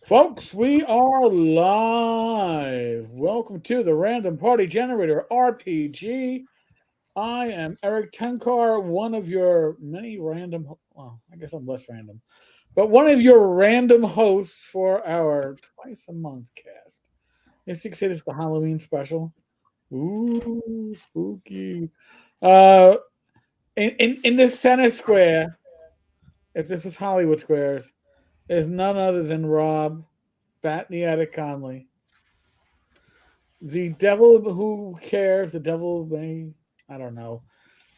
Folks, we are live. Welcome to the Random Party Generator RPG. I am Eric Tenkar, one of your many random, well, I guess I'm less random, but one of your random hosts for our twice a month cast. Yes, you can say this is the Halloween special. Ooh, spooky. Uh, in the center square, if this was Hollywood Squares, is none other than Rob Batniatic Conley. The devil who cares, the devil may, I don't know.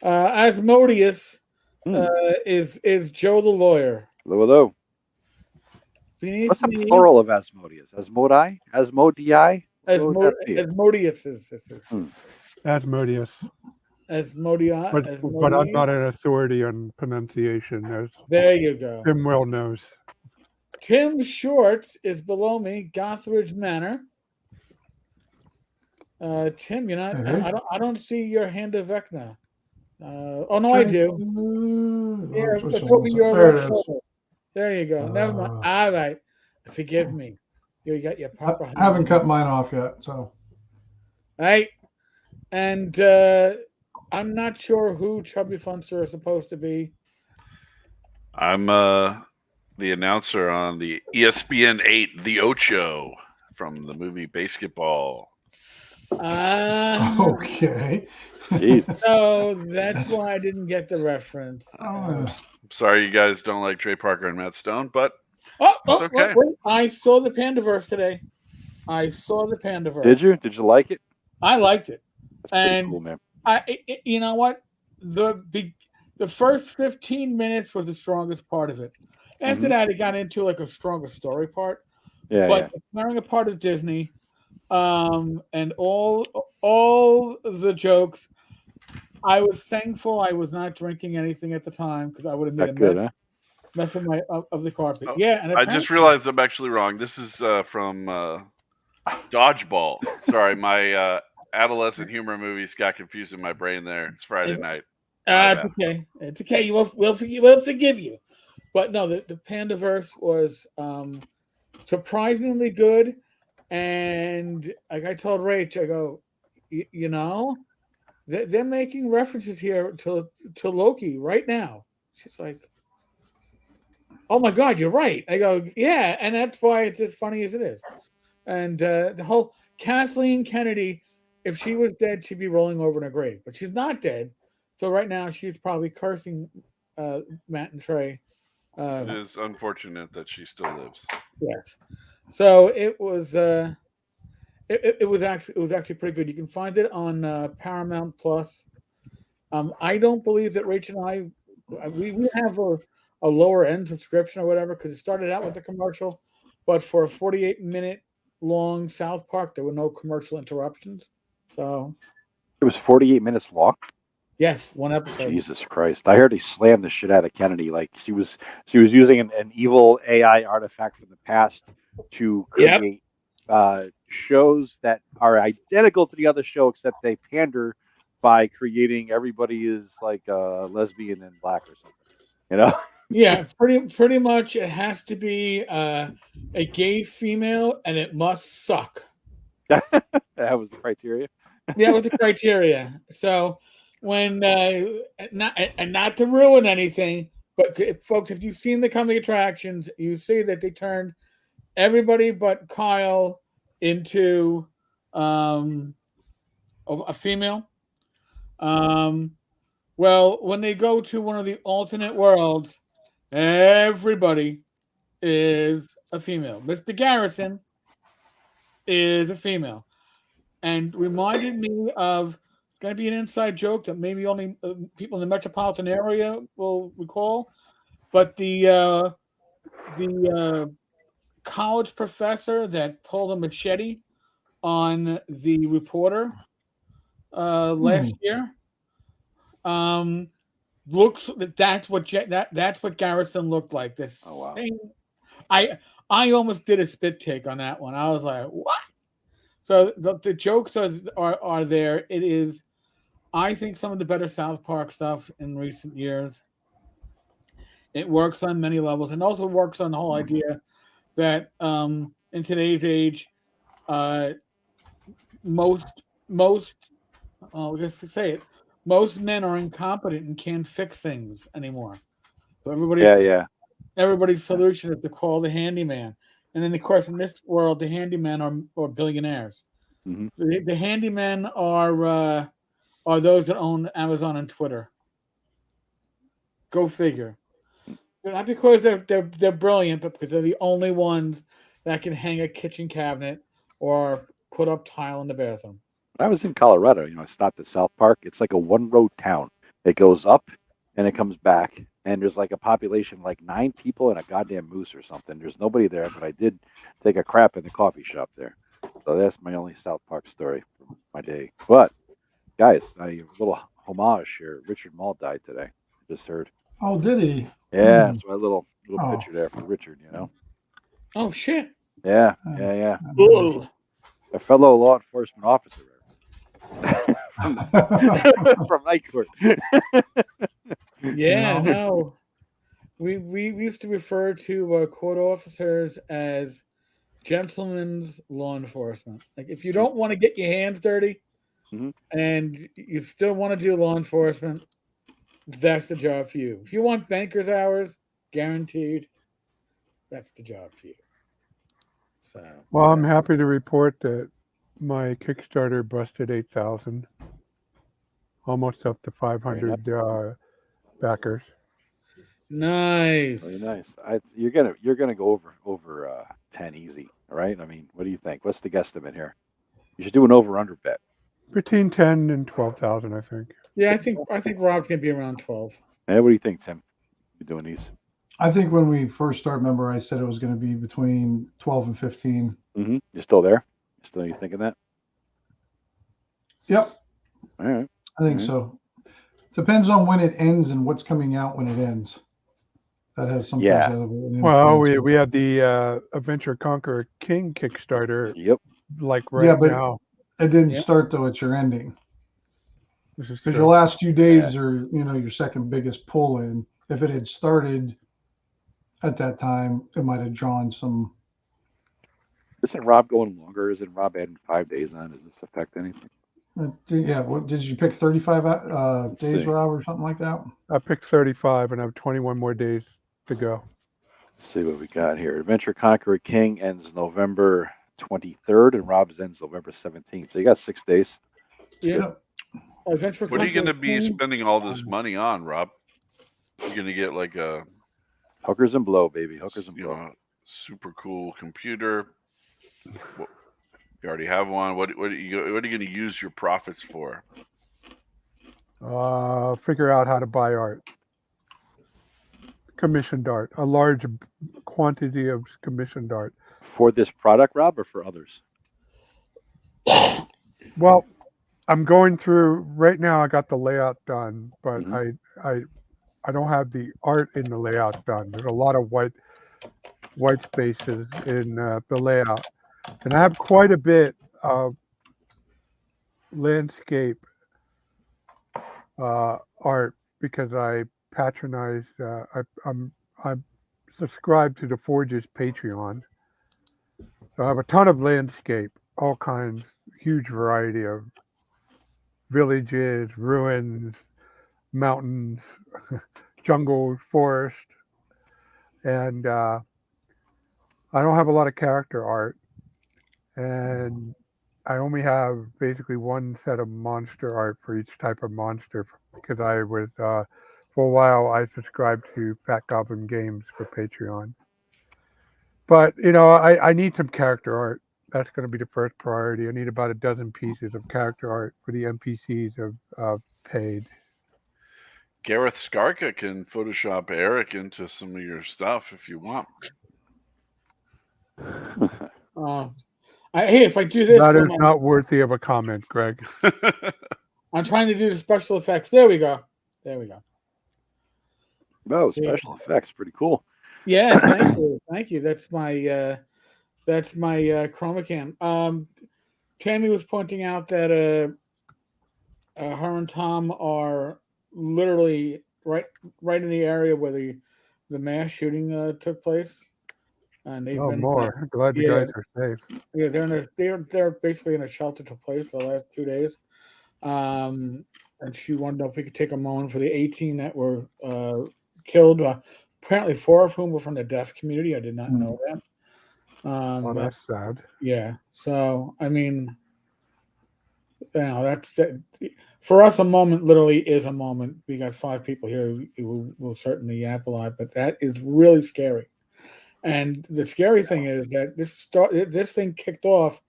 Asmodeus uh, Hmm. is Joe the lawyer. Hello, hello. Beneath What's the me, plural of Asmodeus? Asmodai? Asmodii? What would that be? Asmodeus Hmm. Asmodeus, but I'm Asmodeus. not an authority on pronunciation, as There you go. Tim well knows. Tim Shorts is below me, Gothridge Manor. Tim, you're not. Hey, I don't see your hand of Vecna. Oh no, I trying do. Yeah, which it's one over was it? your There left it is. shoulder. There you go. Never mind. Uh, All right. Forgive me. You got your I proper hand. haven't cut mine off yet, so All right. And I'm not sure who Chubby Funster is supposed to be. I'm the announcer on the ESPN 8 The Ocho from the movie Basketball. okay. Jeez. So that's why I didn't get the reference. Oh, Sorry you guys don't like Trey Parker and Matt Stone, but Oh, okay. wait. I saw the Pandaverse today. I saw the Pandaverse. Did you? Did you like it? I liked it. That's pretty And cool, man. You know what? The first 15 minutes was the strongest part of it. After Mhm. that, it got into like a stronger story part. Yeah, But declaring a part of Disney, and all the jokes, I was thankful I was not drinking anything at the time because I would have made Not good, a huh? mess of the carpet. Oh, Yeah, and I just realized I'm actually wrong. This is from Dodgeball. Sorry, my adolescent humor movies got confused in my brain there. It's Friday night. It's okay. It's okay. We'll forgive you. But no, the Pandaverse was surprisingly good. And like I told Rach, I go, you know, they're making references here to Loki right now. She's like, "Oh my God, you're right." I go, "Yeah," and that's why it's as funny as it is. And the whole Kathleen Kennedy, if she was dead, she'd be rolling over in her grave, but she's not dead. So right now, she's probably cursing Matt and Trey. It is unfortunate that she still lives. Yes. So it was. It was actually pretty good. You can find it on Paramount Plus. I don't believe that Rachel and we have a lower end subscription or whatever because it started out with a commercial, but for a 48-minute long South Park, there were no commercial interruptions. So It was 48 minutes long. yes, one episode. Jesus Christ! I heard he slammed the shit out of Kennedy. Like she was using an evil AI artifact from the past to Yep. create shows that are identical to the other show, except they pander by creating everybody is like a lesbian and black or something. You know? Yeah, pretty much. It has to be a gay female, and it must suck. That was the criteria. Yeah, with the criteria. So when not to ruin anything, but folks, if you've seen the coming attractions, you see that they turned everybody but Kyle into a female. Um, well, when they go to one of the alternate worlds, everybody is a female. Mr. Garrison is a female, and reminded me of going to be an inside joke that maybe only people in the metropolitan area will recall. But the college professor that pulled a machete on the reporter last year um, looks that's what Garrison looked like. This Oh wow. same, I I almost did a spit take on that one. I was like, what? So the jokes are there. It is, I think, some of the better South Park stuff in recent years. It works on many levels, and also works on the whole idea that in today's age, most just to say it, most men are incompetent and can't fix things anymore. So Yeah. everybody's solution is to call the handyman, and then of course in this world the handymen are billionaires. Hmm. The handymen are those that own Amazon and Twitter. Go figure. Not because they're brilliant, but because they're the only ones that can hang a kitchen cabinet or put up tile in the bathroom. When I was in Colorado, I stopped at South Park. It's like a one-road town. It goes up and it comes back, and there's like a population of like 9 people and a goddamn moose or something. There's nobody there, but I did take a crap in the coffee shop there. So that's my only South Park story from my day. But guys, a little homage here. Richard Mall died today. I just heard. Oh, did he? Yeah, Hmm. that's my little Oh. picture there for Richard. Oh shit! Yeah. Ugh. A fellow law enforcement officer from Night Court. Yeah, No. no. We used to refer to court officers as gentlemen's law enforcement. Like if you don't want to get your hands dirty Mhm. and you still want to do law enforcement, that's the job for you. If you want banker's hours, guaranteed, that's the job for you. So Well, I'm happy to report that my Kickstarter busted 8,000, almost up to 500 backers. nice. Really nice. You're gonna go over 10 easy. All right. I mean, what do you think? What's the guesstimate here? You should do an over/under bet. Between 10 and 12,000, I think. Yeah, I think Rob's gonna be around 12. What do you think, Tim? You doing these? I think when we first started, remember I said it was going to be between 12 and 15. Mm-hmm. You're still there? You thinking that? Yep, All right. I think so. Depends on when it ends and what's coming out when it ends. That has sometimes Yeah. an Well, influence. we had the Adventure Conqueror King Kickstarter, Yep. like Yeah, right but- now. It didn't Yeah. start though; it's your ending. This is Because true. your last few days are, your second biggest pull in. If it had started at that time, it might have drawn some. Isn't Rob going longer? Isn't Rob adding 5 days on? Does this affect anything? Yeah, what did you pick? 35 days, see. Rob, or something like that? I picked 35 and I have 21 more days to go. Let's see what we got here. Adventure Conqueror King ends November 23rd, and Rob's ends November 17th. So you got 6 days. Yeah. Adventure What are you going to be Conqueror spending all this money on, Rob? You're going to get like a Hookers and blow, baby. Hookers and blow. super cool computer. You already have one. What are you going to use your profits for? Figure out how to buy art. Commissioned art. A large quantity of commissioned art. For this product, Rob, or for others? Well, I'm going through right now. I got the layout done, but Mhm. I don't have the art in the layout done. There's a lot of white spaces in the layout, and I have quite a bit of landscape art because I patronize. I'm subscribed to the Forges Patreon, so I have a ton of landscape, all kinds, huge variety of villages, ruins, mountains, jungles, forest, and I don't have a lot of character art, and I only have basically one set of monster art for each type of monster because I was for a while I subscribed to Fat Goblin Games for Patreon. But I need some character art. That's going to be the first priority. I need about a dozen pieces of character art for the NPCs of paid. Gareth Skarka can Photoshop Eric into some of your stuff if you want. Hey, if I do this, That for is my- not worthy of a comment, Greg. I'm trying to do the special effects. There we go. Oh, See? special effects. Pretty cool. Yeah, thank you. That's my chroma cam. Tammy was pointing out that her and Tom are literally right in the area where the mass shooting took place. and they've Oh, been more. Glad you yeah. guys are safe. yeah they're basically in a shelter to place for the last 2 days. And she wanted to know if we could take a moment for the 18 that were killed. Apparently, 4 of whom were from the deaf community. I did not know that. Oh, But that's sad. yeah, so I mean, that's that. For us, a moment literally is a moment. We got 5 people here who will certainly yap a lot, but that is really scary. And the scary thing is that this thing kicked off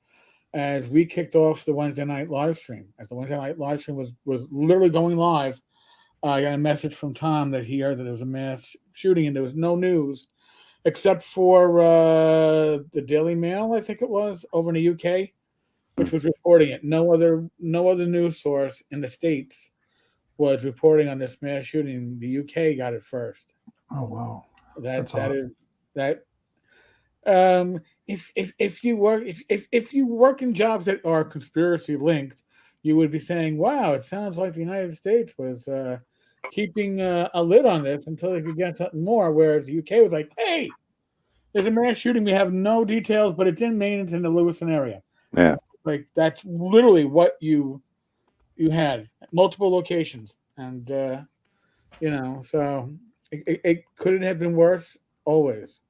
as we kicked off the Wednesday night live stream. As the Wednesday night live stream was literally going live, I got a message from Tom that he heard that there was a mass shooting and there was no news except for the Daily Mail, I think it was, over in the UK, which was reporting it. No other news source in the States was reporting on this mass shooting. The UK got it first. Oh wow. That That's that awesome. is that. If you work in jobs that are conspiracy linked, you would be saying, "Wow, it sounds like the United States was keeping a lid on this until they could get something more." Whereas the UK was like, "Hey, there's a mass shooting. We have no details, but it's in Maine. It's in the Lewiston area." Yeah. Like that's literally what you had multiple locations, and so it couldn't have been worse. Always.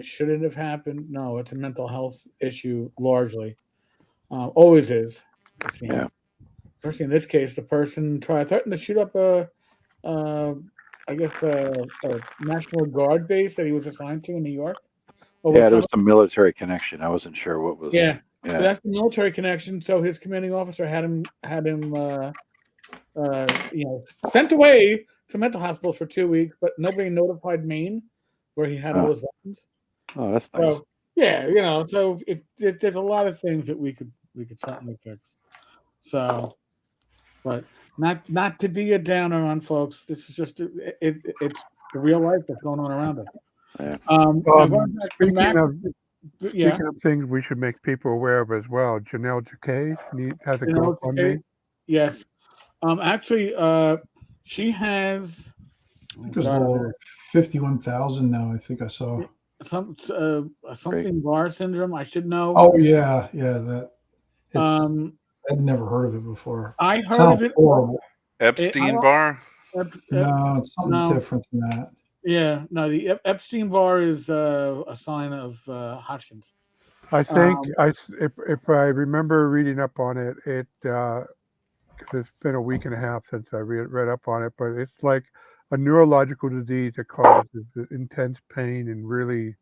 Should it have happened? No, it's a mental health issue largely. Always is. Yeah. Especially in this case, the person threatened to shoot up I guess a National Guard base that he was assigned to in New York. Yeah, there was some military connection. I wasn't sure what was. Yeah. Yeah. So that's the military connection. So his commanding officer had him sent away to mental hospital for 2 weeks, but nobody notified Maine where he had all his weapons. Oh, that's nice. So yeah, so if there's a lot of things that we could certainly fix. So, but not to be a downer on folks. This is just it's the real life that's going on around us. Yeah. Speaking of things we should make people aware of as well, Janelle Jacquet has a GoFundMe. Yes. Actually, she has. I think it was a little over 51,000 now. I think I saw something bar syndrome. I should know. Oh yeah, that. I'd never heard of it before. I heard of it. Horrible. Epstein-Barr. No, it's something different than that. Yeah, no. The Epstein-Barr is a sign of Hodgkin's. I think if I remember reading up on it, because it's been a week and a half since I read up on it, but it's like a neurological disease that causes intense pain and really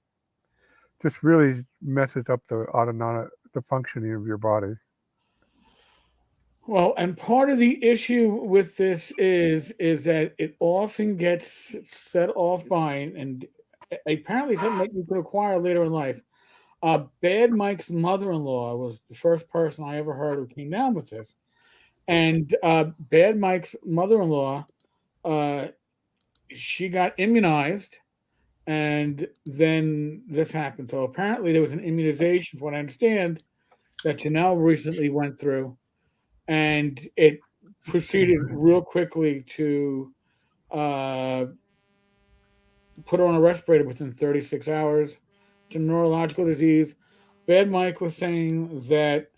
messes up the functioning of your body. Well, and part of the issue with this is that it often gets set off by, and apparently something that you could acquire later in life. Bad Mike's mother-in-law was the first person I ever heard who came down with this. And Bad Mike's mother-in-law, she got immunized, and then this happened. So apparently there was an immunization, from what I understand, that Janelle recently went through, and it proceeded real quickly to put her on a respirator within 36 hours. It's a neurological disease. Bad Mike was saying that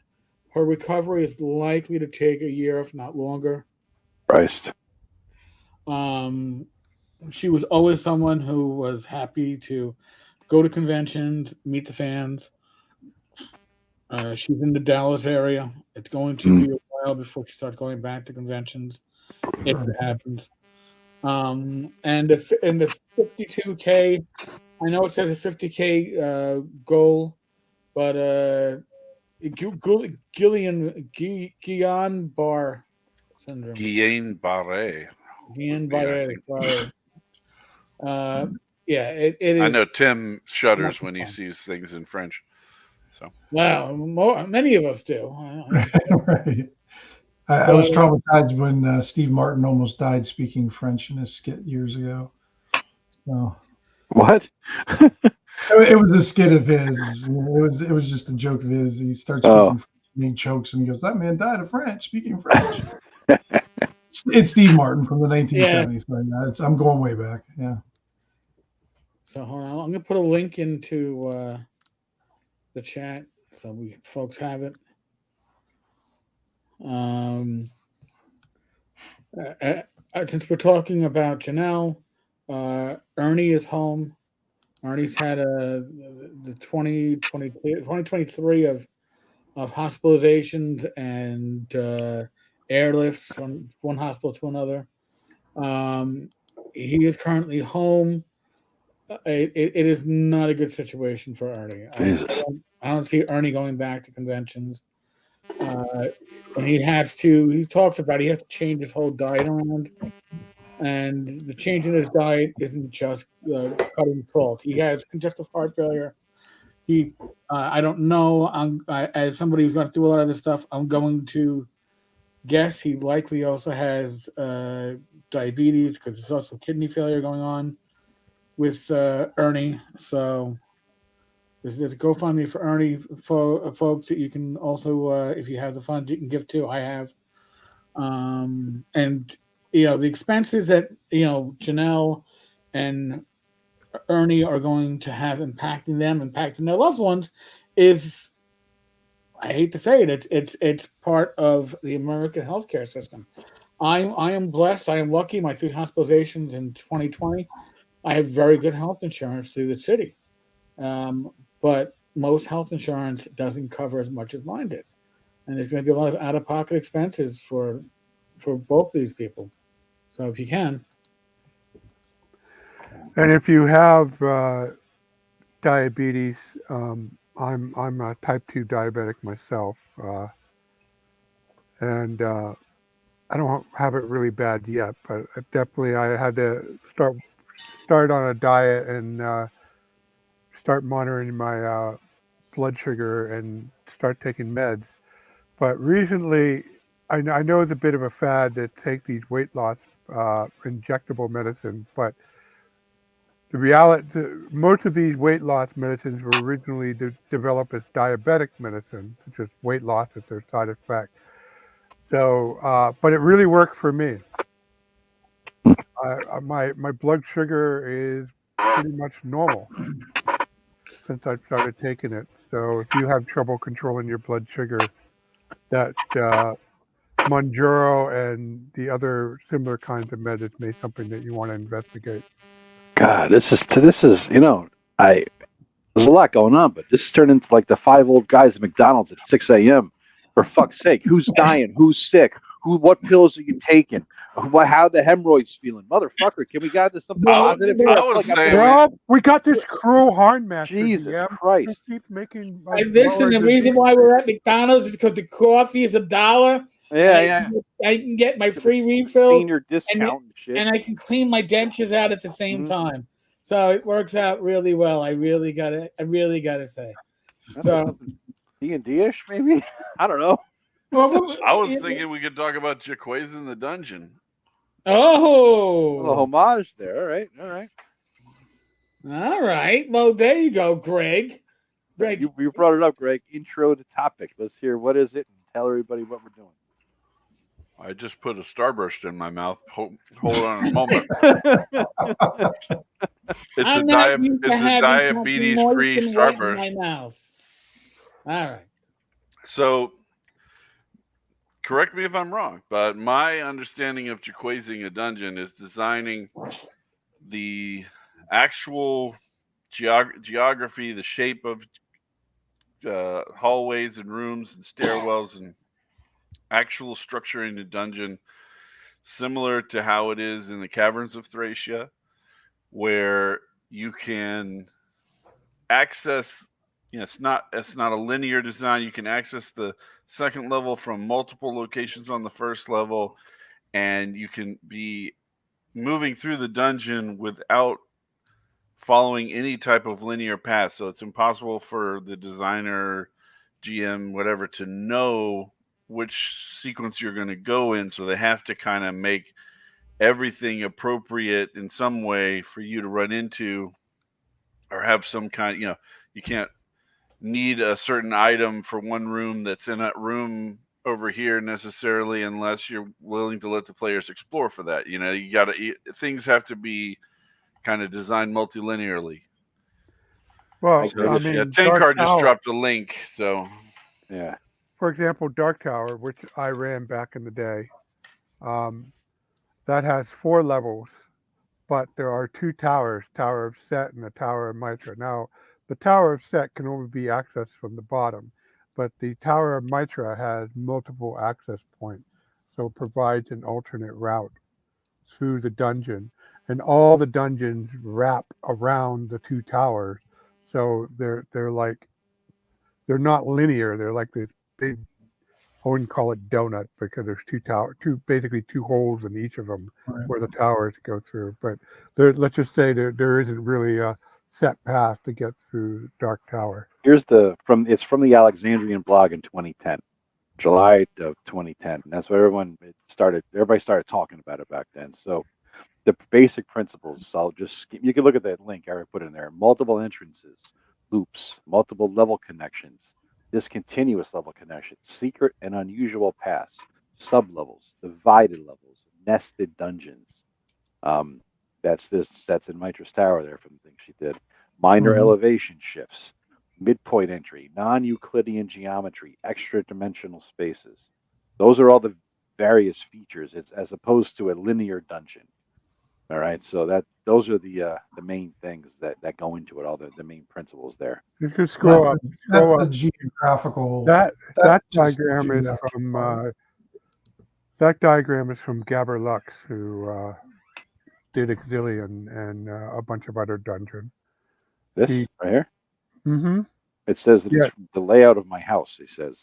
her recovery is likely to take a year, if not longer. Christ. She was always someone who was happy to go to conventions, meet the fans. She's in the Dallas area. It's going to be a while before she starts going back to conventions, if it happens. And the 52K, I know it says a 50K goal, but Guillain-Barré syndrome. Guillain-Barré. Guillain-Barré. Yeah, it is. I know Tim shudders when he sees things in French. So wow, many of us do. Right. I was traumatized when Steve Martin almost died speaking French in a skit years ago. So what? It was a skit of his. It was just a joke of his. He starts speaking French and he chokes and he goes, "That man died of French, speaking French." It's Steve Martin from the 1970s. Yeah. I'm going way back. Yeah. So hold on, I'm gonna put a link into the chat so we folks have it. Since we're talking about Janelle, Ernie is home. Ernie's had the 2023 of hospitalizations and airlifts from one hospital to another. He is currently home. It is not a good situation for Ernie. I don't see Ernie going back to conventions. And he talks about he has to change his whole diet around. And the change in his diet isn't just cutting salt. He has congestive heart failure. I don't know. As somebody who's gone through a lot of this stuff, I'm going to guess he likely also has diabetes because there's also kidney failure going on with Ernie. So there's a GoFundMe for Ernie folks that you can also, if you have the funds, you can give to. I have. And the expenses that Janelle and Ernie are going to have impacting their loved ones is, I hate to say it, it's part of the American healthcare system. I am blessed. I am lucky. My 3 hospitalizations in 2020, I have very good health insurance through the city, but most health insurance doesn't cover as much as mine did, and there's going to be a lot of out-of-pocket expenses for both of these people. So if you can. And if you have diabetes, I'm a type 2 diabetic myself, and I don't have it really bad yet, but definitely I had to start on a diet and start monitoring my blood sugar and start taking meds. But recently, I know it's a bit of a fad to take these weight loss injectable medicine, but the reality, most of these weight loss medicines were originally developed as diabetic medicine, such as weight loss as their side effect. So, but it really worked for me. My blood sugar is pretty much normal since I started taking it. So if you have trouble controlling your blood sugar, that Mounjaro and the other similar kinds of meds may be something that you want to investigate. God, this is there's a lot going on, but this turned into like the 5 old guys at McDonald's at 6 a.m. For fuck's sake, who's dying? Who's sick? What pills are you taking? How the hemorrhoids feeling? Motherfucker, can we get this something positive? We got this cruel hard master. Jesus Christ! Who keeps making the reason why we're at McDonald's is because the coffee is $1. Yeah. I can get my free refill, senior discount and shit, and I can clean my dentures out at the same time. So it works out really well. I really gotta say. So D&D-ish, maybe? I don't know. Well, I was thinking we could talk about Jaquays in the dungeon. Oh, a little homage there. All right. Well, there you go, Greg. You brought it up, Greg. Intro to topic. Let's hear what is it and tell everybody what we're doing. I just put a Starburst in my mouth. Hold on a moment. It's a diabetes-free Starburst. In my mouth. All right. So, correct me if I'm wrong, but my understanding of Jaquaysing a dungeon is designing the actual geography, the shape of hallways and rooms and stairwells and actual structure in the dungeon, similar to how it is in the Caverns of Thracia, where you can access. It's not a linear design. You can access the second level from multiple locations on the first level, and you can be moving through the dungeon without following any type of linear path. So it's impossible for the designer, GM, whatever, to know which sequence you're going to go in. So they have to kind of make everything appropriate in some way for you to run into or have some kind, you can't need a certain item for one room that's in that room over here necessarily unless you're willing to let the players explore for that. You got to, things have to be kind of designed multilinearly. Well, So I just- mean, Yeah, Dark Tenkar just Tower, dropped a link, so Yeah. for example, Dark Tower, which I ran back in the day, that has 4 levels, but there are 2 towers, Tower of Set and the Tower of Mitra. Now, the Tower of Set can only be accessed from the bottom, but the Tower of Mitra has multiple access points, so it provides an alternate route through the dungeon. And all the dungeons wrap around the 2 towers, so they're not linear. They're like this big, I wouldn't call it donut because there's 2 basically 2 holes in each of them Right. where the towers go through. But let's just say there isn't really a set path to get through Dark Tower. Here's it's from the Alexandrian blog in 2010, July of 2010. And that's what everybody started talking about it back then. So the basic principles, you can look at that link Eric put in there. Multiple entrances, loops, multiple level connections, discontinuous level connections, secret and unusual paths, sub-levels, divided levels, nested dungeons. That's in Mitra's Tower there from the thing she did. Minor elevation shifts, midpoint entry, non-Euclidean geometry, extra dimensional spaces. Those are all the various features. It's as opposed to a linear dungeon. All right, so those are the main things that go into it. All the main principles there. You can scroll up. Scroll That's up. the geographical. That that's just the diagram is from Gabber Lux, who did Exilion and a bunch of other dungeons. This right here. Mm-hmm. It says that Yeah. it's the layout of my house. It says,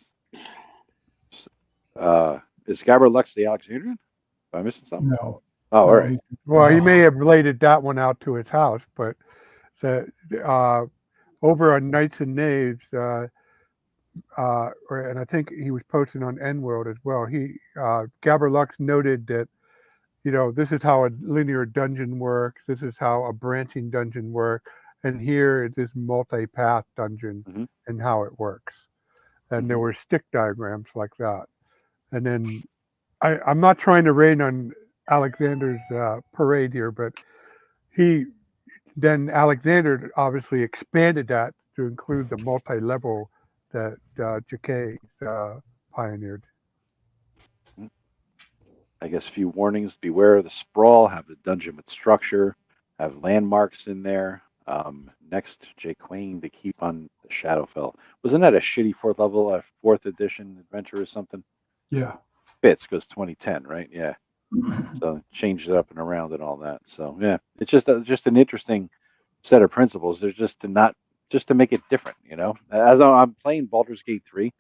is Gabber Lux the Alexandrian? Am I missing something? No. Oh, all No, right. Well, he may have related that one out to his house, but over on Knights and Knaves, and I think he was posting on N-World as well. Gabber Lux noted that, this is how a linear dungeon works. This is how a branching dungeon works. And here is this multi-path dungeon and how it works. And there were stick diagrams like that. And then I'm not trying to rain on Alexander's parade here, but Alexander obviously expanded that to include the multi-level that Jacquet pioneered. I guess a few warnings: beware of the sprawl. Have the dungeon with structure. Have landmarks in there. Next, Jaquain to keep on the Shadowfell. Wasn't that a shitty 4th edition adventure or something? Yeah. Fits because 2010, right? Yeah. So changed it up and around and all that. So yeah, it's just an interesting set of principles. They're just to make it different, As I'm playing Baldur's Gate 3,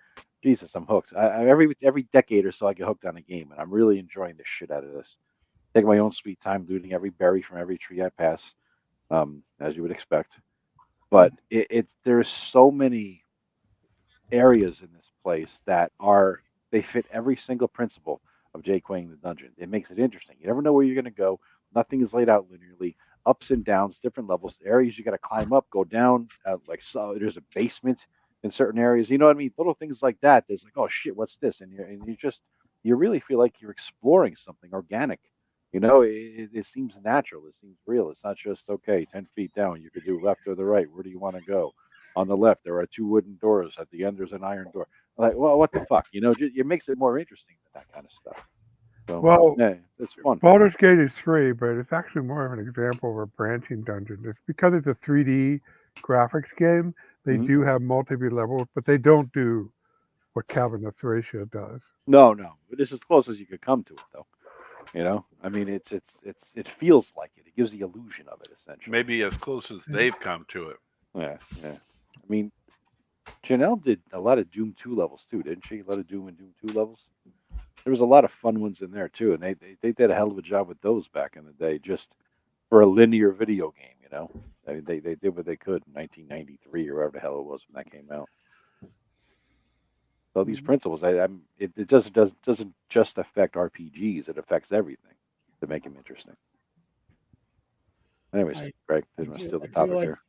Jesus, I'm hooked. Every decade or so, I get hooked on a game, and I'm really enjoying the shit out of this. Take my own sweet time, looting every berry from every tree I pass, as you would expect. But there's so many areas in this place that they fit every single principle of Jaquain the dungeon. It makes it interesting. You never know where you're going to go. Nothing is laid out linearly. Ups and downs, different levels. Areas you got to climb up, go down. There's a basement in certain areas. You know what I mean? Little things like that. There's like, oh shit, what's this? And you really feel like you're exploring something organic. It seems natural. It seems real. It's not just 10 feet down. You could do left or the right. Where do you want to go? On the left, there are 2 wooden doors. At the end, there's an iron door. Like, well, what the fuck? It makes it more interesting than that kind of stuff. So, well, yeah, it's fun. Baldur's Gate is 3, but it's actually more of an example of a branching dungeon. It's because it's a 3D graphics game. They do have multiple levels, but they don't do what Cavern of Thracia does. No, but it's as close as you could come to it, though. I mean, it feels like it. It gives the illusion of it, essentially. maybe as close as they've come to it. Yeah. I mean, Janelle did a lot of Doom 2 levels too, didn't she? A lot of Doom and Doom 2 levels. There was a lot of fun ones in there too, and they did a hell of a job with those back in the day, just for a linear video game. I mean, they did what they could in 1993 or whatever the hell it was when that came out. So these principles, it doesn't just affect RPGs; it affects everything to make them interesting. Anyways, Greg, didn't want to steal the topic here.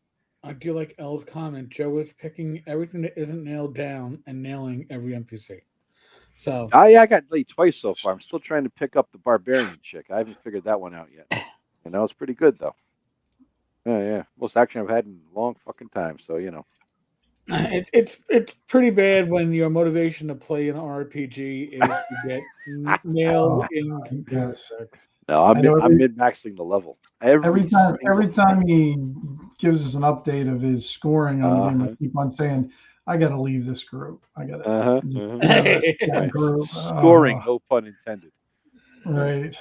I do like Elle's comment. Joe is picking everything that isn't nailed down and nailing every NPC. So I got laid twice so far. I'm still trying to pick up the barbarian chick. I haven't figured that one out yet. It's pretty good though. Yeah. Most action I've had in a long fucking time. So It's pretty bad when your motivation to play an RPG is to get male Oh, in computer yes. sex. No, I know I'm mid maxing the level. Every every single time he gives us an update of his scoring on the game, I Uh-huh. keep on saying, "I got to leave this group. I got to Uh-huh. just uh-huh. get out of this Right. group." Scoring, no pun intended. Right.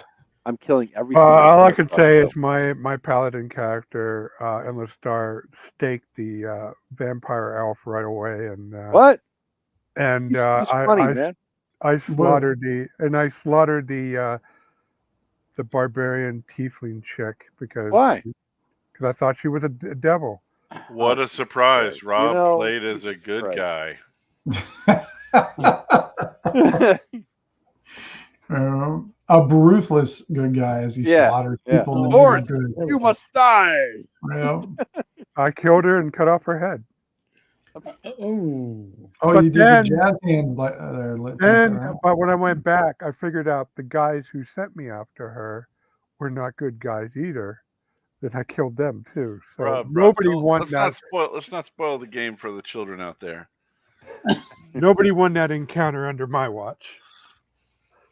I'm killing everything. All I that's can across say the is my paladin character, Endless Star, staked the vampire elf right away, and What? and He's funny, man. I slaughtered the barbarian tiefling chick because Why? I thought she was a devil. What Oh, a surprise! Christ. Rob played as a Jesus good Christ. guy. A ruthless good guy as he Yeah, slaughters yeah. people in the Lord, name of good. you must die. Yeah. I killed her and cut off her head. Oh, Oh, But you did then- the jazz hands there. But when I went back, I figured out the guys who sent me after her were not good guys either. Then I killed them too. So Rob, nobody won let's that. Let's not spoil the game for the children out there. Nobody won that encounter under my watch.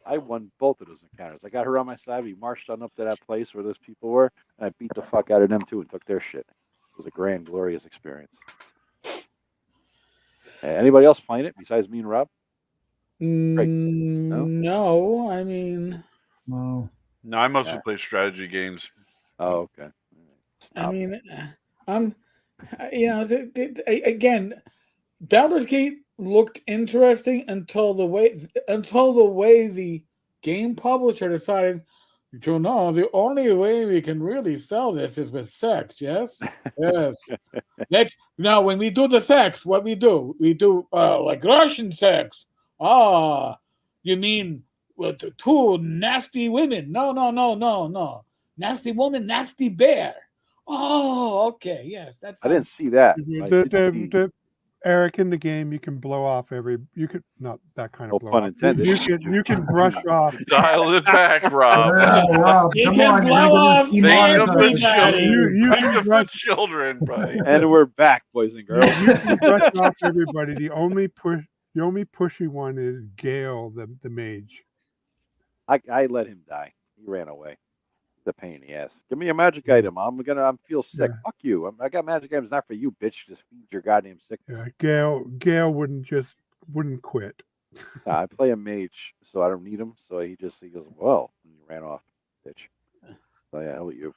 I won both of those encounters. I got her on my side. We marched on up to that place where those people were, and I beat the fuck out of them too and took their shit. It was a grand, glorious experience. Anybody else playing it besides me and Rob? no, I mean, No. No, I mostly play strategy games. Oh, okay. I mean, I'm, again, Baldur's Gate looked interesting until the way the game publisher decided, you know, the only way we can really sell this is with sex. Yes, yes. Now when we do the sex, what we do like Russian sex. Ah, you mean with two nasty women? No. Nasty woman, nasty bear. Oh, okay. Yes, that's. I didn't see that. I did see- Eric, in the game, you can blow off you could not that kind No of blow pun off. intended. You can brush off. Dial it back, Rob. Yeah, Rob, You come can on, blow off you're Think of the everybody. children. You Think can of the brush- children, buddy. And we're back, boys and girls. You can brush off everybody. The only pushy one is Gale, the mage. I let him die. He ran away. The pain in the ass. Give me a magic item. I'm feel sick. Yeah. Fuck you. I got magic items not for you, bitch. Just feed your goddamn sick. Yeah, Gale wouldn't quit. I play a mage, so I don't need him. So he goes, well, and he ran off, bitch. So yeah, hell with you.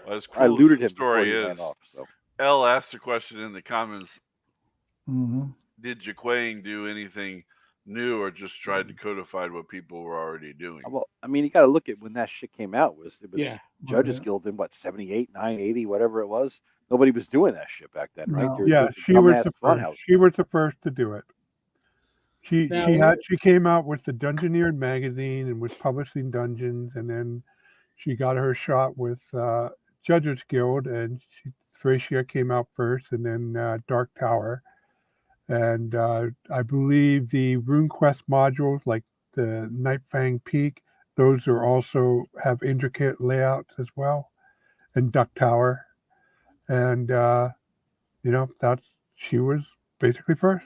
Well, as cool I looted as him the story before he ran is. off. So Elle asked the question in the comments: Mhm. did Jaquain do anything new, or just tried to codify what people were already doing? well, I mean, you got to look at when that shit came out. It was Yeah. Judges Yeah. Guild in what 78, 980, whatever it was. Nobody was doing that shit back then, right? No. There Yeah, was a she was dumbass the funhouse. first. She was the first to do it. She came out with the Dungeoneer magazine and was publishing dungeons, and then she got her shot with Judges Guild, and Thracia came out first, and then Dark Tower, and I believe the RuneQuest modules like the Nightfang Peak, those are also have intricate layouts as well, and Duck Tower, and she was basically first.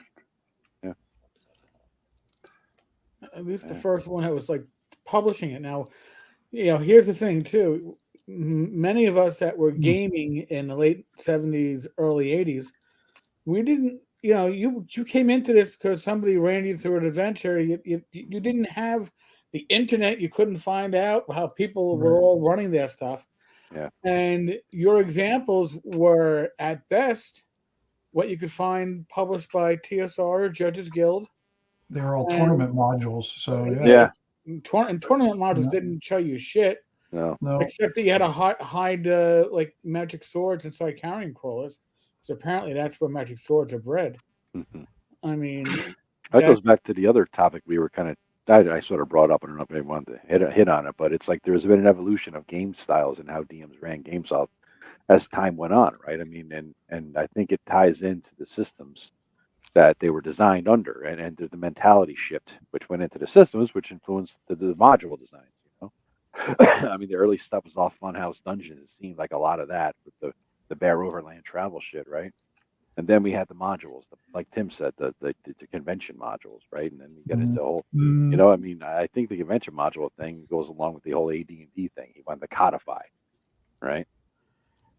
At least the first one that was like publishing it. Now, here's the thing too. Many of us that were gaming in the late 70s, early 80s, we didn't. You came into this because somebody ran you through an adventure. You didn't have the internet. You couldn't find out how people were all running their stuff. Yeah. And your examples were at best what you could find published by TSR or Judges Guild. They were all tournament modules, so Yeah. And tournament modules didn't show you shit, No. except that you had to hide like magic swords inside carrying crawlers. So apparently that's where magic swords are bred. Mhm. I mean, That goes back to the other topic we were kind of I sort of brought up. I don't know if anyone wanted to hit on it, but it's like there's been an evolution of game styles and how DMs ran games off as time went on, right? I mean, and I think it ties into the systems that they were designed under, and the mentality shift which went into the systems, which influenced the module designs. I mean, the early stuff was all Funhouse Dungeon. It seemed like a lot of that with the Bear Overland travel shit, right? And then we had the modules, like Tim said, the convention modules, right? And then we get into the whole, Mm, you know, I mean, I think the convention module thing goes along with the whole AD&D thing. He wanted to codify, right,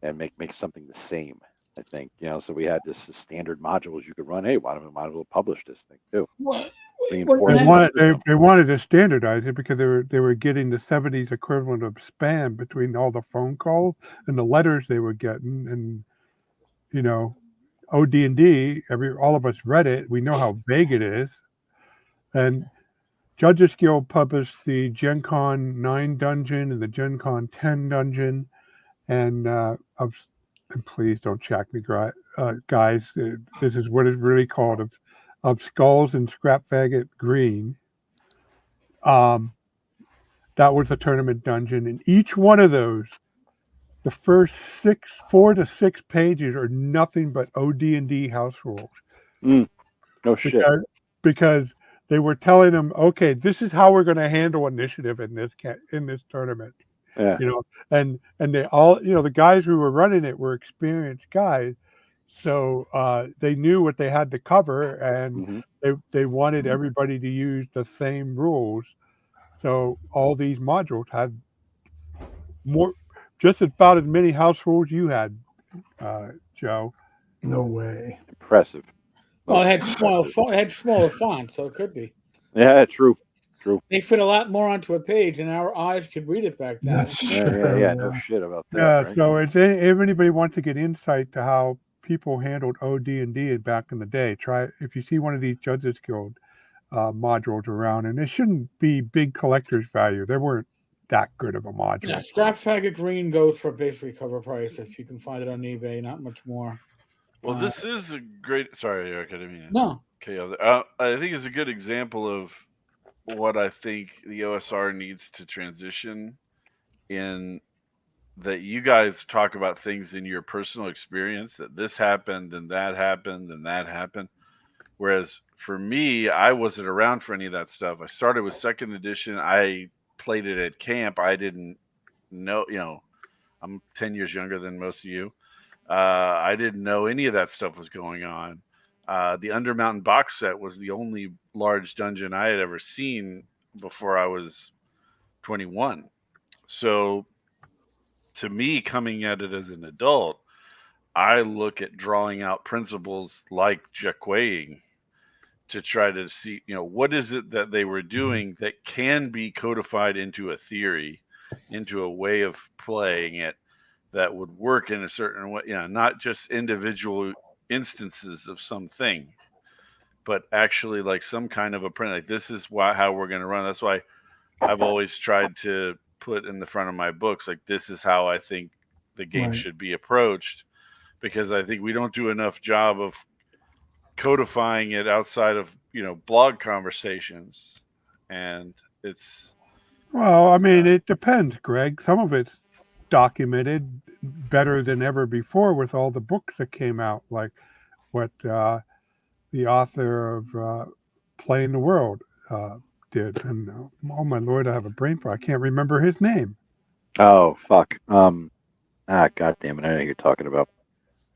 and make something the same. I think, you know, so we had this standard modules you could run. Hey, why don't we might as well publish this thing too? What? Reinforce They the wanted system. they wanted to standardize it because they were getting the 70s equivalent of spam between all the phone calls and the letters they were getting, and you know, OD&D. All of us read it. We know how vague it is, and Judges Guild published the Gen Con 9 dungeon and the Gen Con 10 dungeon, and and please don't check me, guys. This is what it's really called, of Skulls and Scrap Faggot Green. That was a tournament dungeon, and each one of those, the first 4 to 6 pages are nothing but OD&D house rules. No shit. Because they were telling them, okay, this is how we're going to handle initiative in this tournament. Yeah. You know, and they all, you know, the guys who were running it were experienced guys, so they knew what they had to cover, and they wanted everybody to use the same rules. So all these modules had just about as many house rules you had, Joe. No way. Impressive. Well, it had smaller fonts, so it could be. Yeah, true. They fit a lot more onto a page, and our eyes could read it back then. That's true. Yeah. No shit about that. Yeah. Right? So if anybody wants to get insight to how people handled OD&D back in the day, try if you see one of these Judges Guild modules around, and it shouldn't be big collector's value. They weren't that good of a module. Yeah, Scrap Faggot Green goes for basically cover price if you can find it on eBay, not much more. Well, this is a great. Sorry, Eric, I didn't mean to. No. Okay, I think it's a good example of what I think the OSR needs to transition in. That you guys talk about things in your personal experience, that this happened and that happened and that happened. Whereas for me, I wasn't around for any of that stuff. I started with second edition. I played it at camp. I didn't know, you know, I'm 10 years younger than most of you. I didn't know any of that stuff was going on. The Undermountain box set was the only large dungeon I had ever seen before I was 21. So to me, coming at it as an adult, I look at drawing out principles like Jaquaying to try to see, you know, what is it that they were doing that can be codified into a theory, into a way of playing it that would work in a certain way, you know, not just individual instances of something, but actually like some kind of a print. Like this is how we're going to run. That's why I've always tried to put in the front of my books, like this is how I think the game should be approached, because I think we don't do enough job of codifying it outside of, you know, blog conversations. And it's, well, I mean, it depends, Greg. Some of it's documented better than ever before with all the books that came out, like what the author of Playing the World did. And oh my Lord, I have a brain fart. I can't remember his name. Oh fuck. God damn it! I know who you're talking about.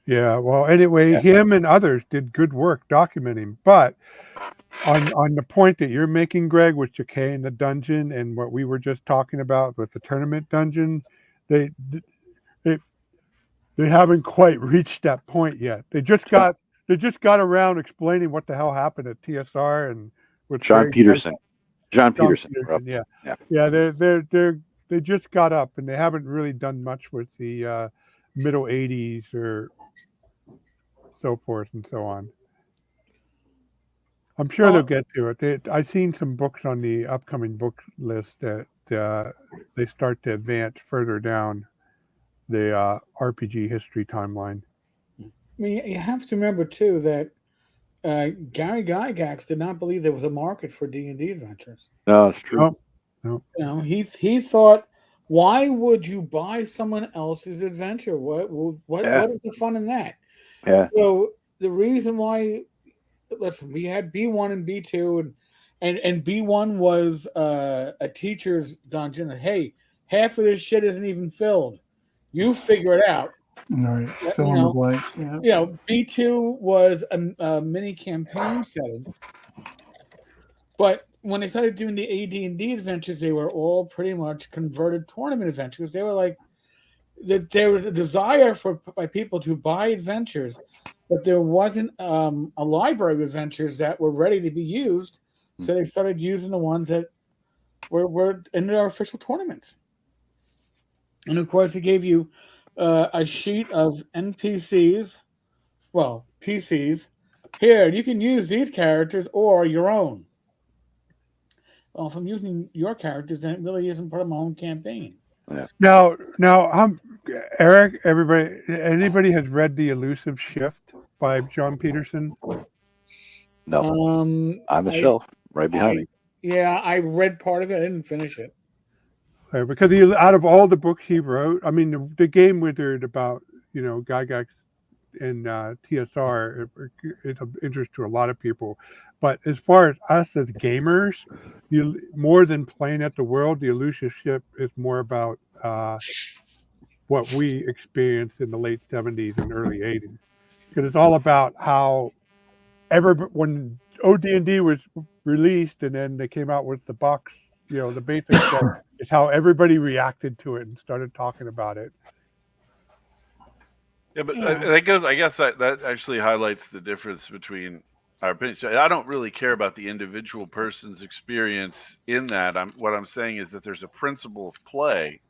Yeah. Well, anyway, him and others did good work documenting. But on the point that you're making, Greg, with Jacquet in the dungeon and what we were just talking about with the tournament dungeon, they haven't quite reached that point yet. They just got around explaining what the hell happened at TSR and with John Peterson. John Peterson. Yeah. They just got up, and they haven't really done much with the middle 80s or so forth and so on. I'm sure they'll get to it. I've seen some books on the upcoming book list that they start to advance further down the RPG history timeline. I mean, you have to remember too that Gary Gygax did not believe there was a market for D&D adventures. No, it's true. No. You know, he thought, why would you buy someone else's adventure? What is the fun in that? Yeah. So the reason why, listen, we had B1 and B2, and B1 was a teacher's dungeon. And hey, half of this shit isn't even filled. You figure it out. All right. You Fill in the know, blanks. Yeah. you know, B2 was a mini campaign setting, but when they started doing the AD&D adventures, they were all pretty much converted tournament adventures. They were like that. There was a desire by people to buy adventures, but there wasn't a library of adventures that were ready to be used. So they started using the ones that were in their official tournaments. And of course, it gave you a sheet of NPCs, well, PCs. Here, you can use these characters or your own. Well, if I'm using your characters, then it really isn't part of my own campaign. Now, Eric, anybody has read The Elusive Shift by John Peterson? No, on the shelf right behind me. Yeah, I read part of it. I didn't finish it. Because out of all the books he wrote, I mean, the Game Wizard about, Gygax and TSR is of interest to a lot of people. But as far as us as gamers, more than playing at the world, the Elusive Shift is more about what we experienced in the late 70s and early 80s. Because it's all about how when OD&D was released and then they came out with the box, the basic stuff, it's how everybody reacted to it and started talking about it. Yeah, but I guess that actually highlights the difference between our opinions. So I don't really care about the individual person's experience in that. What I'm saying is that there's a principle of play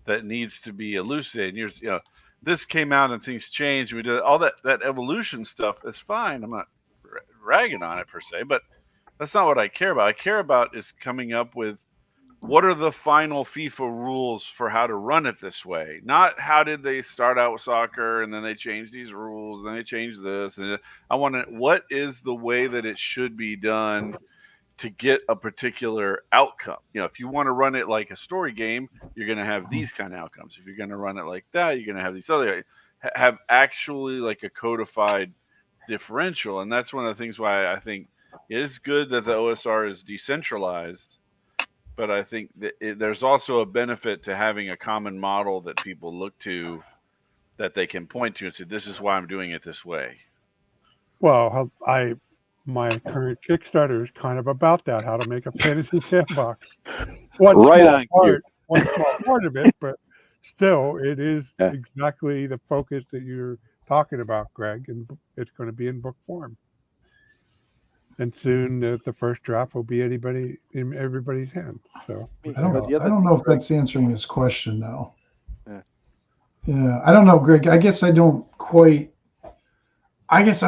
that needs to be elucidated. And this came out and things changed. We did all that evolution stuff. Is fine. I'm not ragging on it per se, but that's not what I care about. I care about is coming up with what are the final FIFA rules for how to run it this way? Not how did they start out with soccer and then they changed these rules, and then they changed this. And I want to, what is the way that it should be done to get a particular outcome? If you want to run it like a story game, you're going to have these kind of outcomes. If you're going to run it like that, you're going to have these other, have actually like a codified differential. And that's one of the things why I think it is good that the OSR is decentralized. But I think that there's also a benefit to having a common model that people look to, that they can point to and say, this is why I'm doing it this way. Well, my current Kickstarter is kind of about that, how to make a fantasy sandbox. One small part of it, but still, it is exactly the focus that you're talking about, Greg, and it's going to be in book form. And soon the first draft will be in everybody's hand. So I don't know if that's answering his question though. Yeah, I don't know, Greg. I guess I'm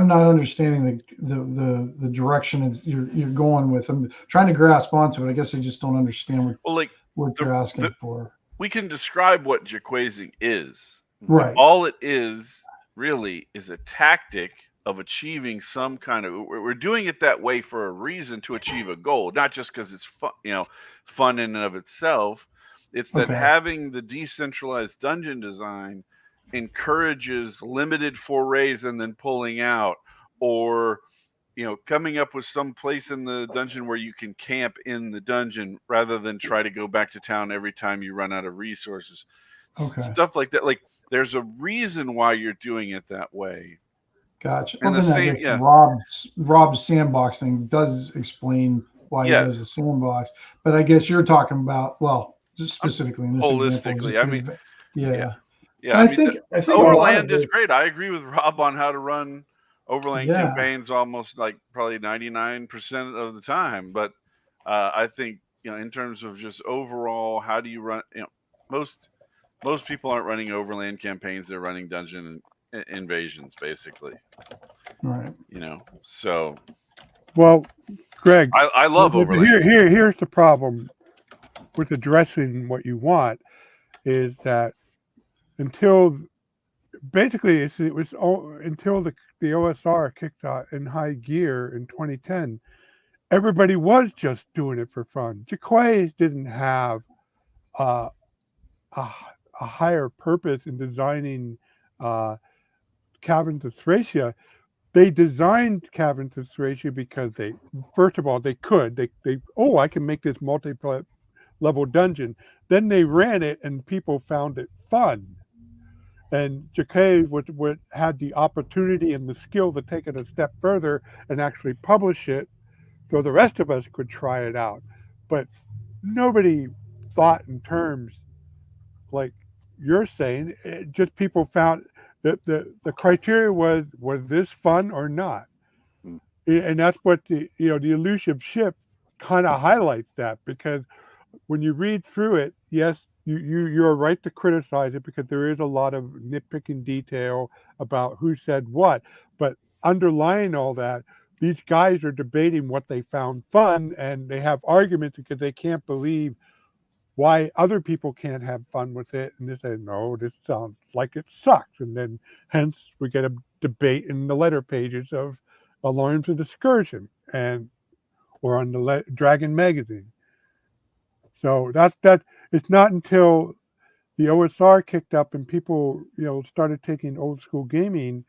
not understanding the direction you're going with. I'm trying to grasp onto it. I guess I just don't understand what you're asking for. We can describe what Jaquazing is. Right. All it is really is a tactic of achieving some kind of, we're doing it that way for a reason, to achieve a goal, not just because it's fun, fun in and of itself. It's that having the decentralized dungeon design encourages limited forays and then pulling out, or coming up with some place in the dungeon where you can camp in the dungeon rather than try to go back to town every time you run out of resources. Stuff like that. Like, there's a reason why you're doing it that way. Gotcha. And the same, Rob's sandbox thing does explain why he has a sandbox, but I guess you're talking about, well, just specifically in this holistically. Example, yeah. I think Overland is great. I agree with Rob on how to run Overland campaigns almost like probably 99% of the time. But I think in terms of just overall, how do you run? Most people aren't running Overland campaigns; they're running dungeon invasions, basically. Right. So. Well, Greg, I love Overland. Here's the problem with addressing what you want, is that until the OSR kicked out in high gear in 2010, everybody was just doing it for fun. Jaquays didn't have a higher purpose in designing Caverns of Thracia. They designed Caverns of Thracia because they could. I can make this level dungeon. Then they ran it, and people found it fun. And Jacquet had the opportunity and the skill to take it a step further and actually publish it, so the rest of us could try it out. But nobody thought in terms like you're saying. Just people found that the criteria was this fun or not, Mm. and that's what the elusive ship kind of highlights that, because when you read through it, yes, you're right to criticize it because there is a lot of nitpicking detail about who said what, but underlying all that, these guys are debating what they found fun, and they have arguments because they can't believe why other people can't have fun with it, and they say, no, this sounds like it sucks, and then hence we get a debate in the letter pages of Alarms of Discursion or on the Dragon magazine. So that it's not until the OSR kicked up and people started taking old school gaming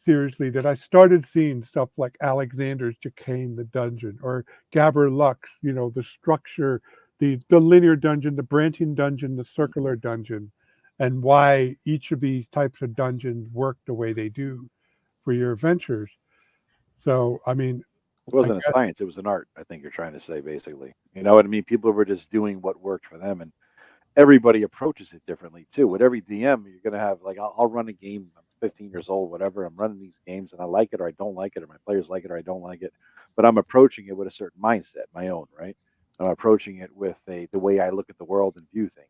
seriously that I started seeing stuff like Alexander's Jacquet the Dungeon or Gabber Lux, the structure, the linear dungeon, the branching dungeon, the circular dungeon, and why each of these types of dungeons work the way they do for your adventures. So, I mean, It wasn't a science; it was an art. I think you're trying to say, basically. You know what I mean? People were just doing what worked for them, and everybody approaches it differently too. With every DM, you're gonna have like, I'll run a game. I'm 15 years old, whatever. I'm running these games, and I like it or I don't like it, or my players like it or I don't like it. But I'm approaching it with a certain mindset, my own, right? I'm approaching it with the way I look at the world and view things.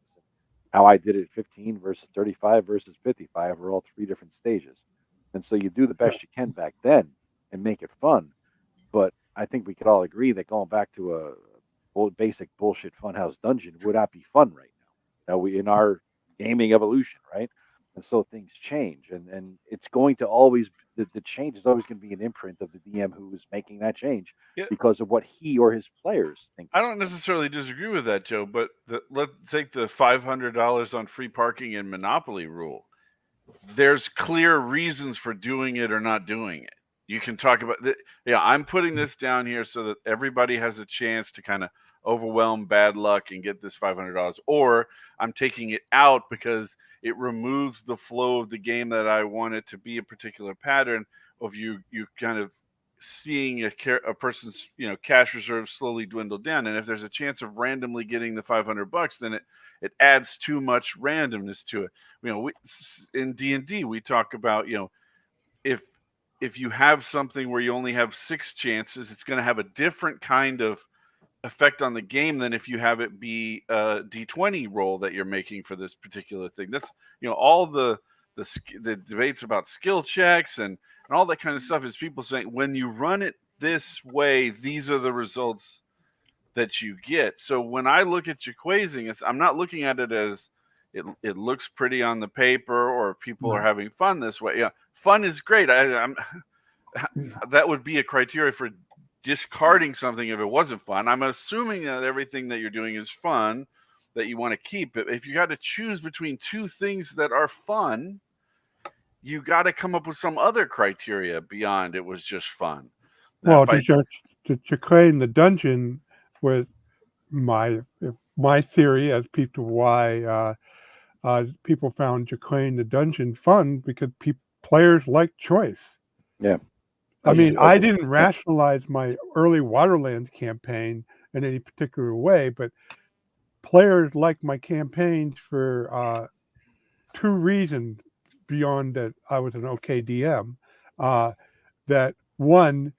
How I did it at 15 versus 35 versus 55 are all three different stages. And so you do the best you can back then and make it fun. But I think we could all agree that going back to a basic bullshit funhouse dungeon would not be fun right now. We in our gaming evolution, right? And so things change, and it's going to always the change is always going to be an imprint of the DM who is making that change because of what he or his players think. I don't necessarily disagree with that, Joe, but let's take the $500 on free parking and Monopoly rule. There's clear reasons for doing it or not doing it. You can talk about I'm putting this down here so that everybody has a chance to kind of overwhelm bad luck and get this $500, or I'm taking it out because it removes the flow of the game that I want it to be a particular pattern of you kind of seeing a person's cash reserves slowly dwindle down. And if there's a chance of randomly getting the $500, then it adds too much randomness to it. In D&D we talk about if you have something where you only have 6 chances, it's going to have a different kind of effect on the game than if you have it be a D20 roll that you're making for this particular thing. That's all the debates about skill checks and all that kind of stuff is people saying when you run it this way, these are the results that you get. So when I look at Jacquaising, I'm not looking at it as it looks pretty on the paper or people are having fun this way. Yeah, fun is great. That would be a criteria for discarding something if it wasn't fun. I'm assuming that everything that you're doing is fun, that you want to keep it. If you got to choose between two things that are fun, you got to come up with some other criteria beyond it was just fun. Well, to Jacquet the Dungeon was my theory as to why people found Jacquet the Dungeon fun, because players like choice. Yeah. I mean, I didn't rationalize my early Waterlands campaign in any particular way, but players liked my campaigns for 2 reasons beyond that I was an okay DM. That one,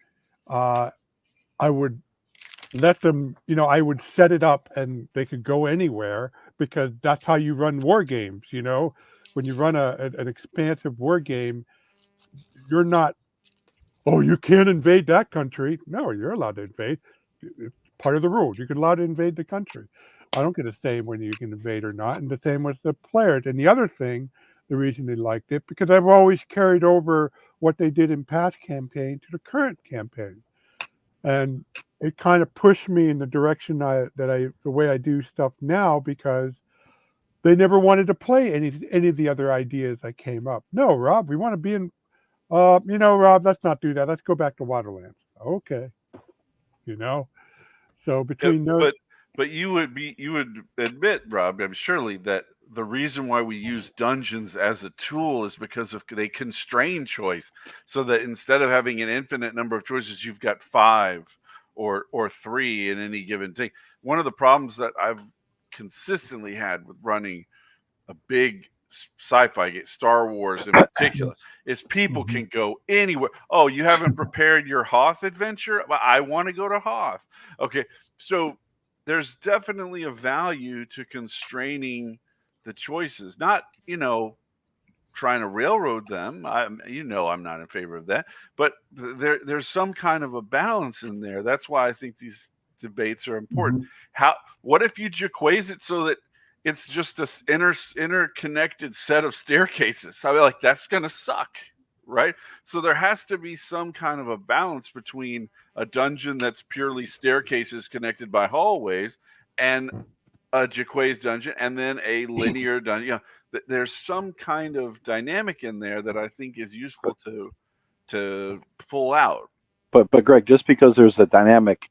I would let them, I would set it up and they could go anywhere, because that's how you run war games. When you run an expansive war game, you're not, you can't invade that country. No, you're allowed to invade. It's part of the rules. You're allowed to invade the country. I don't get to say when you can invade or not. And the same with the players. And the other thing, the reason they liked it, because I've always carried over what they did in past campaigns to the current campaign. And it kind of pushed me in the direction the way I do stuff now, because they never wanted to play any of the other ideas I came up. No, Rob, we want to be in, Rob, let's not do that. Let's go back to Waterlands. Okay. So between those. But you would admit, Rob, surely that the reason why we use dungeons as a tool is because they constrain choice, so that instead of having an infinite number of choices, you've got 5 or 3 in any given thing. One of the problems that I've consistently had with running a big sci-fi game, Star Wars in particular, is people can go anywhere. Oh, you haven't prepared your Hoth adventure? I want to go to Hoth. Okay, so there's definitely a value to constraining the choices, not trying to railroad them. I'm not in favor of that, but there's some kind of a balance in there. That's why I think these debates are important. What if you Jaquays it so that it's just this interconnected set of staircases? I mean, like, that's going to suck, right? So there has to be some kind of a balance between a dungeon that's purely staircases connected by hallways and a Jaquays dungeon, and then a linear dungeon. There's some kind of dynamic in there that I think is useful to pull out. But Greg, just because there's a dynamic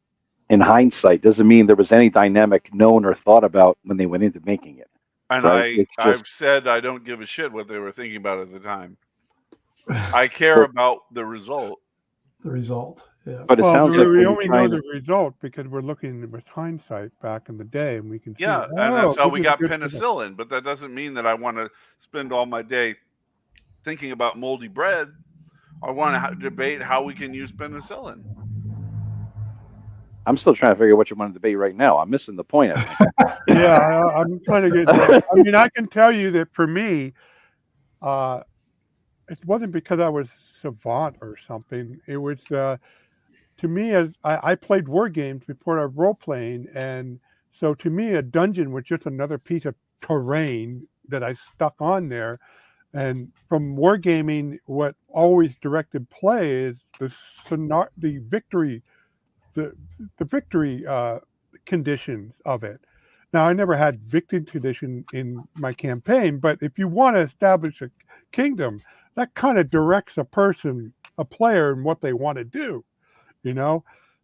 in hindsight doesn't mean there was any dynamic known or thought about when they went into making it. And right? I've said I don't give a shit what they were thinking about at the time. I care about the result. The result, yeah. But it sounds like we only know the result because we're looking with hindsight back in the day, and we can see. Yeah, and that's how we got penicillin. But that doesn't mean that I want to spend all my day thinking about moldy bread. I want to debate how we can use penicillin. I'm still trying to figure out what you want to debate right now. I'm missing the point, I think. Yeah, I'm trying to get. I mean, I can tell you that for me, it wasn't because I was savant or something. It was to me, as I played war games before I role playing, and so to me, a dungeon was just another piece of terrain that I stuck on there. And from wargaming, what always directed play is the victory. The victory conditions of it. Now, I never had victory condition in my campaign, but if you want to establish a kingdom, that kind of directs a player, in what they want to do,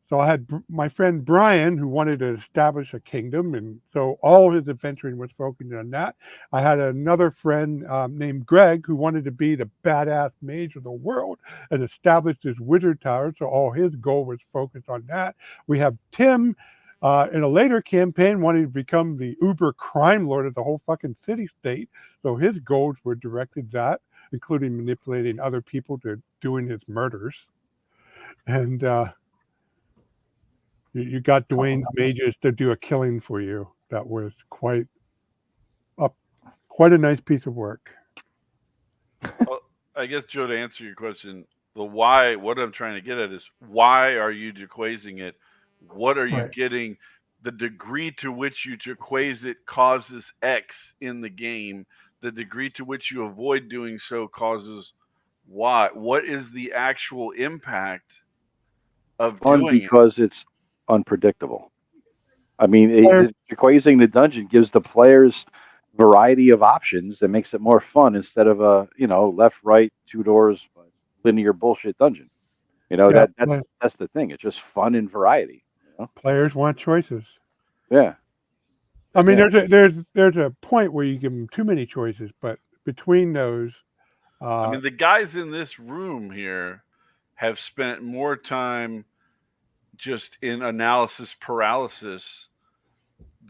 So I had my friend Brian, who wanted to establish a kingdom, and so all his adventuring was focused on that. I had another friend named Greg, who wanted to be the badass mage of the world and established his wizard tower, so all his goal was focused on that. We have Tim, in a later campaign, wanting to become the uber crime lord of the whole fucking city-state, so his goals were directed that, including manipulating other people to doing his murders. And you got Dwayne's mages to do a killing for you. That was quite a nice piece of work. Well, I guess, Joe, to answer your question, the why, what I'm trying to get at is, why are you Jaquaysing it? What are you getting? The degree to which you Jaquays it causes X in the game. The degree to which you avoid doing so causes Y. What is the actual impact of doing because it's unpredictable. I mean, Jaquaysing the dungeon gives the players variety of options that makes it more fun instead of a left, right, 2 doors, linear bullshit dungeon. That's the thing. It's just fun and variety. Players want choices. Yeah. I mean, there's a point where you give them too many choices, but between those, I mean, the guys in this room here have spent more time just in analysis paralysis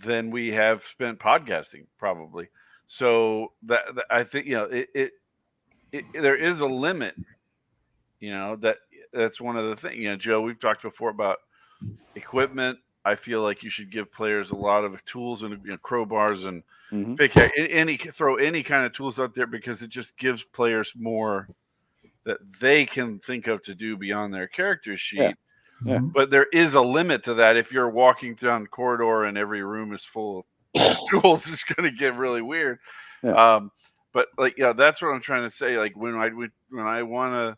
than we have spent podcasting, probably. So that I think there is a limit. That's one of the things. Joe, we've talked before about equipment. I feel like you should give players a lot of tools and crowbars and throw any kind of tools out there, because it just gives players more that they can think of to do beyond their character sheet. Yeah. But there is a limit to that. If you're walking down the corridor and every room is full of tools, it's going to get really weird. Yeah. But that's what I'm trying to say. Like, when I want to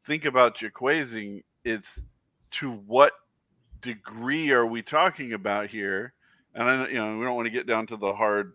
think about Jaquaysing, it's to what degree are we talking about here? And we don't want to get down to the hard,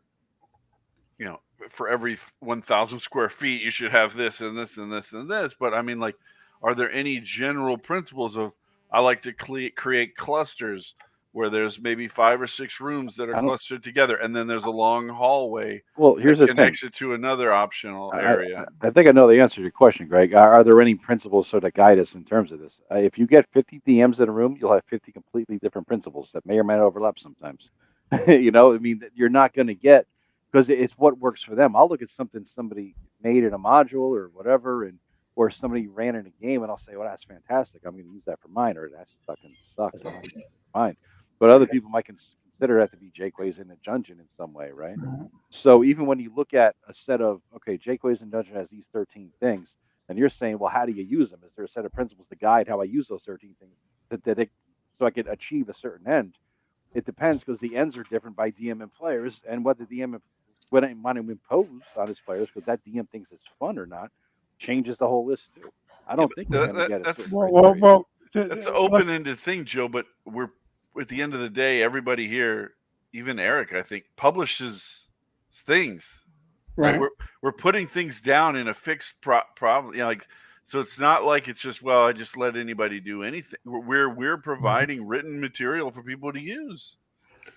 for every 1,000 square feet you should have this and this and this and this. But I mean, like, are there any general principles of, I like to create clusters where there's maybe 5 or 6 rooms that I are don't- clustered together, and then there's a long hallway Well, here's that the thing. connects it to another optional area. I think I know the answer to your question, Greg. Are there any principles sort of guide us in terms of this? If you get 50 DMs in a room, you'll have 50 completely different principles that may or may not overlap sometimes. You know, I mean, you're not going to get, because it's what works for them. I'll look at something somebody made in a module or whatever, or somebody ran in a game, and I'll say, well, that's fantastic. I'm going to use that for mine, or that fucking sucks. I'm not using it for mine. But other people might consider that to be Jakeways in a dungeon in some way, right? So even when you look at a set of, okay, Jakeways in dungeon has these 13 things, and you're saying, well, how do you use them? Is there a set of principles to guide how I use those 13 things so I can achieve a certain end? It depends, because the ends are different by DM and players, and what the DM want to impose on his players, because that DM thinks it's fun or not, changes the whole list too. I don't think we're going to get it. Well, That's an open-ended thing, Joe. But we're at the end of the day, everybody here, even Eric, I think, publishes things. Right? We're putting things down in a fixed problem. You know, like, so it's not like it's just, well, I just let anybody do anything. We're providing written material for people to use.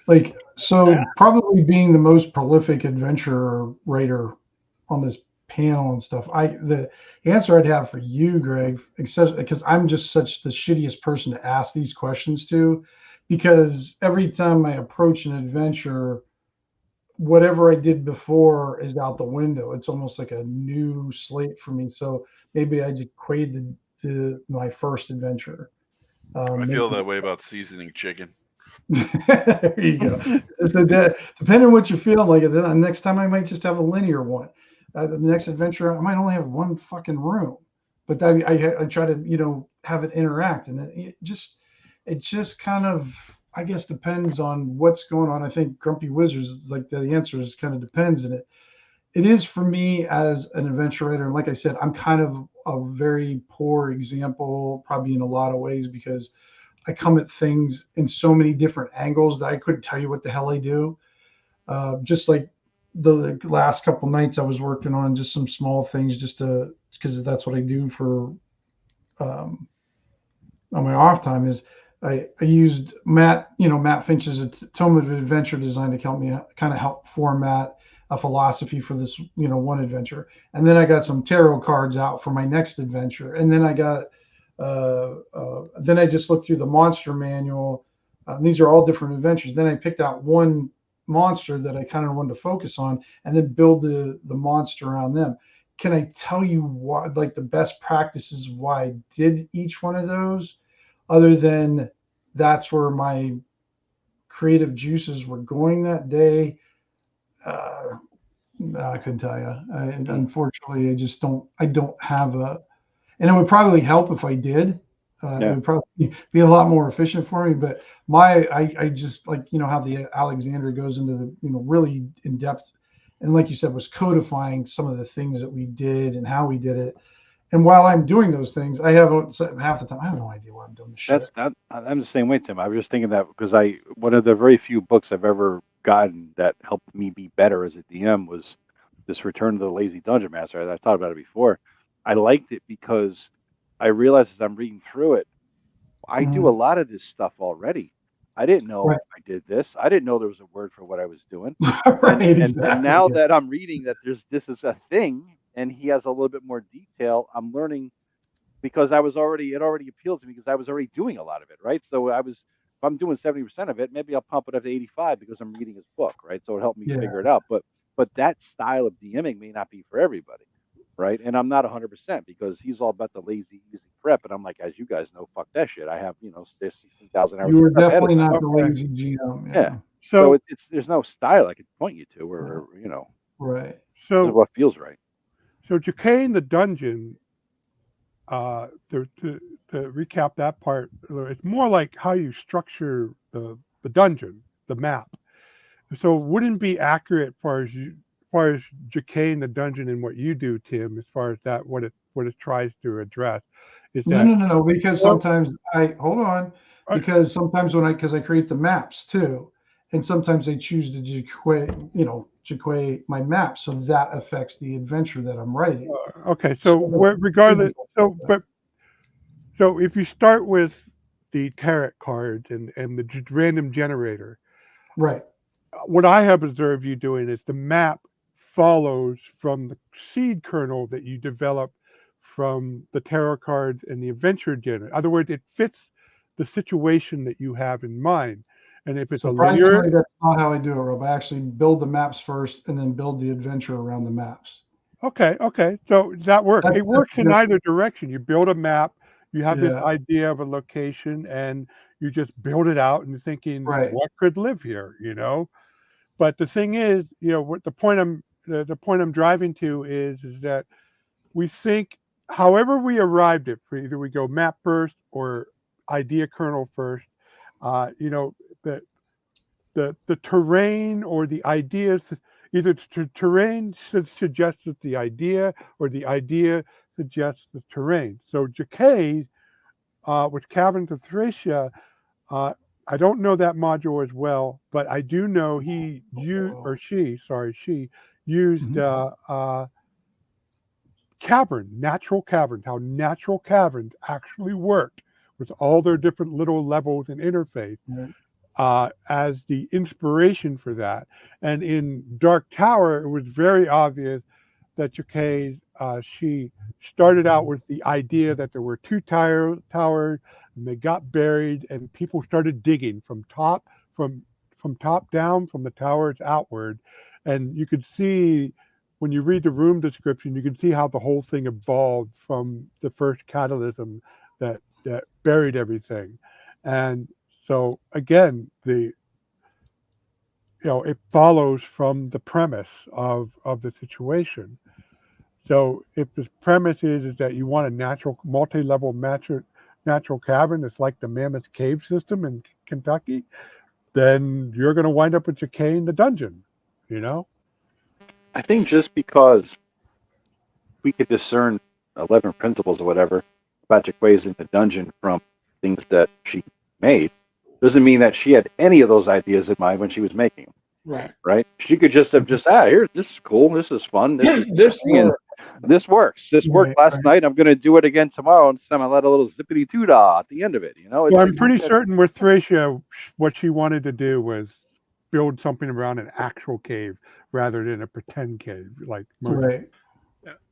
Like, so probably being the most prolific adventure writer on this panel and stuff, the answer I'd have for you, Greg, except because I'm just such the shittiest person to ask these questions to, because every time I approach an adventure, whatever I did before is out the window. It's almost like a new slate for me. So maybe I just equated to my first adventure. I feel that way about seasoning chicken. There you go. Depending on what you're feeling like, then next time I might just have a linear one. The next adventure, I might only have one fucking room, but I try to have it interact, and it just kind of, I guess, depends on what's going on. I think Grumpy Wizards, like the answer is kind of depends, and it is for me as an adventure writer. And like I said, I'm kind of a very poor example, probably in a lot of ways, because I come at things in so many different angles that I couldn't tell you what the hell I do. Just like the last couple nights I was working on just some small things because that's what I do for on my off time is I used Matt Finch's Tome of Adventure Design to help me kind of help format a philosophy for this, one adventure. And then I got some tarot cards out for my next adventure. And then I got, then I just looked through the monster manual. These are all different adventures. Then I picked out one monster that I kind of wanted to focus on and then build the monster around them. Can I tell you what, like the best practices of why I did each one of those, other than that's where my creative juices were going that day? I couldn't tell you. Unfortunately, I don't have and it would probably help if I did. It would probably be a lot more efficient for me. But I just like, how the Alexandria goes into the, really in depth. And like you said, was codifying some of the things that we did and how we did it. And while I'm doing those things, I have half the time, I have no idea why I'm doing this shit. I'm the same way, Tim. I was just thinking that because one of the very few books I've ever gotten that helped me be better as a DM was this Return to the Lazy Dungeon Master. I've talked about it before. I liked it because I realized as I'm reading through it, I do a lot of this stuff already. I didn't know I did this. I didn't know there was a word for what I was doing. And now that I'm reading that this is a thing, and he has a little bit more detail, I'm learning because it already appealed to me because I was already doing a lot of it, right? So if I'm doing 70% of it, maybe I'll pump it up to 85 because I'm reading his book, right? So it helped me figure it out. But that style of DMing may not be for everybody, right? And I'm not 100% because he's all about the lazy, easy prep, and I'm like, as you guys know, fuck that shit. I have 16,000 hours. You were definitely not the lazy GM. Yeah. So there's no style I could point you to, or right. So what feels right. So Jacquet the Dungeon, to recap that part, it's more like how you structure the dungeon, the map. So it wouldn't be accurate as far as Jacquet the Dungeon and what you do, Tim, as far as that what it tries to address. Is that No, because sometimes because sometimes because I create the maps too, and sometimes I choose to Jacquet my map, so that affects the adventure that I'm writing. Okay, so regardless, so if you start with the tarot cards and the random generator. Right. What I have observed you doing is the map follows from the seed kernel that you develop from the tarot cards and the adventure generator. In other words, it fits the situation that you have in mind. And if it's a Surprisingly, linear, that's not how I do it, Rob. I actually build the maps first and then build the adventure around the maps. okay, so that works. That's- It works in that's- either direction. You build a map, you have this Yeah. idea of a location, and you just build it out and you're thinking, Right. what could live here, you know? But the thing is, you know, what the point I'm driving to is that we think, however we arrived at, either we go map first or idea kernel first, you know, the terrain or the ideas, either terrain suggests the idea or the idea suggests the terrain. So Jacquet, with Caverns of Thracia, I don't know that module as well, but I do know she used natural caverns, how natural caverns actually worked with all their different little levels and interface. As the inspiration for that. And in Dark Tower, it was very obvious that Jacquet, she started out with the idea that there were two towers and they got buried and people started digging from top down, from the towers outward. And you could see, when you read the room description, you can see how the whole thing evolved from the first catalysm that buried everything. And so again, it follows from the premise of the situation. So if the premise is that you want a natural, multi-level natural cavern, it's like the Mammoth Cave system in Kentucky, then you're going to wind up with Jacquet in the dungeon, you know? I think just because we could discern 11 principles or whatever about Jacquet's in the dungeon from things that she made, doesn't mean that she had any of those ideas in mind when she was making them. Right? She could just have here, this is cool, this is fun, this works. This worked last night. I'm going to do it again tomorrow, and I'm going to let a little zippity doo-dah at the end of it. You know, well, I'm pretty certain with Thracia, what she wanted to do was build something around an actual cave rather than a pretend cave, like most. Right.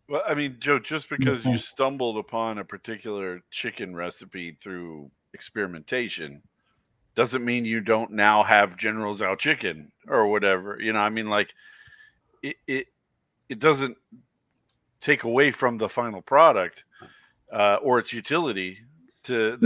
Well, I mean, Joe, just because you stumbled upon a particular chicken recipe through experimentation doesn't mean you don't now have General Tso chicken or whatever. You know, I mean, like it doesn't take away from the final product or its utility to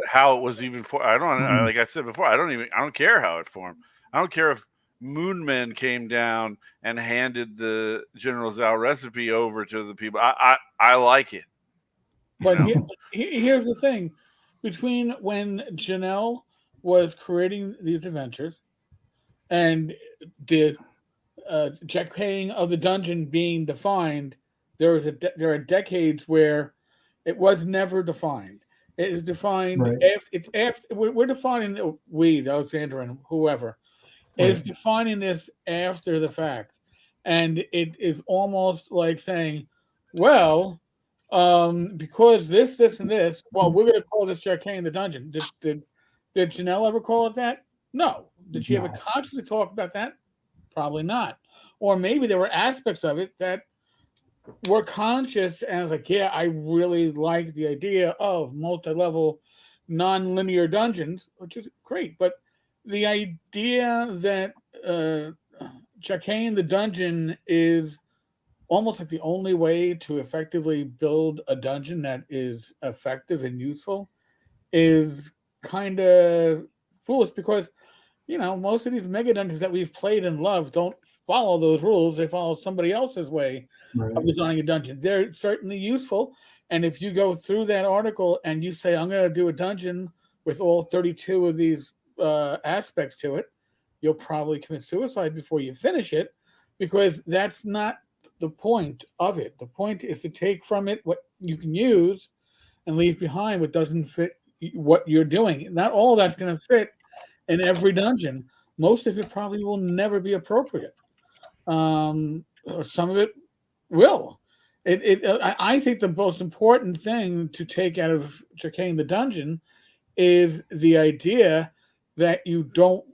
how it was even for. I don't like I said before. I don't care how it formed. I don't care if Moonmen came down and handed the General Tso recipe over to the people. I like it. But here's the thing: between when Janelle was creating these adventures and the Jacquet of the dungeon being defined, there are decades where it was never defined. It is defined. Right. We're defining Alexander and whoever is defining this after the fact, and it is almost like saying, well, because this and this, well, we're going to call this Jacquet in the dungeon. Did Janelle ever call it that? No. Did she ever consciously talk about that? Probably not. Or maybe there were aspects of it that were conscious, and I was like, yeah, I really like the idea of multi-level, non-linear dungeons, which is great. But the idea that Jacquet in the dungeon is almost like the only way to effectively build a dungeon that is effective and useful is kind of foolish, because most of these mega dungeons that we've played and loved don't follow those rules. They follow somebody else's way of designing a dungeon. They're certainly useful, and if you go through that article and you say, I'm going to do a dungeon with all 32 of these aspects to it, you'll probably commit suicide before you finish it, because that's not the point of it. The point is to take from it what you can use and leave behind what doesn't fit what you're doing. Not all that's going to fit in every dungeon. Most of it probably will never be appropriate. Or some of it will. I think the most important thing to take out of Jacquet in the dungeon is the idea that you don't,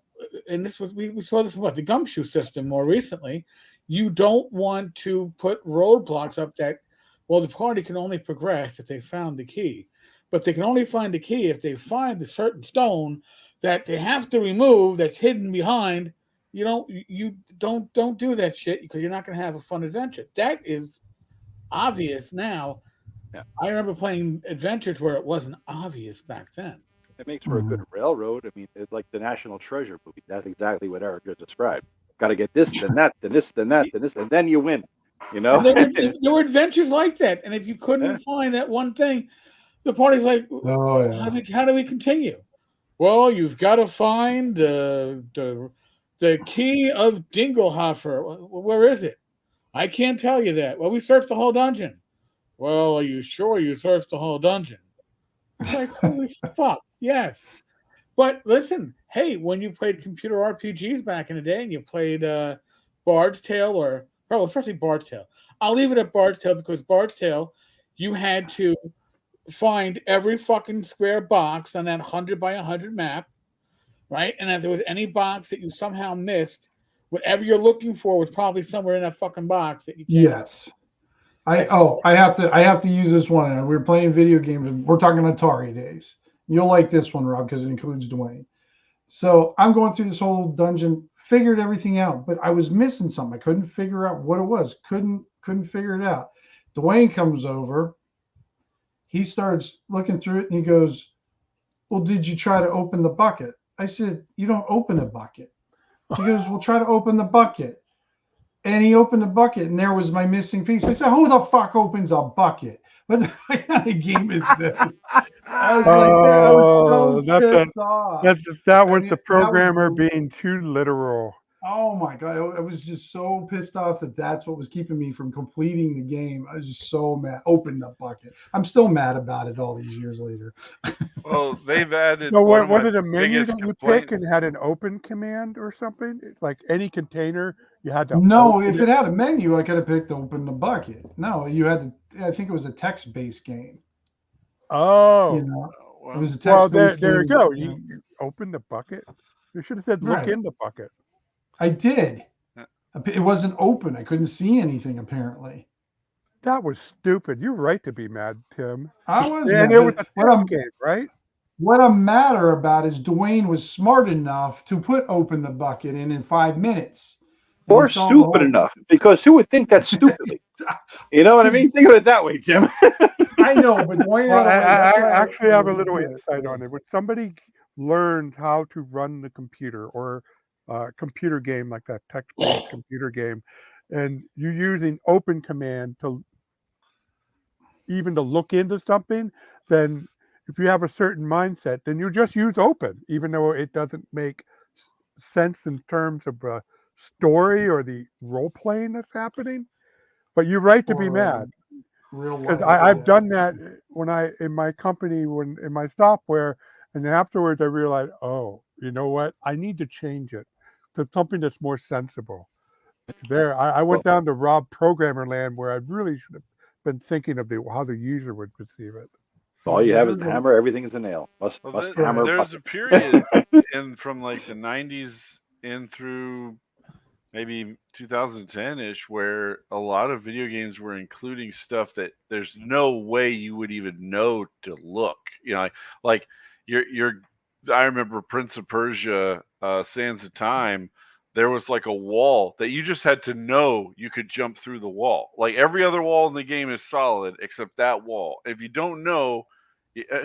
and this was we saw this with the gumshoe system more recently. You don't want to put roadblocks up that, well, the party can only progress if they found the key, but they can only find the key if they find a certain stone that they have to remove that's hidden behind. You don't do that shit because you're not going to have a fun adventure. That is obvious now. Yeah. I remember playing adventures where it wasn't obvious back then. It makes for a good railroad. I mean, it's like the National Treasure movie. That's exactly what Eric just described. Got to get this, then that, then this, then that, then this, and then you win. You know, There were adventures like that, and if you couldn't find that one thing, the party's like, Oh yeah. how do we continue? Well, you've got to find the key of Dinglehofer. Where is it? I can't tell you that. Well, we searched the whole dungeon. Well, are you sure you searched the whole dungeon? It's like, holy fuck, yes. But listen, hey, when you played computer RPGs back in the day and you played Bard's Tale especially Bard's Tale. I'll leave it at Bard's Tale because Bard's Tale, you had to find every fucking square box on that 100 by 100 map, right? And if there was any box that you somehow missed, whatever you're looking for was probably somewhere in that fucking box that you can't. Yes. I have to use this one. And we were playing video games. We're talking Atari days. You'll like this one, Rob, because it includes Dwayne. So I'm going through this whole dungeon, figured everything out, but I was missing something. I couldn't figure out what it was. Couldn't figure it out. Dwayne comes over. He starts looking through it and he goes, well, did you try to open the bucket? I said, you don't open a bucket. He goes, well, try to open the bucket. And he opened the bucket and there was my missing piece. I said, who the fuck opens a bucket? What kind of game is this? I was like, that. I was so pissed off. That was the programmer being too literal. Oh my God. I was just so pissed off that's what was keeping me from completing the game. I was just so mad. Open the bucket. I'm still mad about it all these years later. Well, they've added. So was it a menu biggest that you complaint- pick and had an open command or something? It's like any container you had to. No, open if it had a menu, I could have picked open the bucket. No, you had to. I think it was a text-based game. Oh, You know, it was a well, text-based there you game. go. You open the bucket. You should have said, "Look Right. in the bucket." I did. It wasn't open. I couldn't see anything. Apparently, That was stupid. You're right to be mad, Tim. I was. And mad, it was but a test game, right? what I'm madder about is Dwayne was smart enough to put open the bucket in 5 minutes. And or he solved the stupid whole- enough, because who would think that stupidly? You know what I mean? Think of it that way, Tim. I know, but Dwayne. Well, had a way- that's I why actually have a was little pissed. insight on it. When somebody learned how to run the computer or a computer game like that, text-based computer game, and you're using open command to look into something, then if you have a certain mindset, then you just use open, even though it doesn't make sense in terms of the story or the role playing that's happening. But you're right to be Or, mad. Real Because life, I've yeah. done that when in my company, in my software, and then afterwards I realized, oh, you know what? I need to change it to something that's more sensible. I went down to Rob programmer land where I really should have been thinking of how the user would perceive it. All you have is a hammer. Everything is a nail. Must hammer. There's a period from like the 90s in through maybe 2010-ish where a lot of video games were including stuff that there's no way you would even know to look. You know, like I remember Prince of Persia, Sands of Time. There was like a wall that you just had to know you could jump through the wall. Like every other wall in the game is solid except that wall. If you don't know,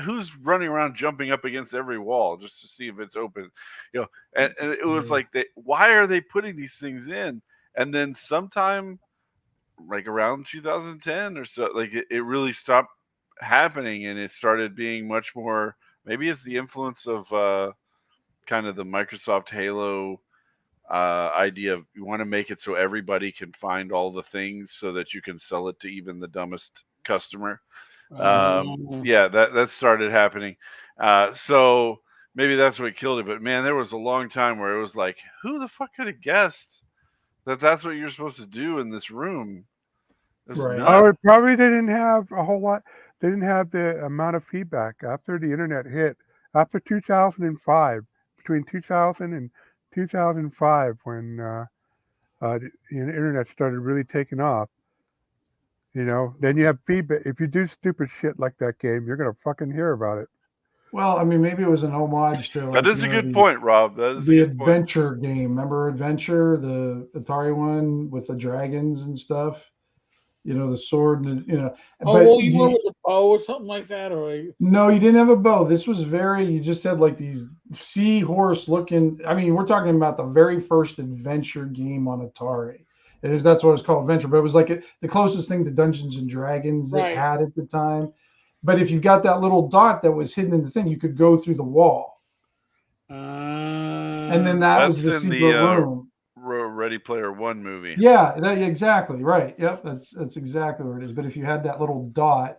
who's running around jumping up against every wall just to see if it's open, you know? And it was like, why are they putting these things in? And then sometime like around 2010 or so, like it really stopped happening, and it started being much more. Maybe it's the influence of kind of the Microsoft Halo idea of you want to make it so everybody can find all the things so that you can sell it to even the dumbest customer. Yeah, that started happening. So maybe that's what killed it. But man, there was a long time where it was like, who the fuck could have guessed that that's what you're supposed to do in this room? Right. Oh, it probably didn't have a whole lot. They didn't have the amount of feedback after the internet hit. after 2005, between 2000 and 2005, when the internet started really taking off. Then you have feedback. If you do stupid shit like that game, you're gonna fucking hear about it. Well, I mean, maybe it was an homage to That is a good point, Rob. That is a the good point. adventure game. Remember Adventure, the Atari one with the dragons and stuff? The sword and Oh, you were with a bow or something like that, or no, you didn't have a bow. This was you just had like these seahorse looking. I mean, we're talking about the very first adventure game on Atari. That's what it's called, adventure. But it was like the closest thing to Dungeons and Dragons they had at the time. But if you got that little dot that was hidden in the thing, you could go through the wall. And then that was the secret room. Ready Player One movie. Yeah, exactly right. Yep, that's exactly what it is. But if you had that little dot,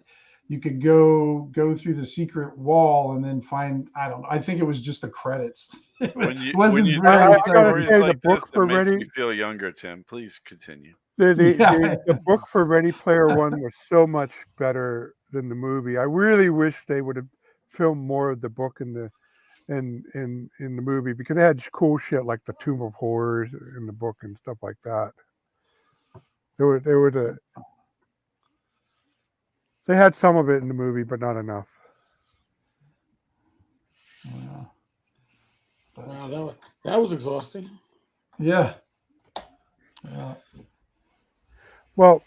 you could go through the secret wall and then find. I don't know. I think it was just the credits. When you I tell gotta stories say, like the book this, for it makes Ready. me feel younger, Tim. Please continue. The book for Ready Player One was so much better than the movie. I really wish they would have filmed more of the book in the movie, because they had cool shit like the Tomb of Horrors in the book and stuff like that. They had some of it in the movie, but not enough. Yeah. Wow, that was exhausting. Yeah. Well,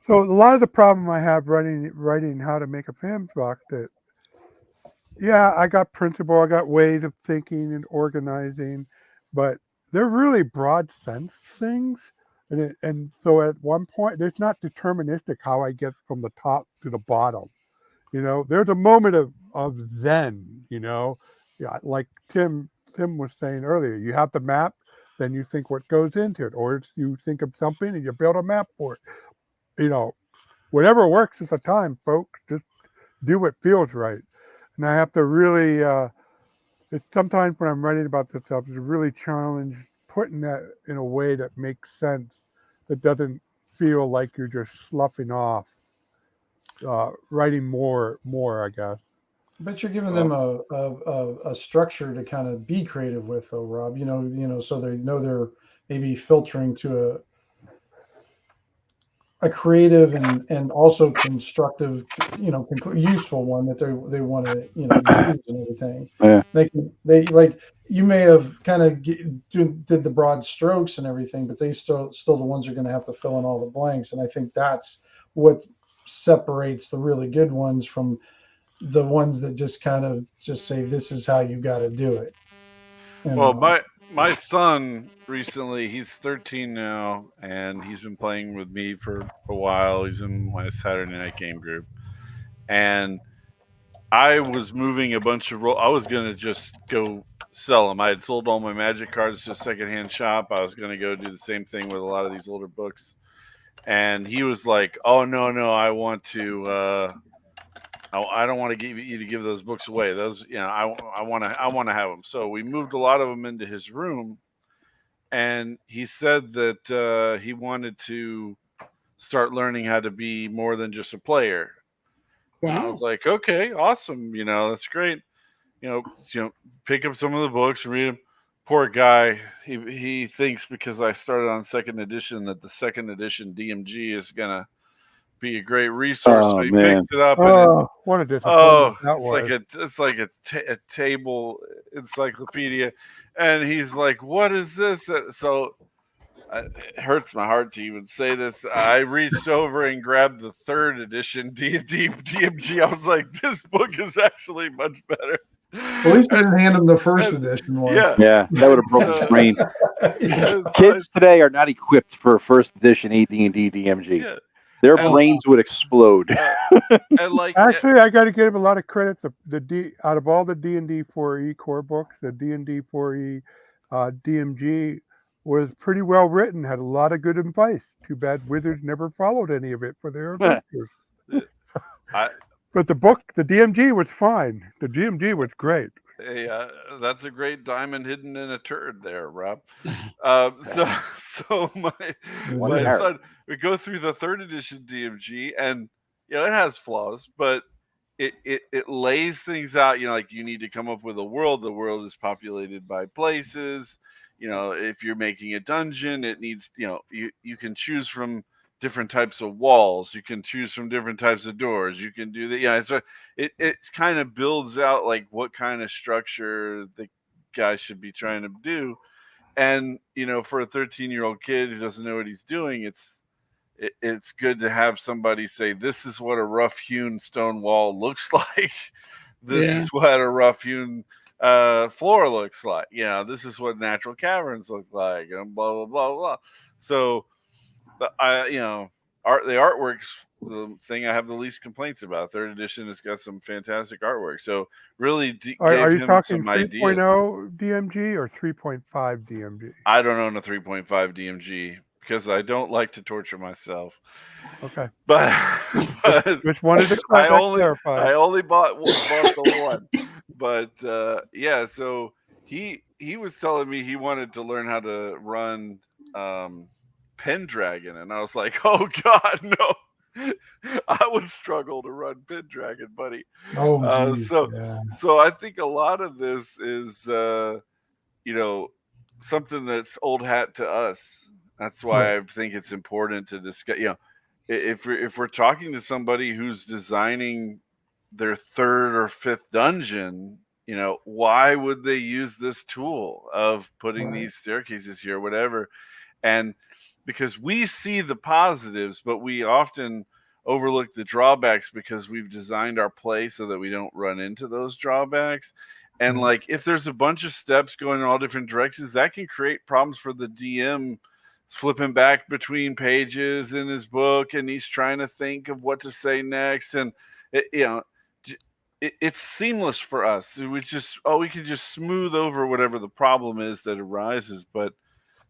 so a lot of the problem I have writing How to Make a Fan Book, that I got principle, I got ways of thinking and organizing, but they're really broad sense things. And so at one point, it's not deterministic how I get from the top to the bottom. There's a moment of zen, like Tim was saying earlier. You have the map, then you think what goes into it, or you think of something and you build a map for it. Whatever works at the time, folks, just do what feels right. And I have to really, it's sometimes when I'm writing about this stuff, it's really challenge putting that in a way that makes sense, that doesn't feel like you're just sloughing off, writing more, I guess. But you're giving them a structure to kind of be creative with, though, Rob. So they know they're maybe filtering to a creative and also constructive, useful one that they want to use and everything. Yeah. They like, you may have kind of did the broad strokes and everything, but they still the ones are going to have to fill in all the blanks. And I think that's what separates the really good ones from the ones that just kind of just say, this is how you got to do it. Well, my son recently, he's 13 now, and he's been playing with me for a while. He's in my Saturday night game group. And I was moving a bunch of I was going to just go sell them. I had sold all my Magic cards to a secondhand shop. I was going to go do the same thing with a lot of these older books. And he was like, oh, no, I want to... I don't want to give those books away. Those, I want to have them. So we moved a lot of them into his room, and he said that he wanted to start learning how to be more than just a player. Wow. And I was like, okay, awesome. That's great. Pick up some of the books, read them. Poor guy. He thinks because I started on second edition that the second edition DMG is gonna be a great resource. So he picks it up. What a disappointment that was. It's like a table encyclopedia, and he's like, "What is this?" So it hurts my heart to even say this. I reached over and grabbed the third edition D&D DMG. I was like, "This book is actually much better." At least I didn't hand him the first edition one. Yeah, that would have broken his brain. Kids today are not equipped for first edition AD&D DMG. Yeah. Their brains would explode. Actually, I got to give him a lot of credit. Out of all the D&D 4E core books, the D&D 4E DMG was pretty well written. Had a lot of good advice. Too bad Wizards never followed any of it for their adventures. But the DMG was fine. The DMG was great. Hey, that's a great diamond hidden in a turd there, Rob. So my son, we go through the third edition DMG, and it has flaws, but it lays things out. Like you need to come up with a world. The world is populated by places. If you're making a dungeon, it needs you can choose from different types of walls. You can choose from different types of doors. You can do that. So it kind of builds out like what kind of structure the guy should be trying to do. And for a 13-year-old kid who doesn't know what he's doing, it's good to have somebody say, this is what a rough hewn stone wall looks like. This is what a rough hewn floor looks like. This is what natural caverns look like, and blah blah blah blah. So the artwork's the thing I have the least complaints about. Third edition has got some fantastic artwork. So really Are gave you him talking some ideas. 3.0 DMG or 3.5 DMG? I don't own a 3.5 DMG because I don't like to torture myself. Okay. But just wanted to clarify. I only bought the one. But so he was telling me he wanted to learn how to run Pendragon, and I was like, oh God, no. I would struggle to run Pendragon, buddy. Oh, so I think a lot of this is something that's old hat to us. That's why I think it's important to discuss. If we're talking to somebody who's designing their third or fifth dungeon, why would they use this tool of putting these staircases here, whatever? And because we see the positives, but we often overlook the drawbacks because we've designed our play so that we don't run into those drawbacks. And like, if there's a bunch of steps going in all different directions, that can create problems for the DM flipping back between pages in his book, and he's trying to think of what to say next. And it's seamless for us. We can just smooth over whatever the problem is that arises, but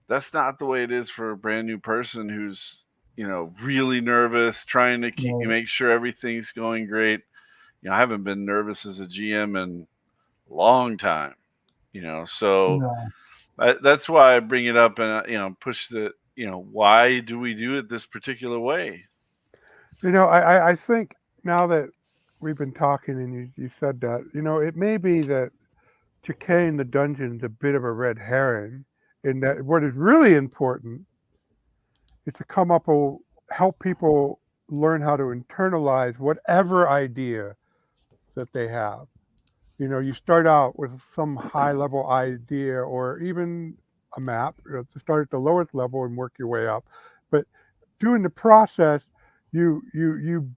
that's not the way it is for a brand new person who's, really nervous, trying to make sure everything's going great. I haven't been nervous as a GM in a long time, so that's why I bring it up and, push the, why do we do it this particular way? I think now that we've been talking and you said that, it may be that Chicane the dungeon is a bit of a red herring, in that what is really important is to come up and help people learn how to internalize whatever idea that they have. You start out with some high level idea or even a map, to start at the lowest level and work your way up. But during the process, you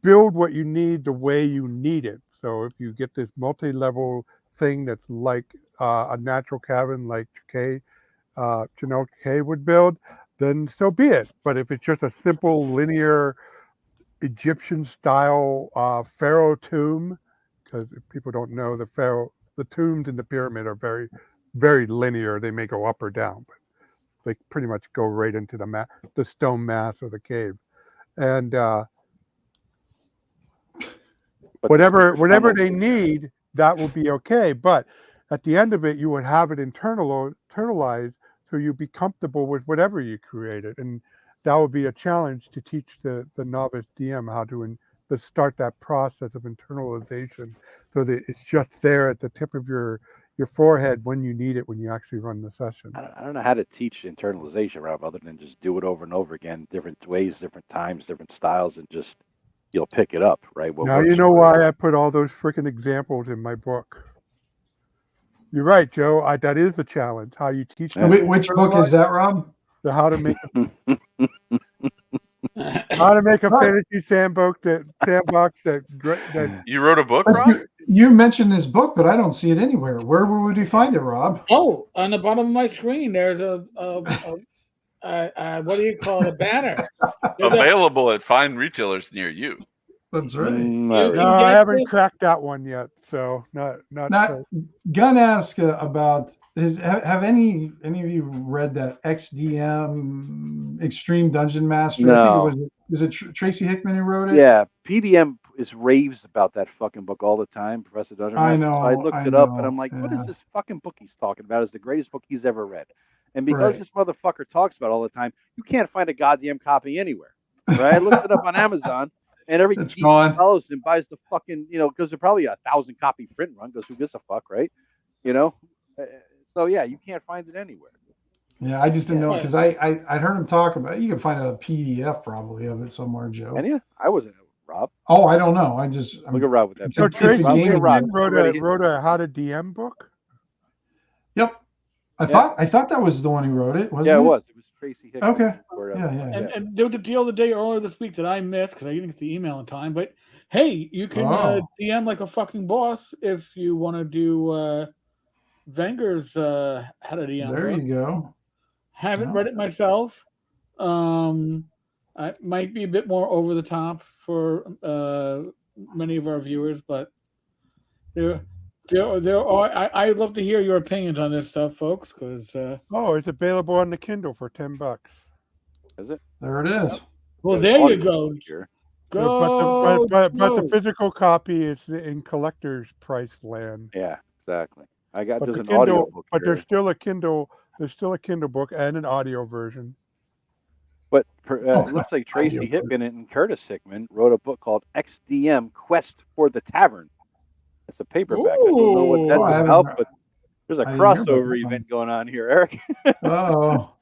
build what you need the way you need it. So if you get this multi-level thing that's like a natural cavern like Janelle K would build, then so be it. But if it's just a simple linear Egyptian style pharaoh tomb, because if people don't know, the tombs in the pyramid are very, very linear. They may go up or down, but they pretty much go right into the stone mass of the cave. And whatever they need, that will be okay. But at the end of it, you would have it internalized, so you'd be comfortable with whatever you created. And that would be a challenge to teach the novice DM how to start that process of internalization, so that it's just there at the tip of your forehead when you need it, when you actually run the session. I don't know how to teach internalization, Rob, other than just do it over and over again, different ways, different times, different styles, and just you'll pick it up, right? Now you know why I put all those freaking examples in my book. You're right, Joe. That is the challenge. How you teach them. Which book is that, Rob? How to make a fantasy sandbox that you wrote a book, Rob? You mentioned this book, but I don't see it anywhere. Where would we find it, Rob? Oh, on the bottom of my screen, there's a what do you call it? A banner. Available at fine retailers near you. That's right. No, I haven't cracked that one yet, so not. Gun ask about have any of you read that XDM Extreme Dungeon Master? No. I think is it Tracy Hickman who wrote it? Yeah, PDM is raves about that fucking book all the time, Professor Dungeon Master. I know. So I looked it up and I'm like, what is this fucking book he's talking about? It's the greatest book he's ever read. And because this motherfucker talks about it all the time, you can't find a goddamn copy anywhere. Right? I looked it up on Amazon. And every It's geek gone. follows him buys the fucking, because they're probably 1,000 copy print run. Because who gives a fuck, right? So yeah, you can't find it anywhere. Yeah, I just didn't know Right. because I'd heard him talk about it. You can find a PDF probably of it somewhere, Joe. And yeah, I wasn't Rob. Oh, I don't know. Look at Rob with that. It's So a Tracy gaming Rob, book. wrote a how to DM book. Yep. I thought that was the one who wrote it. Wasn't Yeah, it it was. It was Tracy Hickman. Okay. Or, Yeah. And there was a deal the day earlier this week that I missed because I didn't get the email in time. But hey, you can DM like a fucking boss if you want to do Wenger's how to DM. There book. you go. Haven't read it myself. I might be a bit more over the top for many of our viewers, but there are. I'd love to hear your opinions on this stuff, folks, because It's available on the Kindle for $10. Is it? There it is. well, There's there you audio go. here. Go, But the Joe. physical copy is in collector's price land. Yeah, exactly. I got But there's the an Kindle, audio book but here. there's still a Kindle. There's still a Kindle book and an audio version. But it looks like Tracy Audio Hickman and Curtis Hickman wrote a book called XDM Quest for the Tavern. It's a paperback. I don't know what Ooh. that's I haven't about, heard- but there's a I didn't hear about crossover that one. event going on here, Eric. Oh,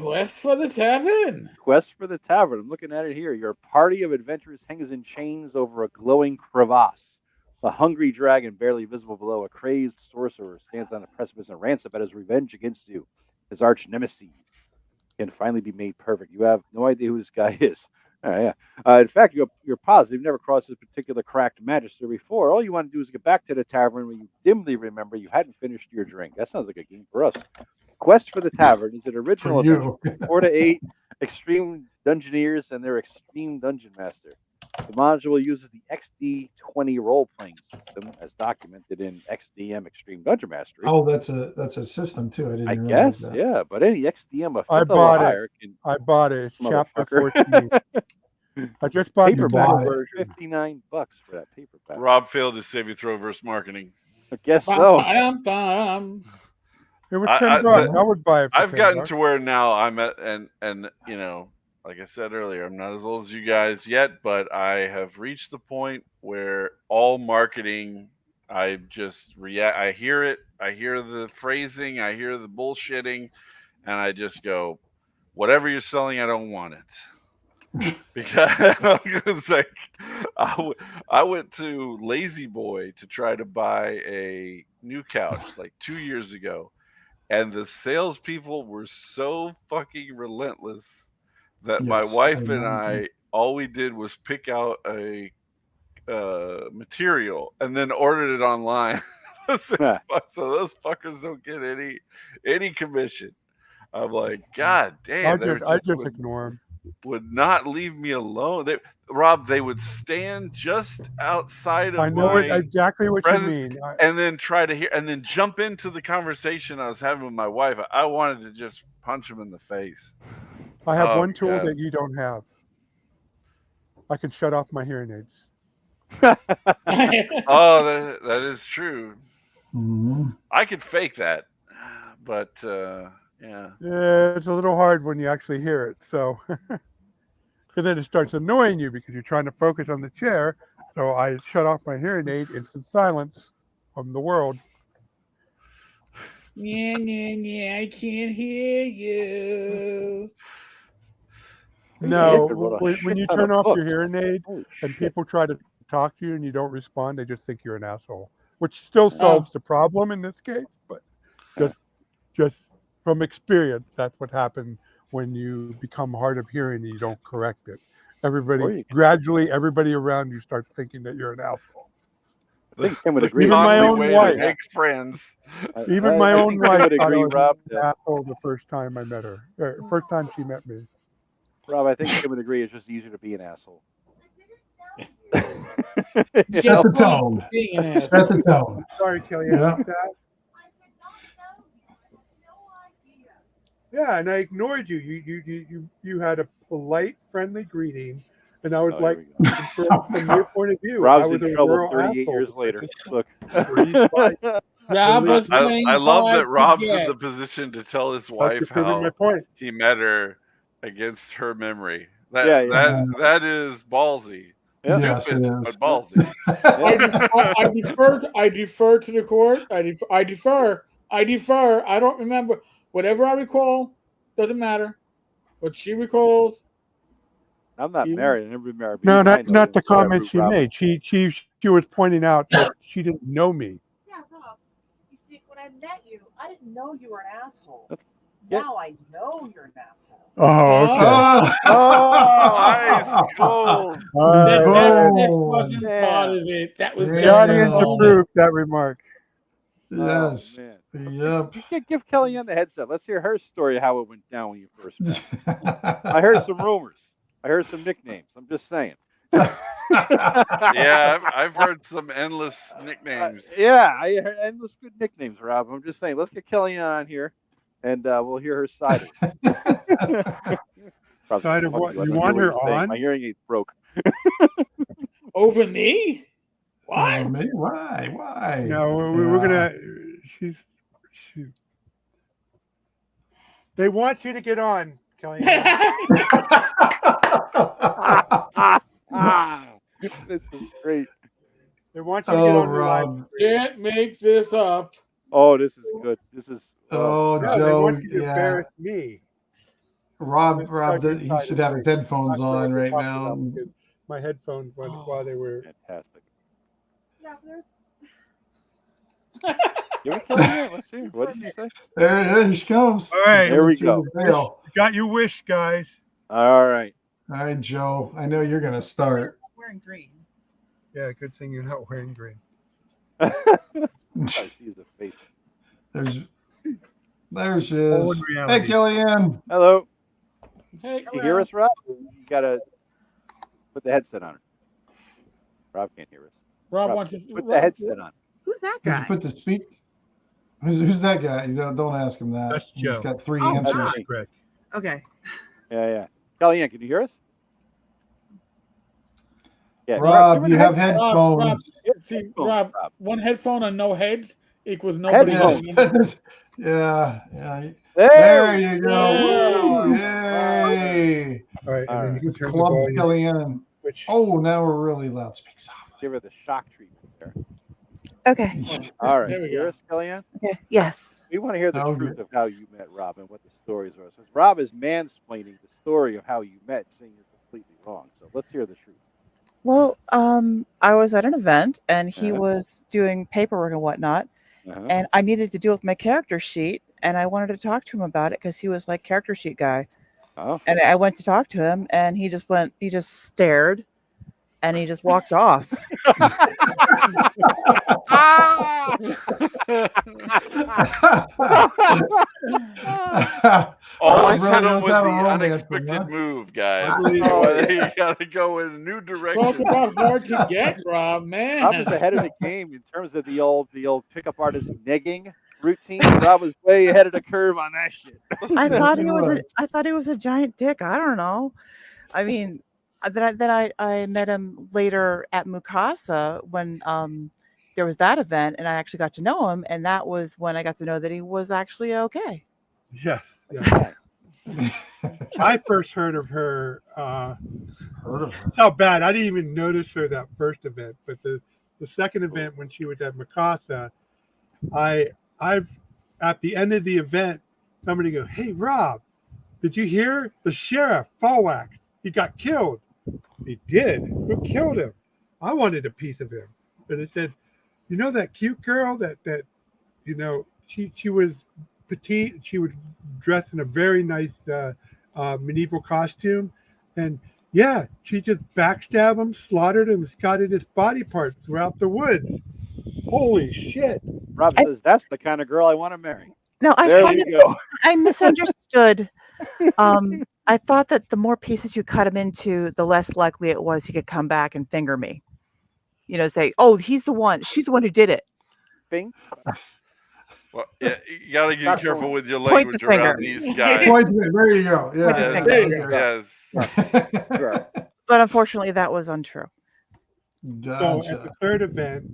Quest for the Tavern. Quest for the Tavern. I'm looking at it here. Your party of adventurers hangs in chains over a glowing crevasse. A hungry dragon, barely visible below, a crazed sorcerer stands on a precipice and rants about his revenge against you. His arch nemesis can finally be made perfect. You have no idea who this guy is. All right, yeah. In fact, you're positive you've never crossed this particular cracked magister before. All you want to do is get back to the tavern where you dimly remember you hadn't finished your drink. That sounds like a game for us. Quest for the Tavern is an original for you. adventure. 4 to 8 extreme dungeoneers and their extreme dungeon master. The module uses the XD20 role-playing system as documented in XDM Extreme Dungeon Mastery. Oh, that's a system too. I didn't I realize guess, that. yeah. But any XDM a I fifth level bought it. higher can I bought it. It's chapter motherfucker. 14. I just bought the paperback Kindle bought it. version. $59 for that paperback. Rob failed to save you throw versus marketing. I guess Bum, so. ba-dum, bum. It was I- $10. I- I would buy it. For I've $10. gotten to where now I'm at, and like I said earlier, I'm not as old as you guys yet, but I have reached the point where all marketing, I just react. I hear it, I hear the phrasing, I hear the bullshitting, and I just go, whatever you're selling, I don't want it. Because it's like I went to Lazy Boy to try to buy a new couch like 2 years ago, and the salespeople were so fucking relentless that my Yes, wife I and know. I, all we did was pick out a material and then ordered it online. So those fuckers don't get any commission. I'm like, God damn! I just ignore them. Would not leave me alone. They would stand just outside of I know my exactly what you presence mean. and then try to hear and then jump into the conversation I was having with my wife. I wanted to just punch him in the face. I have Oh, one tool God. that you don't have. I can shut off my hearing aids. Oh, that is true. Mhm. I could fake that, but yeah. Yeah, it's a little hard when you actually hear it. So, and then it starts annoying you because you're trying to focus on the chair. So I shut off my hearing aid, instant silence from the world. Yeah, I can't hear you. No, Andrew wrote a when shit you ton turn of off your books. hearing aid Holy and shit. people try to talk to you and you don't respond, they just think you're an asshole, which still solves the problem in this case. But just from experience, that's what happened when you become hard of hearing and you don't correct it. Or Everybody you can- gradually, everybody around you starts thinking that you're an asshole. I think Tim would The agree. Even my Conley own way wife. to make friends. Even my I own think Tim wife would thought I agree, was Rob. an asshole the first time I met her. First time she met me. Rob, I think Tim would agree. It's just easier to be an asshole. Set the tone. Being an ass. Set the tone. Sorry, Kelly. Yeah. I missed that. Yeah, and I ignored you. You had a polite, friendly greeting, and I was Oh, like, here we go. from your point of view, I Rob's was in a trouble rural 38 asshole. years later. Look. Rob was I playing I love hard that to Rob's in get. the position to tell his That's wife proving my how point. he met her against her memory. Yeah. That is ballsy. Yeah. Yes, Stupid, it is. but ballsy. I defer to the court. I defer. I don't remember. Whatever I recall, doesn't matter. What she recalls. I'm not You- married. I've never been married. but No, even I not know not the that I comment root she Robin. made. She was pointing out that she didn't know me. Yeah, Rob. You see, when I met you, I didn't know you were an asshole. Yeah. Now I know you're an asshole. Oh, okay. Nice gold. All That, right. that Boom. wasn't Yeah. part of it. That was Yeah. The just audience a moment. approved that remark. Yes. Oh, Yep. Give Kellyanne the headset. Let's hear her story, how it went down when you first met. I heard some rumors. I heard some nicknames. I'm just saying. Yeah, I've heard some endless nicknames. Yeah, I heard endless good nicknames, Rob. I'm just saying. Let's get Kellyanne on here, and we'll hear her side of it. Probably Side of fuck what? you. I You don't want hear her what you're saying. on? My hearing aid broke. Over me? Oh, What? me? Why? Why? No, we're gonna. She. They want you to get on, Kellyanne. This is great. They want you to get Oh, on the live. Rob. Can't make this up. Oh, this is good. This is. Oh, No, they Joe. want you to Yeah. embarrass me. Rob, That's he excited. should have his headphones Not sure what on they're right talking now. about because my headphones went while they were. Fantastic. Yeah, but there's Give it Kellyanne. Let's see. What did she say? There she comes. All right. There we Through go. the veil. Got your wish, guys. All right. All right, Joe. I know you're going to start. wearing green. Yeah, good thing you're not wearing green. Oh, she's a face. There she Oh, is. in Hey, reality. Kellyanne. Hello. Hey, You hear us, Rob? You gotta put the headset on. Rob can't hear us. Rob Rob, wants to put the headset on. Who's that Did you guy? put the speak? Who's that guy? You don't ask him that. That's He's Joe. got three Oh, answers. God. Correct. Okay. Yeah. Kellyanne, can you hear us? Yeah. Rob, give you her the have headset. headphones. See, Headphones, Rob, one headphone and no heads equals Headphones. nobody. Yes. Yeah. There There you go. Woo! Yeah. Yay. All right, and All then right. you can Just turn the clubbed volume. Kellyanne. Which Oh, now we're really loud. Speak softly. Give her the shock treatment there. Okay. All right. There we Hear go. us, Kellyanne? Okay. Yes. We want to hear the Oh, truth good. of how you met Rob and what the stories are. So Rob is mansplaining the story of how you met, saying you're completely wrong. So let's hear the truth. Well, I was at an event and he Uh-huh. was doing paperwork and whatnot, Uh-huh. and I needed to deal with my character sheet, and I wanted to talk to him about it because he was like character sheet guy. Oh. And I went to talk to him, and he just stared, and he just walked off. Always Really hit knows him with how the to romance them, unexpected huh? move, guys. I believe it. You gotta go in a new Talk direction. about hard to get, Rob, man. Rob was ahead of the game in terms of the old pickup artist negging routine. Rob was way ahead of the curve on that shit. I thought he was was. I thought he was a giant dick. I don't know. I mean, then I met him later at Mukasa when there was that event, and I actually got to know him, and that was when I got to know that he was actually okay. yeah. I first heard of her. How bad? I didn't even notice her that first event, but the second event when she was at Mikasa, I've at the end of the event, somebody go, "Hey Rob, did you hear the sheriff Falwak? He got killed." He did. Who killed him? I wanted a piece of him. But it said, you know that cute girl that you know she was petite. She was dressed in a very nice medieval costume, and yeah, she just backstabbed him, slaughtered him, scattered his body parts throughout the woods. Holy shit! Rob says that's the kind of girl I want to marry. No, There you go. I misunderstood. I thought that the more pieces you cut him into, the less likely it was he could come back and finger me. You know, say, "Oh, she's the one who did it." Bing. Well, yeah, you gotta get Not careful going. with your Point language the finger. around these guys. There you go. Yeah. Point the finger. Yes. Sure. But unfortunately, that was untrue. So at Gotcha. the third event,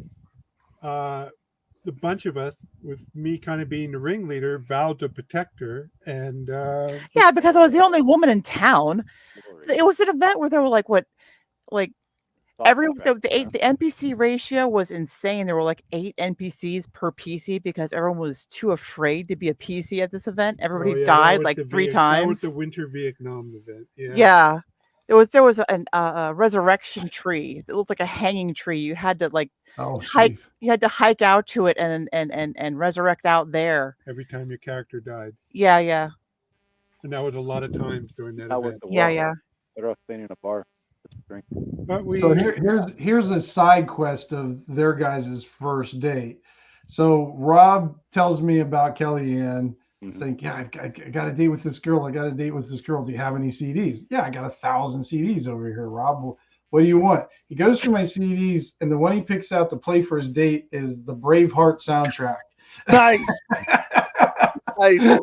the bunch of us, with me kind of being the ringleader, vowed to protect her. And Yeah, because I was the only woman in town. It was an event where there were like The NPC ratio was insane. There were like 8 NPCs per PC because everyone was too afraid to be a PC at this event. Everybody died like 3 times. That was the Winter Vietnam event. Yeah. Yeah. There was a resurrection tree. It looked like a hanging tree. You had to like hike. jeez. You had to hike out to it and resurrect out there. Every time your character died, Yeah. and that was a lot of times during that That was event. the Yeah. world. Better off staying in a bar. Let's drink. But we So here's a side quest of their guys' first date. So Rob tells me about Kellyanne. He's like, yeah, I got a date with this girl. I got a date with this girl. Do you have any CDs? Yeah, I got 1,000 CDs over here, Rob. What do you want? He goes through my CDs, and the one he picks out to play for his date is the Braveheart soundtrack. Nice. Nice.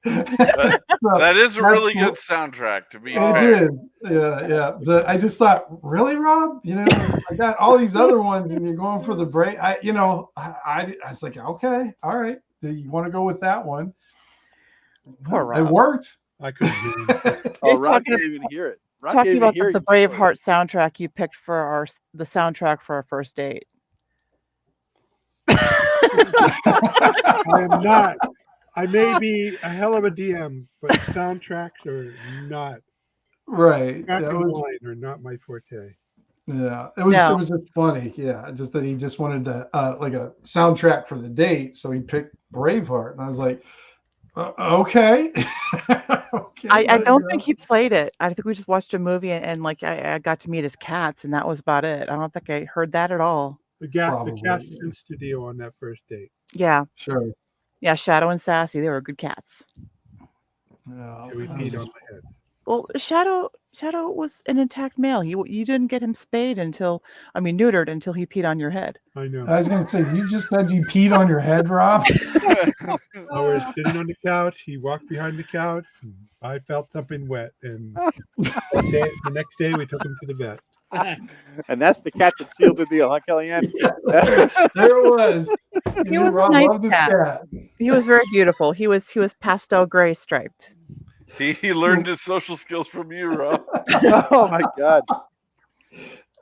That is a really That's good soundtrack, to be It fair. did. Yeah. But I just thought, really, Rob? You know, I got all these other ones, and you're going for the Brave. I was like, okay, all right. Do you want to go with that one? Poor It Rob. worked. I couldn't hear him. Oh, He's Rob talking- can't even hear it. Rob Talking can't even about hear the you. Braveheart soundtrack you picked for the soundtrack for our first date. I am not. I may be a hell of a DM, but soundtracks are not. Right. Track That and was, wine are not my forte. yeah. It No. was just funny. Yeah. Just that he just wanted to like a soundtrack for the date, so he picked Braveheart, and I was like, okay. Okay, I let don't it think go. he played it. I think we just watched a movie and like I got to meet his cats, and that was about it. I don't think I heard that at all. The Probably, cats yeah. in studio on that first date. Yeah. Sure. Yeah, Shadow and Sassy, they were good cats. Yeah, So he that was peed on just- my head. Well, Shadow was an intact male. You didn't get him neutered until he peed on your head. I know. I was gonna say, you just said you peed on your head, Rob. I was sitting on the couch. He walked behind the couch. And I felt something wet, and the next day we took him to the vet. And that's the cat that sealed the deal, huh, Kellyanne? There it was. He You was a Rob nice loved this cat. cat. He was very beautiful. He was pastel gray striped. He learned his social skills from you, Rob. Oh my God!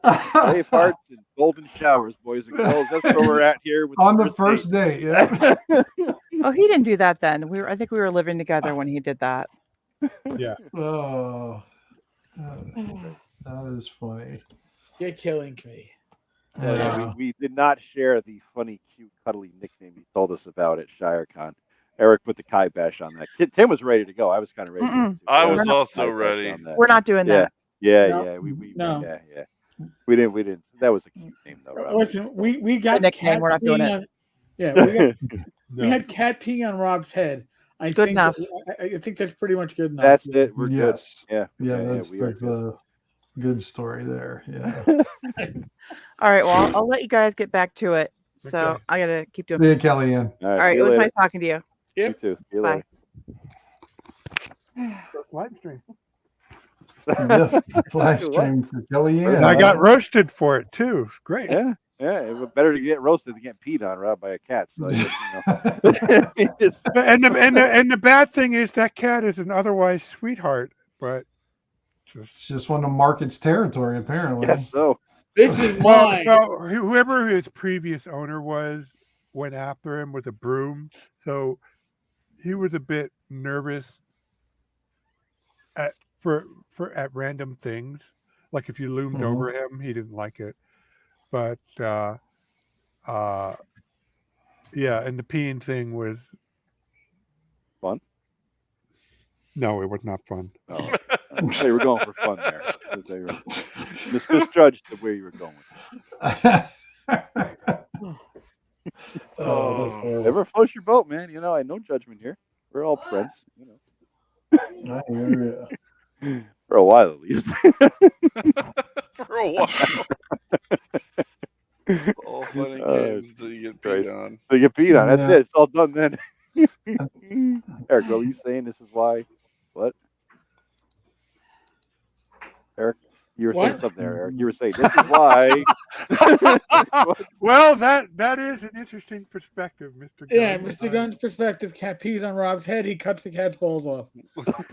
Brave hearts and golden showers, boys and girls. That's where we're at here with On the first date, yeah. Oh, he didn't do that then. I think we were living together when he did that. Yeah. Oh, that is funny. You're killing me. We did not share the funny, cute, cuddly nickname he told us about at ShireCon. Eric put the kibosh on that. Tim was ready to go. I was kind of ready. To go too. I Eric was put the also kibosh ready. on that. We're not doing Yeah. that. Yeah, No. yeah. We No. yeah. We didn't. That was a cute name though. Rob. Listen, we got nickname, cat we're not doing peeing it. on- yeah, we No. had cat peeing on Rob's head. I Good think enough. I think that's pretty much good enough. That's it. We're Yes. good. Yeah, Yeah. that's we are good. a good story there. Yeah. All right. Well, I'll let you guys get back to it. So Okay. I gotta keep doing. See you, things. Kellyanne. All All right. right. see It you was later. nice talking to you. You Yep. too. See you Bye. later. Live stream. Yeah, live stream for Kellyanne. And I got roasted for it too. It's great. Yeah. Yeah. It was better to get roasted than get peed on, Rob, by a cat. So I guess, it's- And the bad thing is that cat is an otherwise sweetheart, but It's just want to mark its territory, apparently. yes. So. This is mine. well, whoever his previous owner was went after him with a broom, so he was a bit nervous at random things. Like if you loomed Mhm. over him, he didn't like it. But yeah, and the peeing thing was Fun? No, it was not fun. Oh. They were going for fun there. They were misjudged the way you were going. Oh, that's horrible. Never float your boat, man. You know, I no judgment here. We're all friends. You know, I hear ya. for a while at least. For a while. All fun and games until you get Christ. peed on. So you get peed on. That's Yeah. it. It's all done then. Eric, what were you saying? This is why. What? Eric, you were saying What? something there, Eric. You were saying this is why. Well, that is an interesting perspective, Mr. Yeah, Gunn. Mr. Gunn's perspective, cat pees on Rob's head, he cuts the cat's balls off.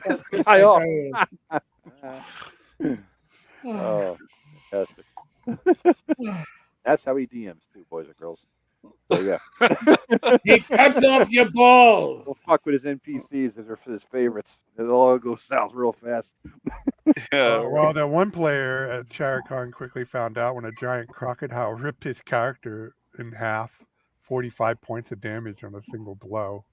That's I how off. it is. Oh, fantastic. That's how he DMs too, boys and girls. So yeah, He cuts off your balls. don't fuck with his NPCs. Those are his favorites. It'll all go south real fast. Yeah. Well, that one player at Shire Con quickly found out when a giant crocodile ripped his character in half, 45 points of damage on a single blow.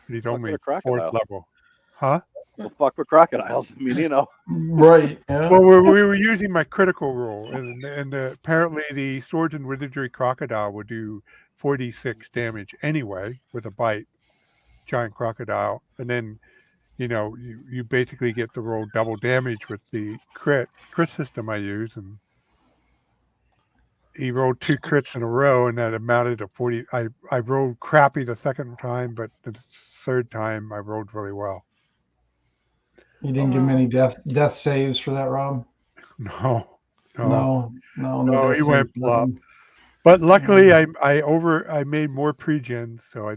And he's Fuck only with a crocodile. fourth level. Huh? Well, fuck with crocodiles. I mean, you know. Right. Yeah. Well, we were using my critical roll, and apparently the Swords and Wizardry crocodile would do 46 damage anyway with a bite, giant crocodile, and then you basically get to roll double damage with the crit system I use, and he rolled 2 crits in a row, and that amounted to 40. I rolled crappy the second time, but the third time I rolled really well. You didn't give him any death saves for that, Rob? No. No, he death went saves, plop. nothing. But luckily, I made more pre-gens, so I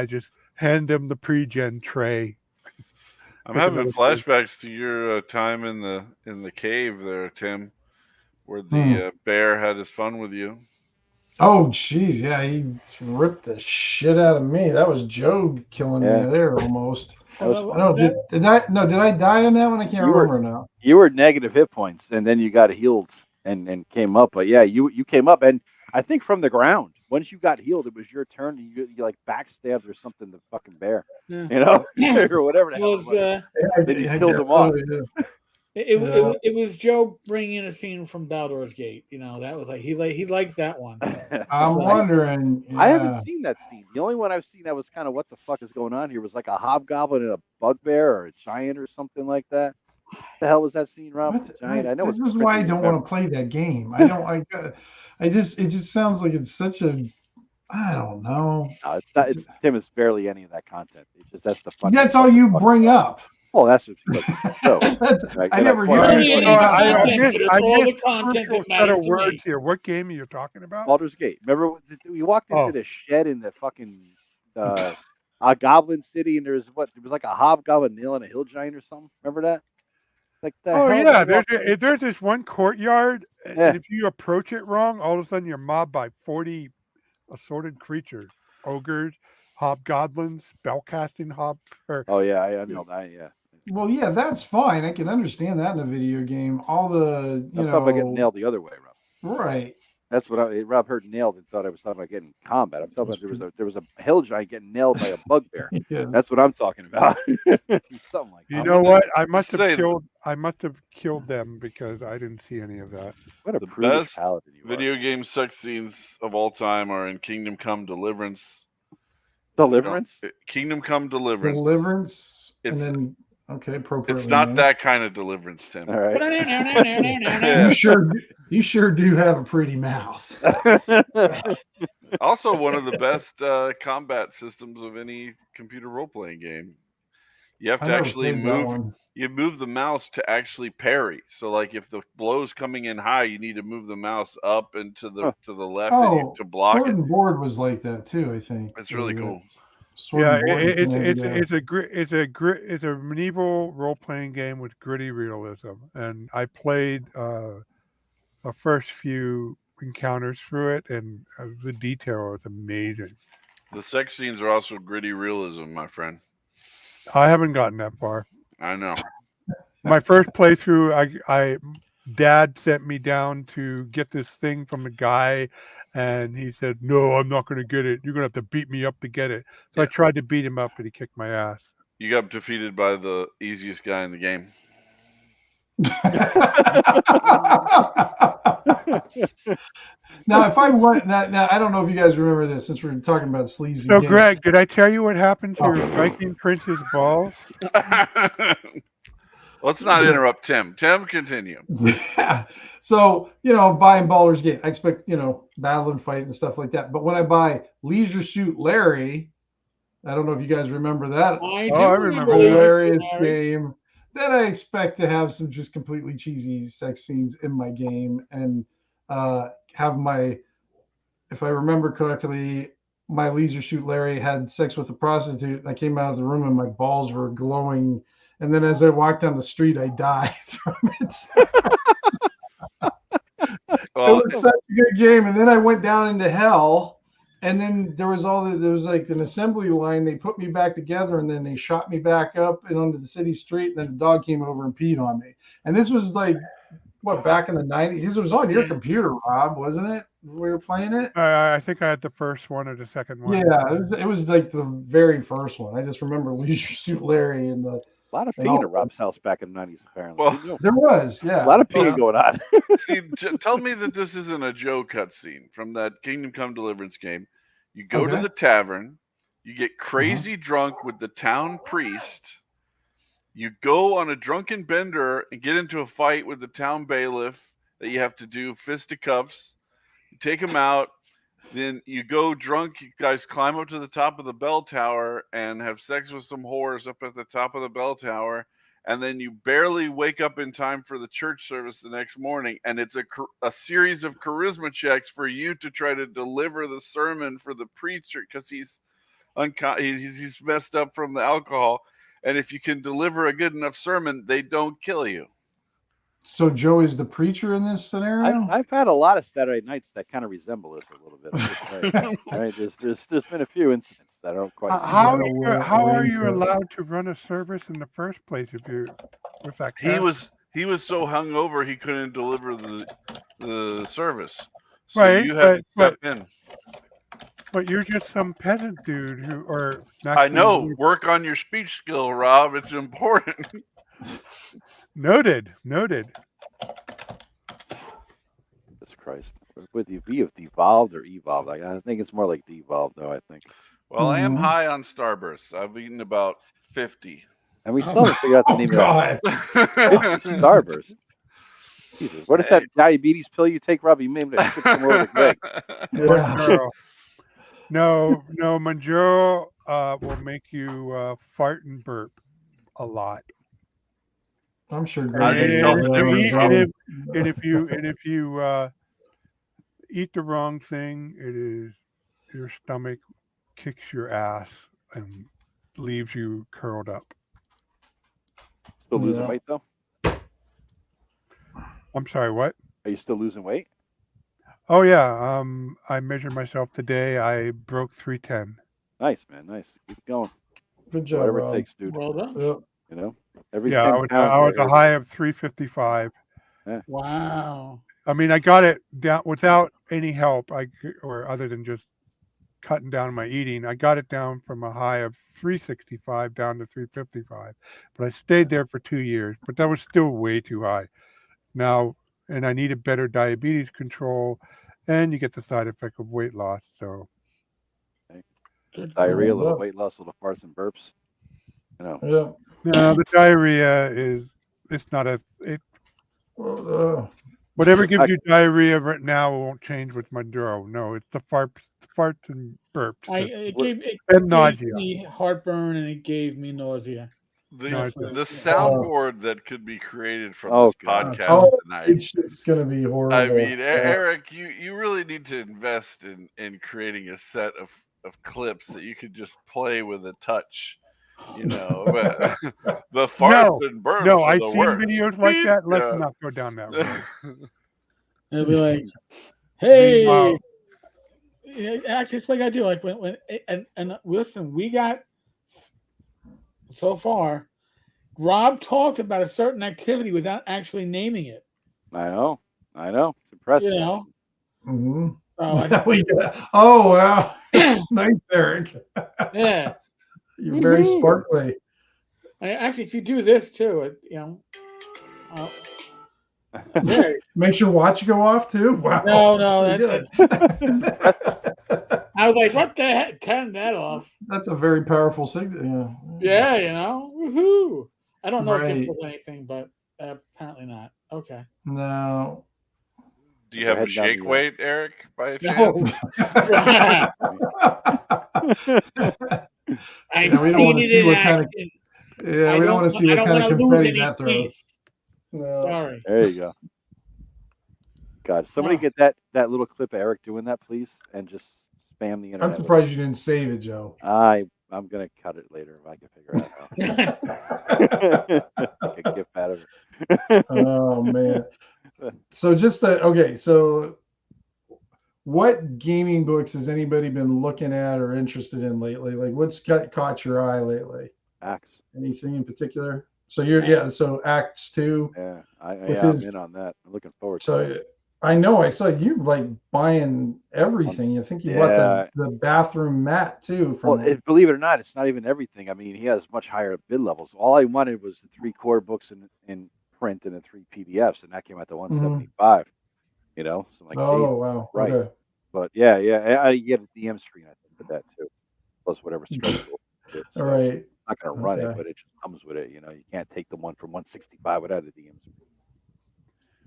just hand him the pre-gen tray. I'm Pick having another flashbacks to your time in the cave there, Tim, where the bear had his fun with you. Oh, jeez, yeah, he ripped the shit out of me. That was Joe killing me there almost. I don't know, did I die on that one? I can't remember now. You were negative hit points, and then you got healed and came up. But yeah, you came up, and I think from the ground. Once you got healed, it was your turn. You like backstabbed or something the fucking bear, or whatever the hell it was. Then you killed him off. It was Joe bringing in a scene from Baldur's Gate. That was like he liked that one. I'm wondering. Yeah. I haven't seen that scene. The only one I've seen that was kind of what the fuck is going on here was like a hobgoblin and a bugbear or a giant or something like that. What the hell was that scene, Rob? Giant. I know. This is why I don't want to play that game. It just sounds like it's such a. I don't know. No, it's not. It's Tim. It's barely any of that content. It's just that's the fun. That's all you bring up. Oh, that's just so. I never hear anything. I missed missed the content that set matters of to words me. here. What game are you talking about? Baldur's Gate. Remember, we walked into the shed in the fucking a Goblin City, and there was like a hobgoblin nail and a hill giant or something. Remember that? Like that. Oh yeah, there's this one courtyard, and if you approach it wrong, all of a sudden you're mobbed by 40 assorted creatures, ogres, hobgoblins, spellcasting Oh yeah, I know that. Yeah. Well, yeah, that's fine. I can understand that in a video game. All the I'm talking about getting nailed the other way, Rob. Right. That's what Rob heard nailed and thought I was talking about getting combat. I'm talking about there was a hill giant getting nailed by a bugbear. Yes. That's what I'm talking about. Something like that. You know what? I must have killed them because I didn't see any of that. What a The prudish best paladin you are. video game sex scenes of all time are in Kingdom Come Deliverance. Deliverance? Kingdom Come Deliverance. Deliverance. It's- and then appropriately. It's not named. that kind of deliverance, Tim. All right. You sure do have a pretty mouth. Also, one of the best combat systems of any computer role-playing game. You have I to never actually played that move. one. You move the mouse to actually parry. So, like, if the blow's coming in high, you need to move the mouse up and to the left to block Sword it. and Board was like that too. I think It's really cool. Sword and Board It's a medieval role playing game with gritty realism, and I played the first few encounters through it, and the detail was amazing. The sex scenes are also gritty realism, my friend. I haven't gotten that far. I know. My first playthrough, Dad sent me down to get this thing from a guy, and he said, "No, I'm not going to get it. You're going to have to beat me up to get it." So I tried to beat him up, and he kicked my ass. You got defeated by the easiest guy in the game. Now, if I want now, I don't know if you guys remember this since we're talking about sleazy. So, games. Greg, did I tell you what happened to your Viking Prince's balls? Let's not interrupt Tim. Tim, continue. Yeah. So, buying Baldur's Gate, I expect, battle and fight and stuff like that. But when I buy Leisure Suit Larry, I don't know if you guys remember that. I remember hilarious game. Then I expect to have some just completely cheesy sex scenes in my game and have if I remember correctly, my Leisure Suit Larry had sex with a prostitute. I came out of the room and my balls were glowing. And then as I walked down the street, I died from it. Well, was such a good game, and then I went down into hell, and then there was like an assembly line. They put me back together, and then they shot me back up and onto the city street, and then the dog came over and peed on me. And this was like back in the 90s? Because it was on your computer, Rob, wasn't it? We were playing it. I think I had the first one or the second one. Yeah, it was like the very first one. I just remember Leisure Suit Larry and the. A lot of peeing at Rob's house back in the 90s, apparently. Well, Didn't you? There was, yeah. A lot of peeing going on. See, tell me that this isn't a Joe cutscene from that Kingdom Come Deliverance game. You go to Okay. the tavern, you get crazy drunk with the town priest, you go on a drunken bender and get into a fight with the town bailiff that you have to do fisticuffs. You take him out, then you go drunk, you guys climb up to the top of the bell tower and have sex with some whores up at the top of the bell tower. And then you barely wake up in time for the church service the next morning. And it's a series of charisma checks for you to try to deliver the sermon for the preacher because he's messed up from the alcohol. And if you can deliver a good enough sermon, they don't kill you. So Joe is the preacher in this scenario? I've had a lot of Saturday nights that kind of resemble this a little bit. I mean, there's been a few incidents that I don't quite. How Yeah, are you where- allowed to run a service in the first place if you with that? He was so hungover he couldn't deliver the service. So Right, you had to but- step in. But you're just some peasant dude who, or I know. Work on your speech skill, Rob. It's important. Noted. Jesus Christ. Would you be devolved or evolved? I think it's more like devolved, though, I think. Well, I am Mhm. high on Starburst. I've eaten about 50. And we still haven't figured out the Oh, name God. of that. Starburst. Jesus. What is that diabetes pill you take, Rob? You may have shipped some over the leg. Yeah. No, Manjaro will make you fart and burp a lot. I'm sure. I And didn't tell the difference. if you eat the wrong thing, it is your stomach kicks your ass and leaves you curled up. Still losing Yeah. weight, though? I'm sorry, what? Are you still losing weight? Oh yeah, I measured myself today. I broke 310. Nice, man. Nice. Keep going. Good job, Whatever Rob. it takes, dude. Well done. Yep. You know? Every Yeah, 10 I was pounds, a high of 355. Wow. I mean, I got it down without any help, or other than just cutting down my eating. I got it down from a high of 365 down to 355, but I stayed there for 2 years. But that was still way too high. Now, and I needed better diabetes control, and you get the side effect of weight loss. So Good diarrhea, a call. little up. weight loss, little farts and burps. You know, Yeah. no, the diarrhea it's not Well, whatever gives you diarrhea right now won't change with Manjaro. No, it's the farts and burps. It What- gave and nausea. me heartburn and it gave me nausea. The Nice. soundboard that could be created from Oh, this God. podcast Oh, tonight. it's just gonna be horrible. I mean, Yeah. Eric, you really need to invest in creating a set of clips that you could just play with a touch. You know, but the farts and burps No, are I've the seen worst. videos like that. Let's Yeah. not go down that road. It'll be like, hey, Meanwhile- yeah, actually, it's what I gotta do. Like when and listen, we got so far. Rob talked about a certain activity without actually naming it. I know. It's impressive. You know, Mhm. so Oh wow, nice, Eric. yeah. You're very Woohoo. sparkly. Actually, if you do this too, very- Makes your watch go off too. Wow. No, that's I was like, what the heck? Turn that off. that's a very powerful signal. Yeah, woohoo. I don't know if Right. this was anything, but apparently not. Okay. No. Do you have a Head down shake the- weight, Eric? By No. chance? I've Yeah, we don't wanna seen it see in what kind of- action. Yeah, I we don't want to see I what don't kind of wanna lose confetti any that throws. teeth. No. Sorry. There you go. God, somebody Yeah. get that little clip of Eric doing that, please, and just spam the internet. I'm with it. surprised you didn't save it, Joe. I'm gonna cut it later if I can figure it out. How. Get a gift out of it. Oh man. So okay. So, what gaming books has anybody been looking at or interested in lately? Like, what's caught your eye lately? Axe. Anything in particular? So yeah. So Acts 2. Yeah, With I'm his- in on that. I'm looking forward to So it. I know I saw you like buying everything. I think you bought Yeah. the bathroom mat too. Well, From believe it or not, it's not even everything. I mean, he has much higher bid levels. All I wanted was the 3 core books in print and the 3 PDFs, and that came out to $175. You know, so I'm like, oh geez, wow, right. okay. But yeah, I get a DM screen, I think, with that too, plus whatever stretch goal. So All right. I'm not gonna run it, Okay. but it just comes with it. You know, you can't take the one from 165 without a DM screen.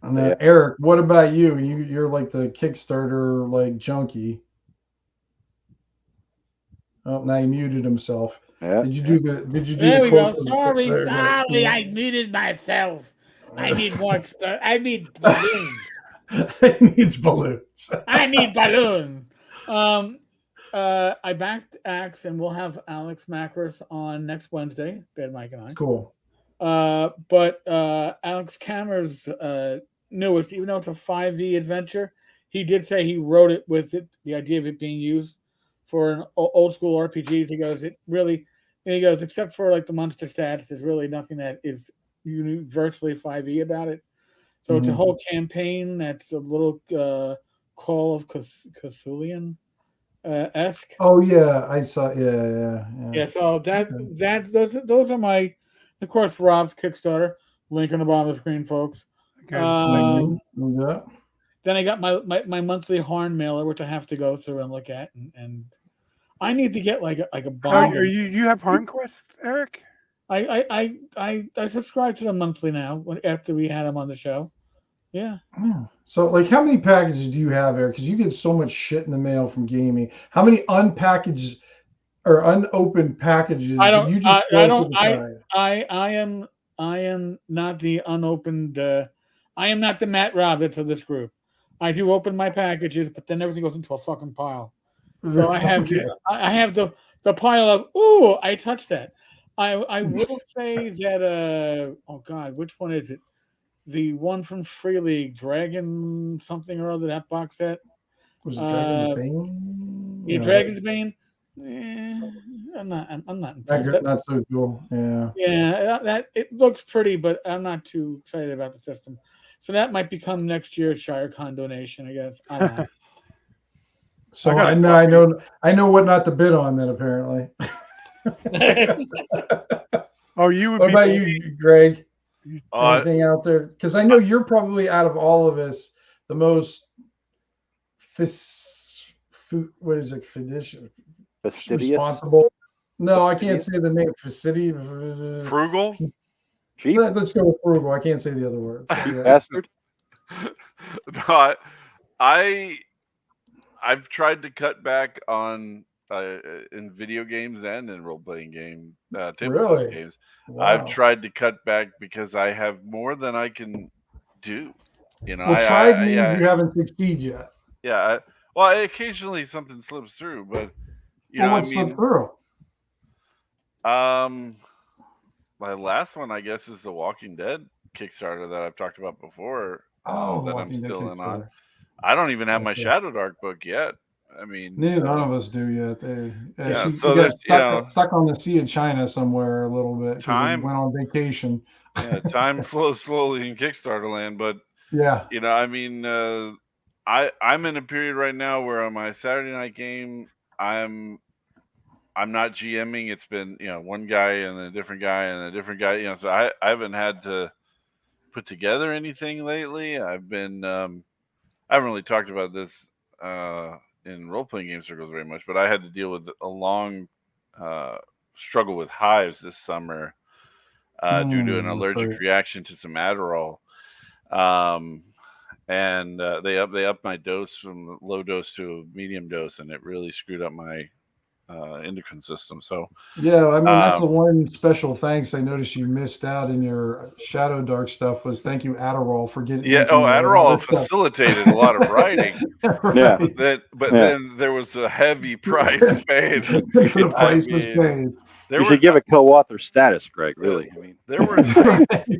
And Yeah. Eric, what about you? You're like the Kickstarter like junkie. Oh, now he muted himself. Yeah. Did you do the? Did you do There the we go. quote? Sorry, There, sorry, I muted myself. I need more. I need balloons. He needs balloons. I need balloons. I backed Axe, and we'll have Alex Macros on next Wednesday. Bad Mike and I. Cool. But Alex Kammer's newest, even though it's a 5e adventure, he did say he wrote it with the idea of it being used for an old school RPG. He goes, except for like the monster stats, there's really nothing that is universally 5e about it. So it's a whole campaign that's a little Call of Cthulhian esque. Oh yeah, I saw. Yeah. Yeah, so those are my, of course, Rob's Kickstarter. Link on the bottom of the screen, folks. Okay. Yeah. Then I got my monthly Harn mailer, which I have to go through and look at, and I need to get like a bond. You have HarnQuest, Eric? I subscribe to them monthly now after we had him on the show. Yeah. So, like, how many packages do you have, Eric? Because you get so much shit in the mail from gaming. How many unpackaged or unopened packages? I don't. Do you just I don't. throw to the side? I am not the unopened. I am not the Matt Roberts of this group. I do open my packages, but then everything goes into a fucking pile. So I have Okay. I have the pile of, ooh, I touched that. I will say that oh god, which one is it? The one from Free League, Dragon something or other, that box set. Was it Dragon's Bane? Yeah, No, Dragon's Bane. I'm not impressed. not so cool. Yeah. Yeah, that it looks pretty, but I'm not too excited about the system. So that might become next year's ShireCon donation, I guess. I don't know. So I know what not to bid on then, apparently. Oh, you would What be. about you, Greg? Uh, Anything out there? Because I know you're probably out of all of us the most what is it? Fastidious. Responsible. No, I can't say the name. frugal. Cheap. Let's go with frugal. I can't say the other word. Yeah. Bastard. No, I've tried to cut back on in video games and in role playing tabletop Really? games. Wow. I've tried to cut back because I have more than I can do. You know, Well, tried means you haven't succeeded yet. Yeah. Well, occasionally something slips through, but you know, What slipped through? my last one, I guess, is the Walking Dead Kickstarter that I've talked about before. That I'm Walking Dead still in on. Kickstarter. I don't even have my Okay. Shadow Dark book yet. I mean, None of us do yet. Yeah, She so got there's, stuck on the Sea of China somewhere a little bit. 'Cause he Time. went on vacation. yeah, time flows slowly in Kickstarter land, but Yeah. you know, I mean, I'm in a period right now where on my Saturday night game, I'm not GMing. It's been, you know, one guy and a different guy and a different guy. You know, so I haven't had to put together anything lately. I've been I haven't really talked about this in role playing game circles very much, but I had to deal with a long struggle with hives this summer due to an allergic right. reaction to some Adderall. And they upped my dose from low dose to medium dose, and it really screwed up my endocrine system. So Yeah, I mean that's the one special thanks I noticed you missed out in your Shadow Dark stuff was thank you Adderall for getting. yeah, Adderall facilitated a lot of writing. Yeah. But then there was a heavy price paid. The price was paid. There You were should give a co-author status, Greg. Really, I mean, there were nights,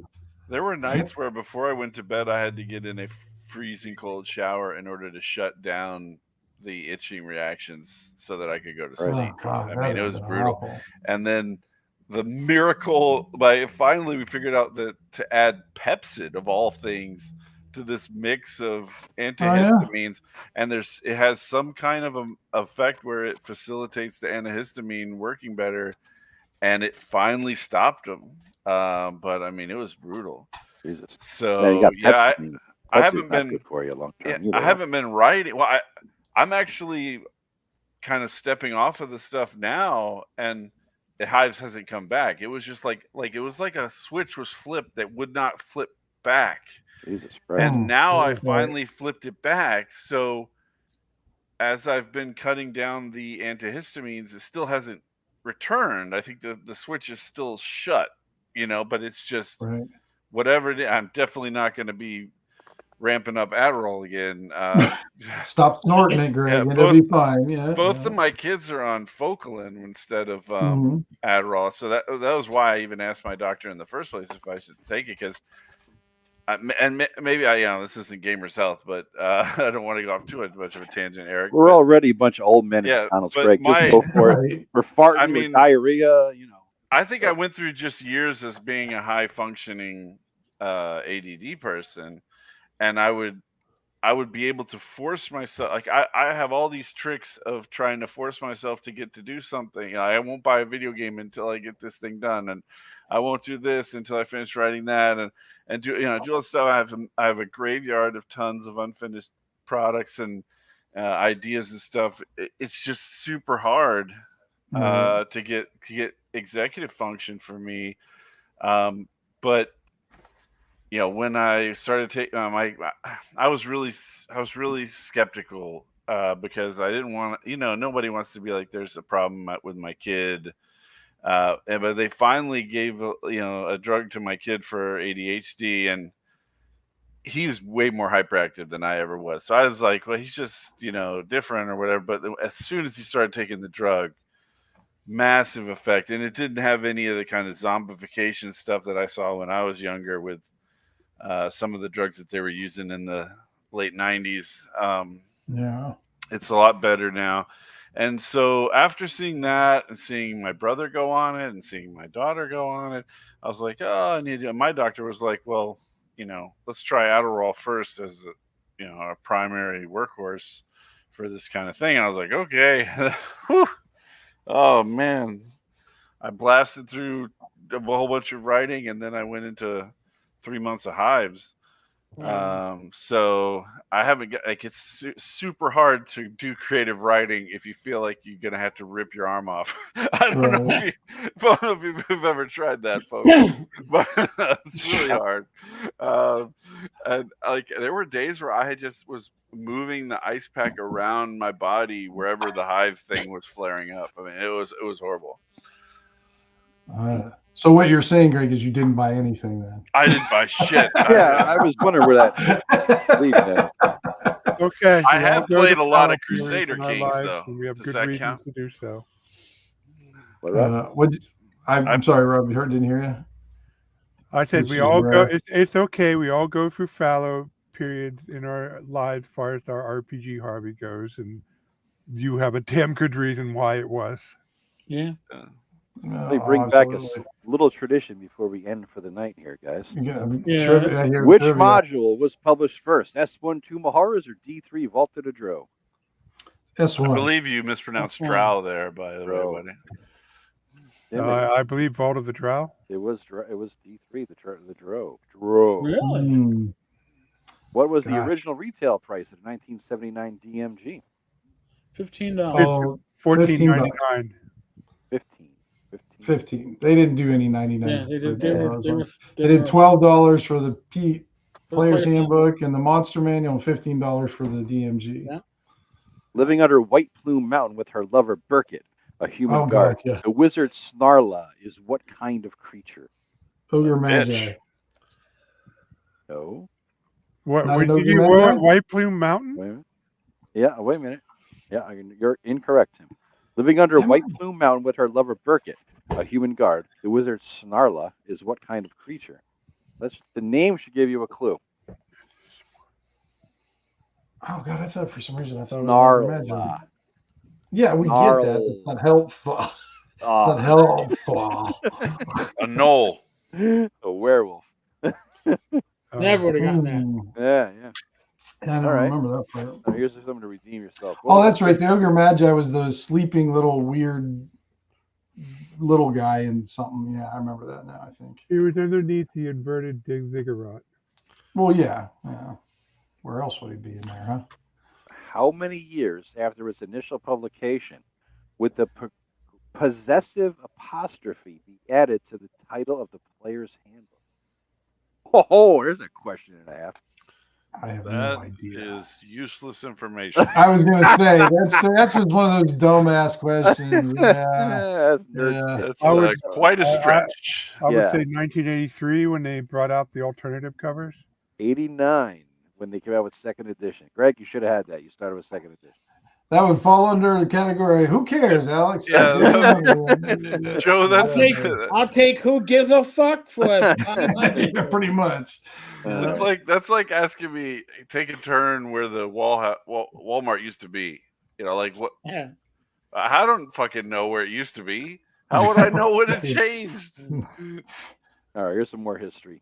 There were nights where before I went to bed, I had to get in a freezing cold shower in order to shut down the itching reactions so that I could go to sleep. Oh God, I that mean, it is was brutal. awful. And then the miracle, finally we figured out that to add Pepsid of all things to this mix of antihistamines, and it has some kind of effect where it facilitates the antihistamine working better, and it finally stopped them. But I mean, it was brutal. Jesus. So you got yeah, Pepsi. I Pepsi's haven't not been good for you long term. I haven't been writing. Well, I'm actually kind of stepping off of the stuff now, and the hives hasn't come back. It was just like it was like a switch was flipped that would not flip back. Jesus Christ. And now I Right. finally flipped it back. So as I've been cutting down the antihistamines, it still hasn't returned. I think the switch is still shut, but it's just Right. whatever it is. I'm definitely not going to be ramping up Adderall again. Stop snorting it, Greg, Yeah, and it'll be fine. Yeah. Both of my kids are on Focalin instead of Mhm. Adderall, so that was why I even asked my doctor in the first place if I should take it, because maybe this isn't Gamers Health, but I don't want to go off too much of a tangent, Eric. We're already a bunch of old men in Yeah, McDonald's, but Greg. Just go for it. Right. For farting I with mean, diarrhea, I think I went through just years as being a high functioning ADD person, and I would be able to force myself. Like I have all these tricks of trying to force myself to get to do something. I won't buy a video game until I get this thing done, and I won't do this until I finish writing that, and do all the stuff. I have a graveyard of tons of unfinished products and ideas and stuff. It's just super hard to get executive function for me. But when I started taking I was really skeptical because I didn't want nobody wants to be like, there's a problem with my kid. But they finally gave a drug to my kid for ADHD, and he's way more hyperactive than I ever was. So I was like, well, he's just different or whatever. But as soon as he started taking the drug, massive effect, and it didn't have any of the kind of zombification stuff that I saw when I was younger with some of the drugs that they were using in the late 90s. Yeah. It's a lot better now. And so after seeing that and seeing my brother go on it and seeing my daughter go on it, I was like, oh, I need to. My doctor was like, well, let's try Adderall first as a primary workhorse for this kind of thing. And I was like, okay. Whew. Oh, man. I blasted through a whole bunch of writing, and then I went into 3 months of hives. So I haven't got, it's super hard to do creative writing if you feel like you're gonna have to rip your arm off. I don't know if you've ever tried that, folks, but it's really hard. And there were days where I just was moving the ice pack around my body wherever the hive thing was flaring up. I mean, it was horrible. So what you're saying, Greg, is you didn't buy anything then? I didn't buy shit. I was wondering where that leads then. Okay. I have played a lot of Crusader Kings, though. And we have Does good that reasons count? to do so. I'm sorry, Rob. You didn't hear you? I said This we is all go. rare. It's okay. We all go through fallow periods in our lives, as far as our RPG hobby goes, and you have a damn good reason why it was. Yeah. They bring back a little tradition before we end for the night here, guys. Which module was published first, S1 2 Maharas or D3 Vaulted to Dro? S1. I believe you mispronounced Drow there, by the way, buddy. I believe Vault of the Drow. It was D3, the Dro. Really? What was the original retail price of 1979 DMG? $15. $14.99. 15. They didn't do any 99. Yeah, they did. They did $12 for the Player's Handbook and the Monster Manual, and $15 for the DMG. Yeah. Living under White Plume Mountain with her lover Burkett, a human guard. God, yeah. The wizard Snarla is what kind of creature? Ogre Magi. No. What? Not What an did you Ogre Magi? White Plume Mountain? Wait a minute. Yeah, wait a minute. Yeah, you're incorrect, Tim. Living under White Plume Mountain with her lover Burkett, a human guard. The wizard Snarla is what kind of creature? The name should give you a clue. Oh God, I thought for some reason I thought it was another magic. Snarla. Yeah, we get that. It's not helpful. It's not helpful. A knoll. A werewolf. Never would have gotten that. Yeah. I don't All right. remember that part. Now here's something to redeem yourself. Oh, that's right. The Ogre Magi was the sleeping little weird little guy in something. Yeah, I remember that now, I think. He was underneath the inverted ziggurat. Well, yeah. Where else would he be in there, huh? How many years after its initial publication would the possessive apostrophe be added to the title of the player's handbook? Oh, there's a question and a half. I have no That idea. is useless information. I was going to say, that's just one of those dumb-ass questions. Yeah. That's nerd. That's I would- quite a stretch. I would Yeah. say 1983 when they brought out the alternative covers. 89 when they came out with second edition. Greg, you should have had that. You started with second edition. That would fall under the category, who cares, Alex? Yeah, Joe, that's I'll take who gives a fuck for it. Yeah, pretty much. that's like asking me take a turn where the Walmart used to be. You know, like what? Yeah. I don't fucking know where it used to be. How would I know when it changed? All right, here's some more history.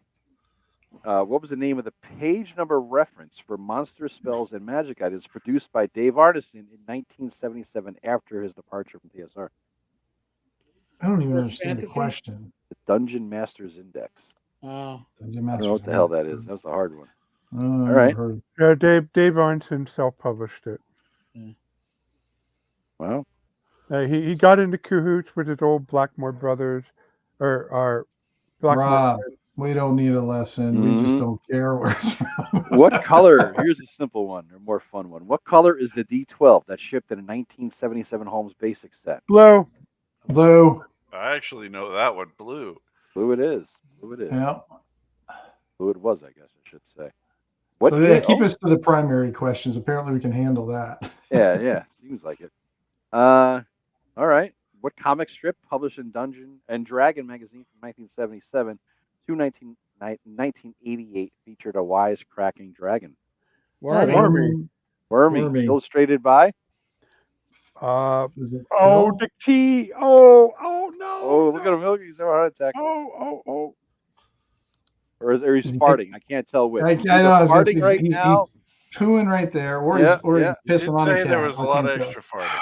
What was the name of the page number reference for monster spells and magic items produced by Dave Arneson in 1977 after his departure from TSR? I don't even That's understand the fantasy? question. The Dungeon Master's Index. Oh. I don't know what the hell that is. That was the hard one. All right. Yeah, Dave Arneson self-published it. Well, He got into cahoots with his old Blackmore brothers, or Blackmore. Rob, we don't need a lesson. We just Mhm. don't care where it's from. what color? Here's a simple one, or more fun one. What color is the D12 that shipped in a 1977 Holmes Basic set? Blue. Blue. I actually know that one. Blue. Blue it is. Blue it is. Yeah. Blue it was, I guess I should say. So yeah, keep oh, us to the primary questions. Apparently, we can handle that. Yeah, seems like it. All right. What comic strip published in Dungeon and Dragon magazine from 1977 to 1988 featured a wisecracking dragon? Wormy. Wormy. Illustrated by? Is it Oh, Phil? the key. Oh no. Oh, look at him. Look, he's having a heart attack. Oh. Or he's Is he farting. I can't tell which. I He's know. I was gonna farting say, right he's now. pooing right there, or Yeah, he's yeah. You pissing did on a say cat. there was a I lot of think so. extra farting.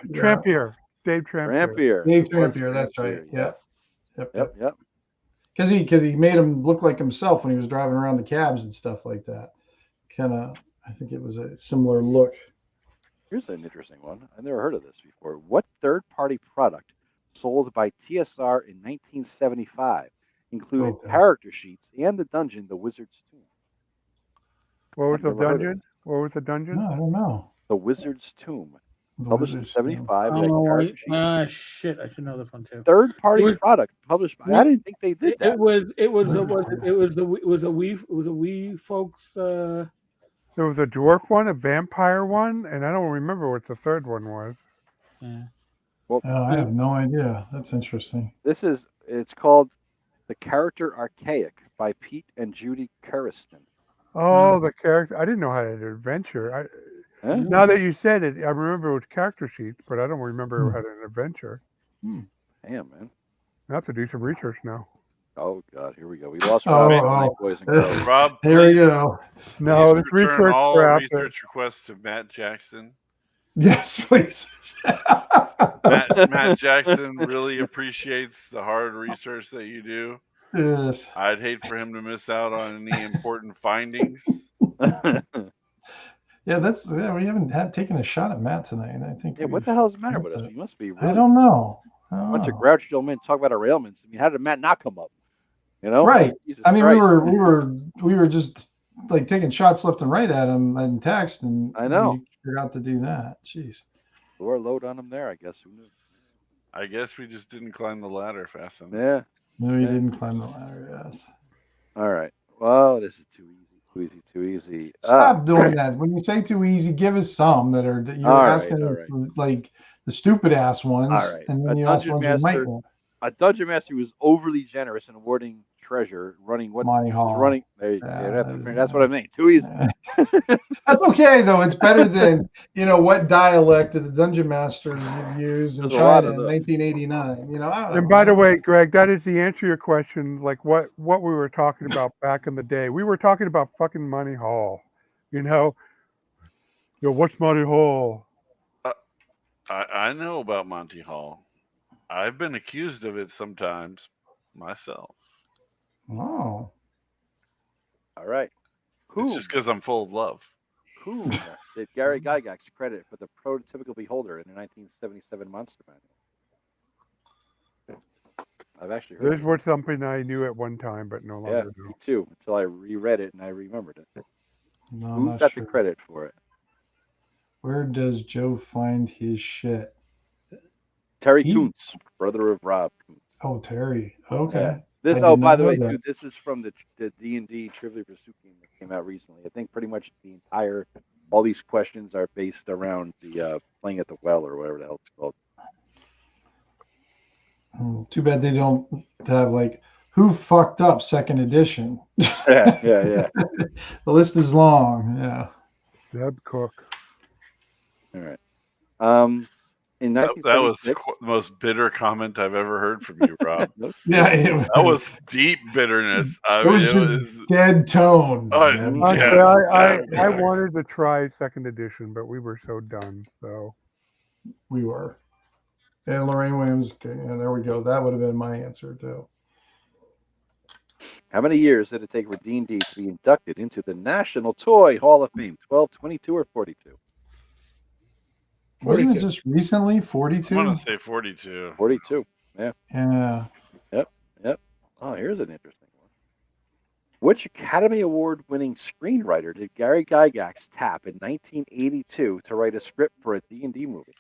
Yeah. Trampier. Dave Trampier. Trampier. Dave It was Trampier, that's right. Trampier, Yep. yes. Yep. Because he made him look like himself when he was driving around the cabs and stuff like that. Kind of, I think it was a similar look. Here's an interesting one. I never heard of this before. What third-party product sold by TSR in 1975 included Okay. character sheets and the dungeon, The Wizard's Tomb? What was I've the never heard of dungeon? What was the dungeon? No, I don't know. The Wizard's Tomb. The Published in Wizard's Tomb. 75. it had Oh, character sheets. shit! I should know this one too. Third-party It was- product published by. I didn't think they did that. It was a wee folks. There was a dwarf one, a vampire one, and I don't remember what the third one was. Yeah. Well, Oh, I have no idea. That's interesting. it's called The Character Archaic by Pete and Judy Curriston. Oh, the character. I didn't know how to adventure. Huh? Now that you said it, I remember it was character sheets, but I don't remember how to an adventure. Damn, man. I have to do some research now. Oh, God, here we go. We lost Oh, Rob, oh. boys and girls. Rob, Here we please- go. No, please this return research all crap. research requests to Matt Jackson. Yes, please. Matt Jackson really appreciates the hard research that you do. Yes. I'd hate for him to miss out on any important findings. Yeah, we haven't taken a shot at Matt tonight. And I think. Yeah, what we've- the hell's the matter with us? You must be really I don't know. a bunch of grouchy old men talk about our ailments. I mean, how did Matt not come up? You know, Right. Jesus I mean, Christ. we were just like taking shots left and right at him in text, and I know. we forgot to do that. Jeez. Or load on them there, I guess. Who knew? I guess we just didn't climb the ladder fast enough. Yeah. No, you didn't climb the ladder. Yes. All right. Well, this is too easy. Too easy. Stop doing that. When you say too easy, give us some that you're All right, asking all us, like the stupid ass ones, All right. and A then you ask dungeon ones you might master- know. A dungeon master was overly generous in awarding treasure running what Monty was Hall. running. That's what I mean. Too easy. That's okay though. It's better than what dialect did the dungeon masters use in There's a lot China of in those. 1989. I don't And know. by the way, Greg, that is the answer to your question. Like what we were talking about back in the day. We were talking about fucking Monty Hall. What's Monty Hall? I know about Monty Hall. I've been accused of it sometimes myself. Oh, All right. It's Who just because I'm full of love. did Gary Gygax credit for the prototypical beholder in the 1977 Monster Manual? I've actually heard. This was something I knew at one time, but no Yeah, longer me do. too. Until I reread it and I remembered it. no, I'm Who not got sure. the credit for it? Where does Joe find his shit? Terry He- Kuntz, brother of Rob Kuntz. Oh, Terry. Okay. Yeah. This. I Oh, did by not the know way, that. too, this is from the D&D Trivial Pursuit game that came out recently. I think pretty much all these questions are based around the playing at the well or whatever the hell it's called. Too bad they don't have who fucked up second edition. Yeah. The list is long. Yeah. Deb Cook. All right. In That was 1976, the most bitter comment I've ever heard from you, Rob. Yeah. That was deep bitterness. I It mean, was it just was. dead tone. Oh, Deb. yeah. Honestly, I wanted to try second edition, but we were so done. So We were. And Lorraine Williams. Okay, yeah, there we go. That would have been my answer too. how many years did it take for D&D to be inducted into the National Toy Hall of Fame? 12, 22, or 42? Wasn't it 42. just recently? I 42? want to say 42. 42. Yeah. Oh, here's an interesting one. Which Academy Award-winning screenwriter did Gary Gygax tap in 1982 to write a script for a D&D movie?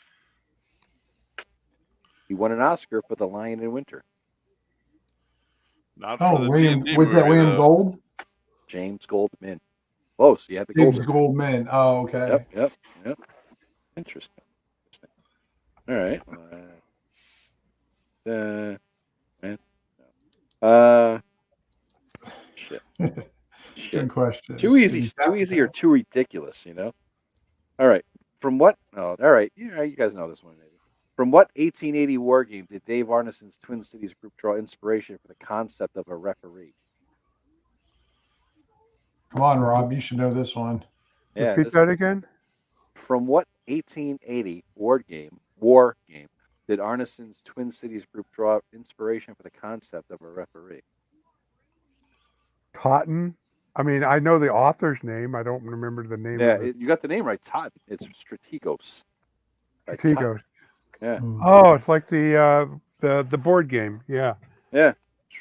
He won an Oscar for The Lion in Winter. Not for Oh, the William. D&D Was that movie, William though. Gold? James Goldman. Close. You had the James Goldman. Goldman. Oh, okay. Yep. Interesting. All right. Shit. Good question. Too easy or too ridiculous, All right. From what? Oh, all right. Yeah, you guys know this one, maybe. From what 1880 war game did Dave Arneson's Twin Cities group draw inspiration for the concept of a referee? Come on, Rob. You should know this one. Yeah. repeat that again. From what 1880 war game did Arneson's Twin Cities group draw inspiration for the concept of a referee? Totten. I mean, I know the author's name. I don't remember the name. Yeah, of it. you got the name right. Todd. It's Strategos. Right, Strategos. Yeah. Oh, it's like the board game. Yeah. Yeah.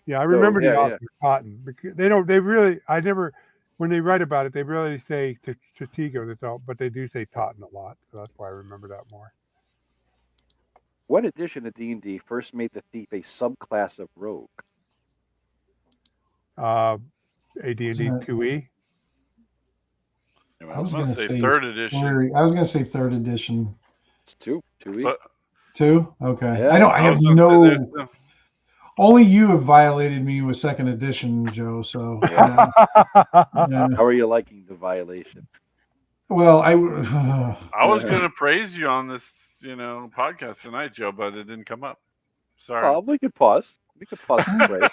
Yeah, I remember yeah, the author, Totten. Because when they write about it, they really say Stratego, that's all, but they do say Totten a lot. So that's why I remember that more. What edition of D&D first made the thief a subclass of rogue? AD&D 2E. Anyone I was else? going to say third edition. I was going to say third edition. It's 2E. But Two? Okay. Yeah, I have was gonna no. say there's Only you have violated me with second edition, Joe. So, yeah. How are you liking the violation? Well, I was going to praise you on this, podcast tonight, Joe, but it didn't come up. Sorry. Oh, we could pause. We could pause the break.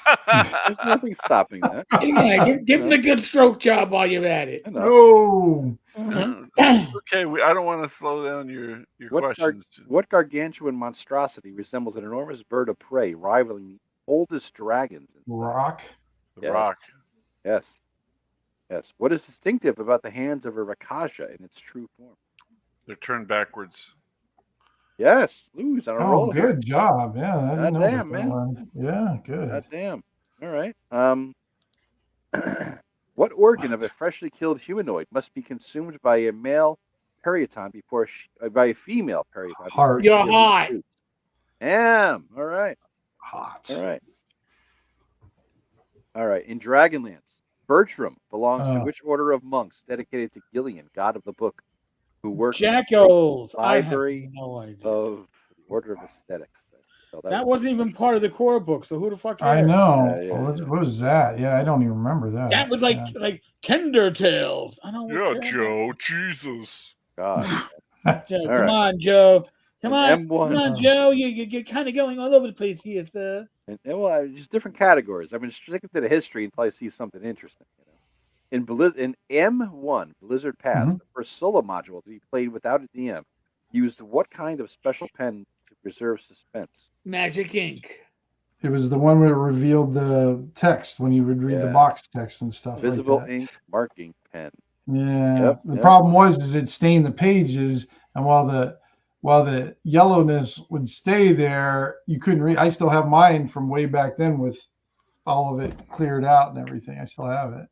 There's nothing stopping that. Yeah, give him a good stroke job while you're at it. I know. no. It's okay. I don't want to slow down your What questions. What gargantuan monstrosity resembles an enormous bird of prey rivaling the oldest dragons? Rock. The Rock. Yes. What is distinctive about the hands of a Rakaja in its true form? They're turned backwards. Yes, Lou's on a Oh, roll. here. good job. Yeah. I didn't know Goddamn, about that man. one. Yeah, good. God damn. All right. What organ of a freshly killed humanoid must be consumed by a male perioton by a female perioton? Heart. You're hot. Damn. All right. Hot. All right. In Dragonlance, Bertram belongs to Oh. which order of monks dedicated to Gillian, god of the book, who worked in the Jackals. I have library no idea. of the Order of Aesthetics? So That wasn't even part of the core book, so who the fuck I cares? know. Yeah, What was that? Yeah, I don't even remember that. That was like Yeah. like Kinder Tales. I don't Yeah, care. Joe. Jesus. God. Joe, All come right. on, Joe. Come And on, come M1. on, Joe. You're kind of going all over the place here, sir. And well, just different categories. I mean, sticking to the history and probably see something interesting. You know, in M1 Blizzard Pass, Mhm. the first solo module to be played without a DM used what kind of special pen to preserve suspense? Magic Ink. It was the one where it revealed the text when you would read the Yeah. box text and stuff Visible like that. ink marking pen. Yeah. Yep, The yep. problem was is it stained the pages, and while the yellowness would stay there, you couldn't read. I still have mine from way back then with all of it cleared out and everything. I still have it.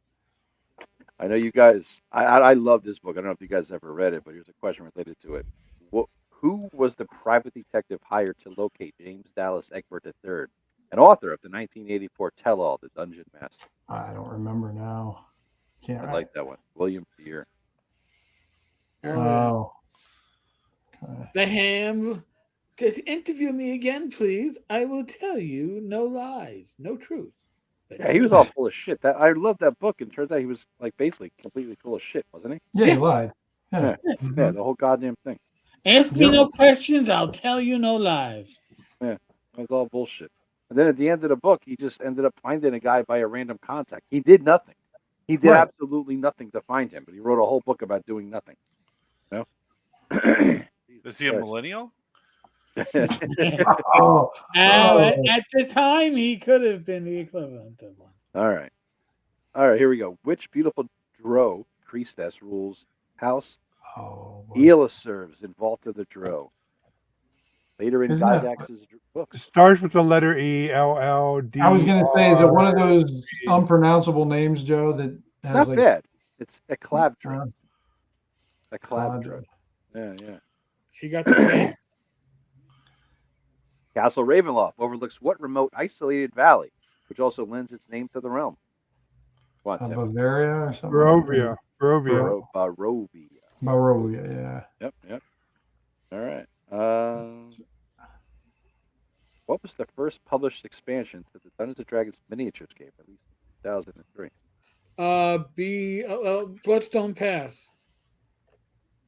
I know you guys. I love this book. I don't know if you guys ever read it, but here's a question related to it. Who was the private detective hired to locate James Dallas Egbert III, an author of the 1984 tell-all, The Dungeon Master? I don't remember now. Can't. I like that one. William Fear. Oh. Okay. The Ham. Just interview me again, please. I will tell you no lies, no truth. But Yeah, he was all full of shit. That I love that book, and turns out he was like basically completely full of shit, wasn't he? Yeah, Yeah. you lied. Yeah. Yeah, the whole goddamn thing. Ask me Yep. no questions. I'll tell you no lies. It was all bullshit. And then at the end of the book, he just ended up finding a guy by a random contact. He did nothing. He did Right. absolutely nothing to find him, but he wrote a whole book about doing nothing. You know? Is he a millennial? Oh. At the time, he could have been the equivalent of one. All right. Here we go. Which beautiful Drow priestess rules House Oh. boy. Eala serves in Vault of the Drow? Later in Isn't that- Gygax's It books. starts with the letter E, LLD. I was going to say, is it one of those unpronounceable names, Joe, that It's has not like bad. It's a Clavdra. A Clavdra. Clavdra. Yeah. She got the K. Castle Ravenloft overlooks what remote isolated valley, which also lends its name to the realm? Come on, Tim. Bavaria or something? Barovia. Barovia. Barovia, yeah. Yep. All right. What was the first published expansion to the Dungeons and Dragons miniatures game, at least in 2003? Bloodstone Pass.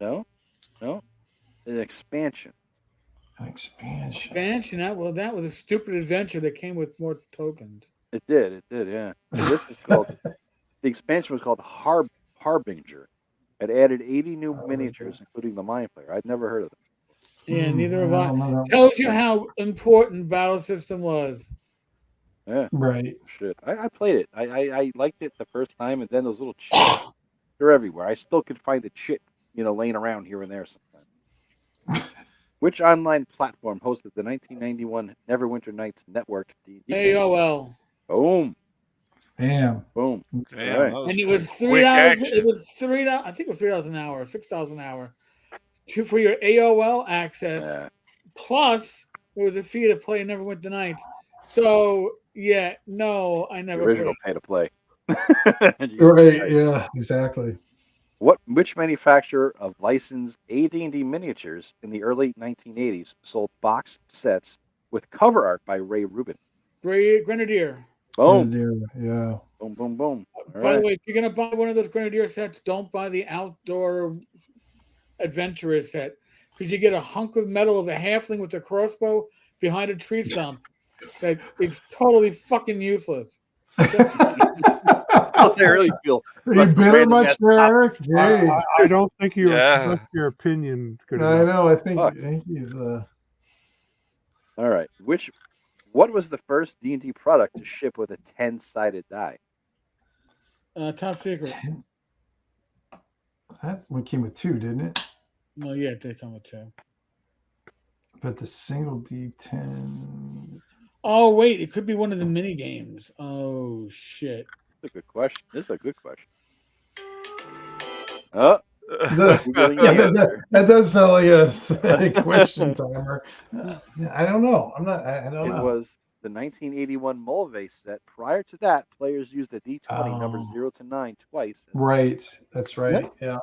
No. An expansion. An expansion. Expansion. That was a stupid adventure that came with more tokens. It did, yeah. And this is called, the expansion was called Harbinger. It added 80 new miniatures, including the Mind Flayer. I'd never heard of them. Yeah, neither have I I. don't know that. Tells you how important Battle System was. Yeah. Right. Shit. I played it. I liked it the first time, and then those little chits, they're everywhere. I still could find a chit, laying around here and there sometimes. Which online platform hosted the 1991 Neverwinter Nights networked D&D? AOL. Boom. Damn. Boom. Damn, Right. that And it was quick $3. action. It was $3. I think it was $3 an hour, $6 an hour, for your AOL access. Yeah. Plus, there was a fee to play Neverwinter Nights. So yeah, no, I The never original played. pay to play. Right. Yeah, exactly. Which manufacturer of licensed AD&D miniatures in the early 1980s sold box sets with cover art by Ray Rubin? Grenadier. Boom. Yeah. Boom, boom, boom. All By the right. way, if you're gonna buy one of those Grenadier sets, don't buy the outdoor adventurer set because you get a hunk of metal of a halfling with a crossbow behind a tree stump. That it's totally fucking useless. I'll say I really feel. Are you bitter much there, Eric? Jeez. I don't think you Yeah. expressed your opinion good I enough. know. I think Fuck. he's All right. What was the first D&D product to ship with a 10-sided die? Top secret. that one came with 2, didn't it? Well, yeah, they come with 2. But the single D10. Oh wait, it could be one of the mini games. Oh shit. That's a good question. This is a good question. Oh, That does sound like a question timer. I don't know. I don't it know. was the 1981 Mulvey set. Prior to that, players used a D20 number Oh. 0 to 9 twice. Right. That's right. Yeah.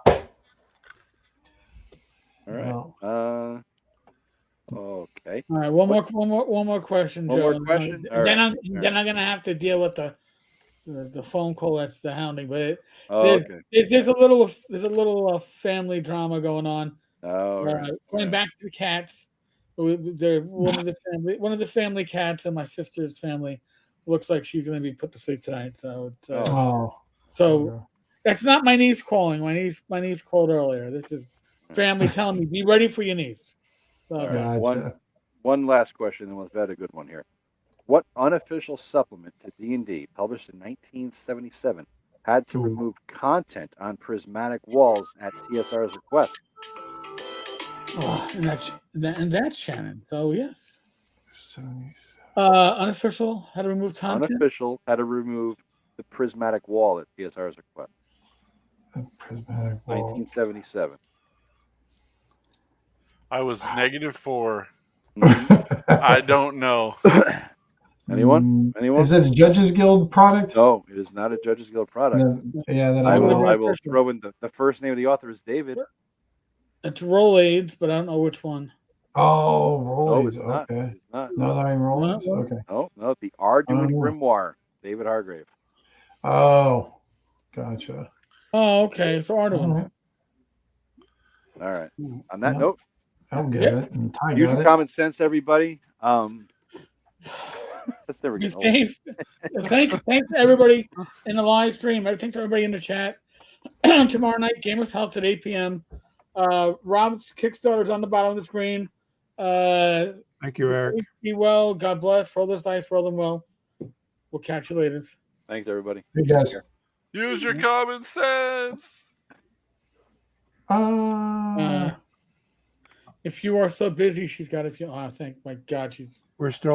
All right. Well, Okay. All right, one more question, One Joe. more and question? All Then right. I'm gonna have to deal with the phone call that's the hounding. But Oh, there's okay. there's a little family drama going on. All right. Going back to the cats, they're one of the family cats in my sister's family looks like she's going to be put to sleep tonight. So it's, Oh, so that's not my niece calling. My niece called earlier. This is family telling me be ready for your niece. So, All right. gotcha. One last question, and we've had a good one here. What unofficial supplement to D&D, published in 1977, had to Ooh. remove content on prismatic walls at TSR's request? and that's Shannon. So yes, 70s. unofficial. How to remove content. Unofficial had to remove the prismatic wall at TSR's request. Prismatic wall. 1977. I was -4. Mhm. I don't know. Anyone? Anyone? Is it a Judges Guild product? No, it is not a Judges Guild product. Then I I will. will- I will throw in the first name of the author is David. It's Rolaids, but I don't know which one. Oh, No, Rollies. it's not. Okay. It's not. No, not even Rollies. No. Okay. No, the Arduin Oh. Grimoire, David Hargrave. Oh, gotcha. Oh, okay. So All Arduin. right. All right. On that Yeah. note, I'll get Yep. it. And Ty use got your it. common sense, everybody. Let's never Be get old. safe. Thanks to everybody in the live stream. Thanks to everybody in the chat. Tomorrow night, Gamers Health at 8 p.m. Rob's Kickstarter's on the bottom of the screen. Thank you, Eric. Be well. God bless. Roll this dice. Roll them well. We'll catch you later. Thanks, everybody. Hey guys. Use your common sense. If you are so busy, she's got a few. Oh, thank my God, she's We're still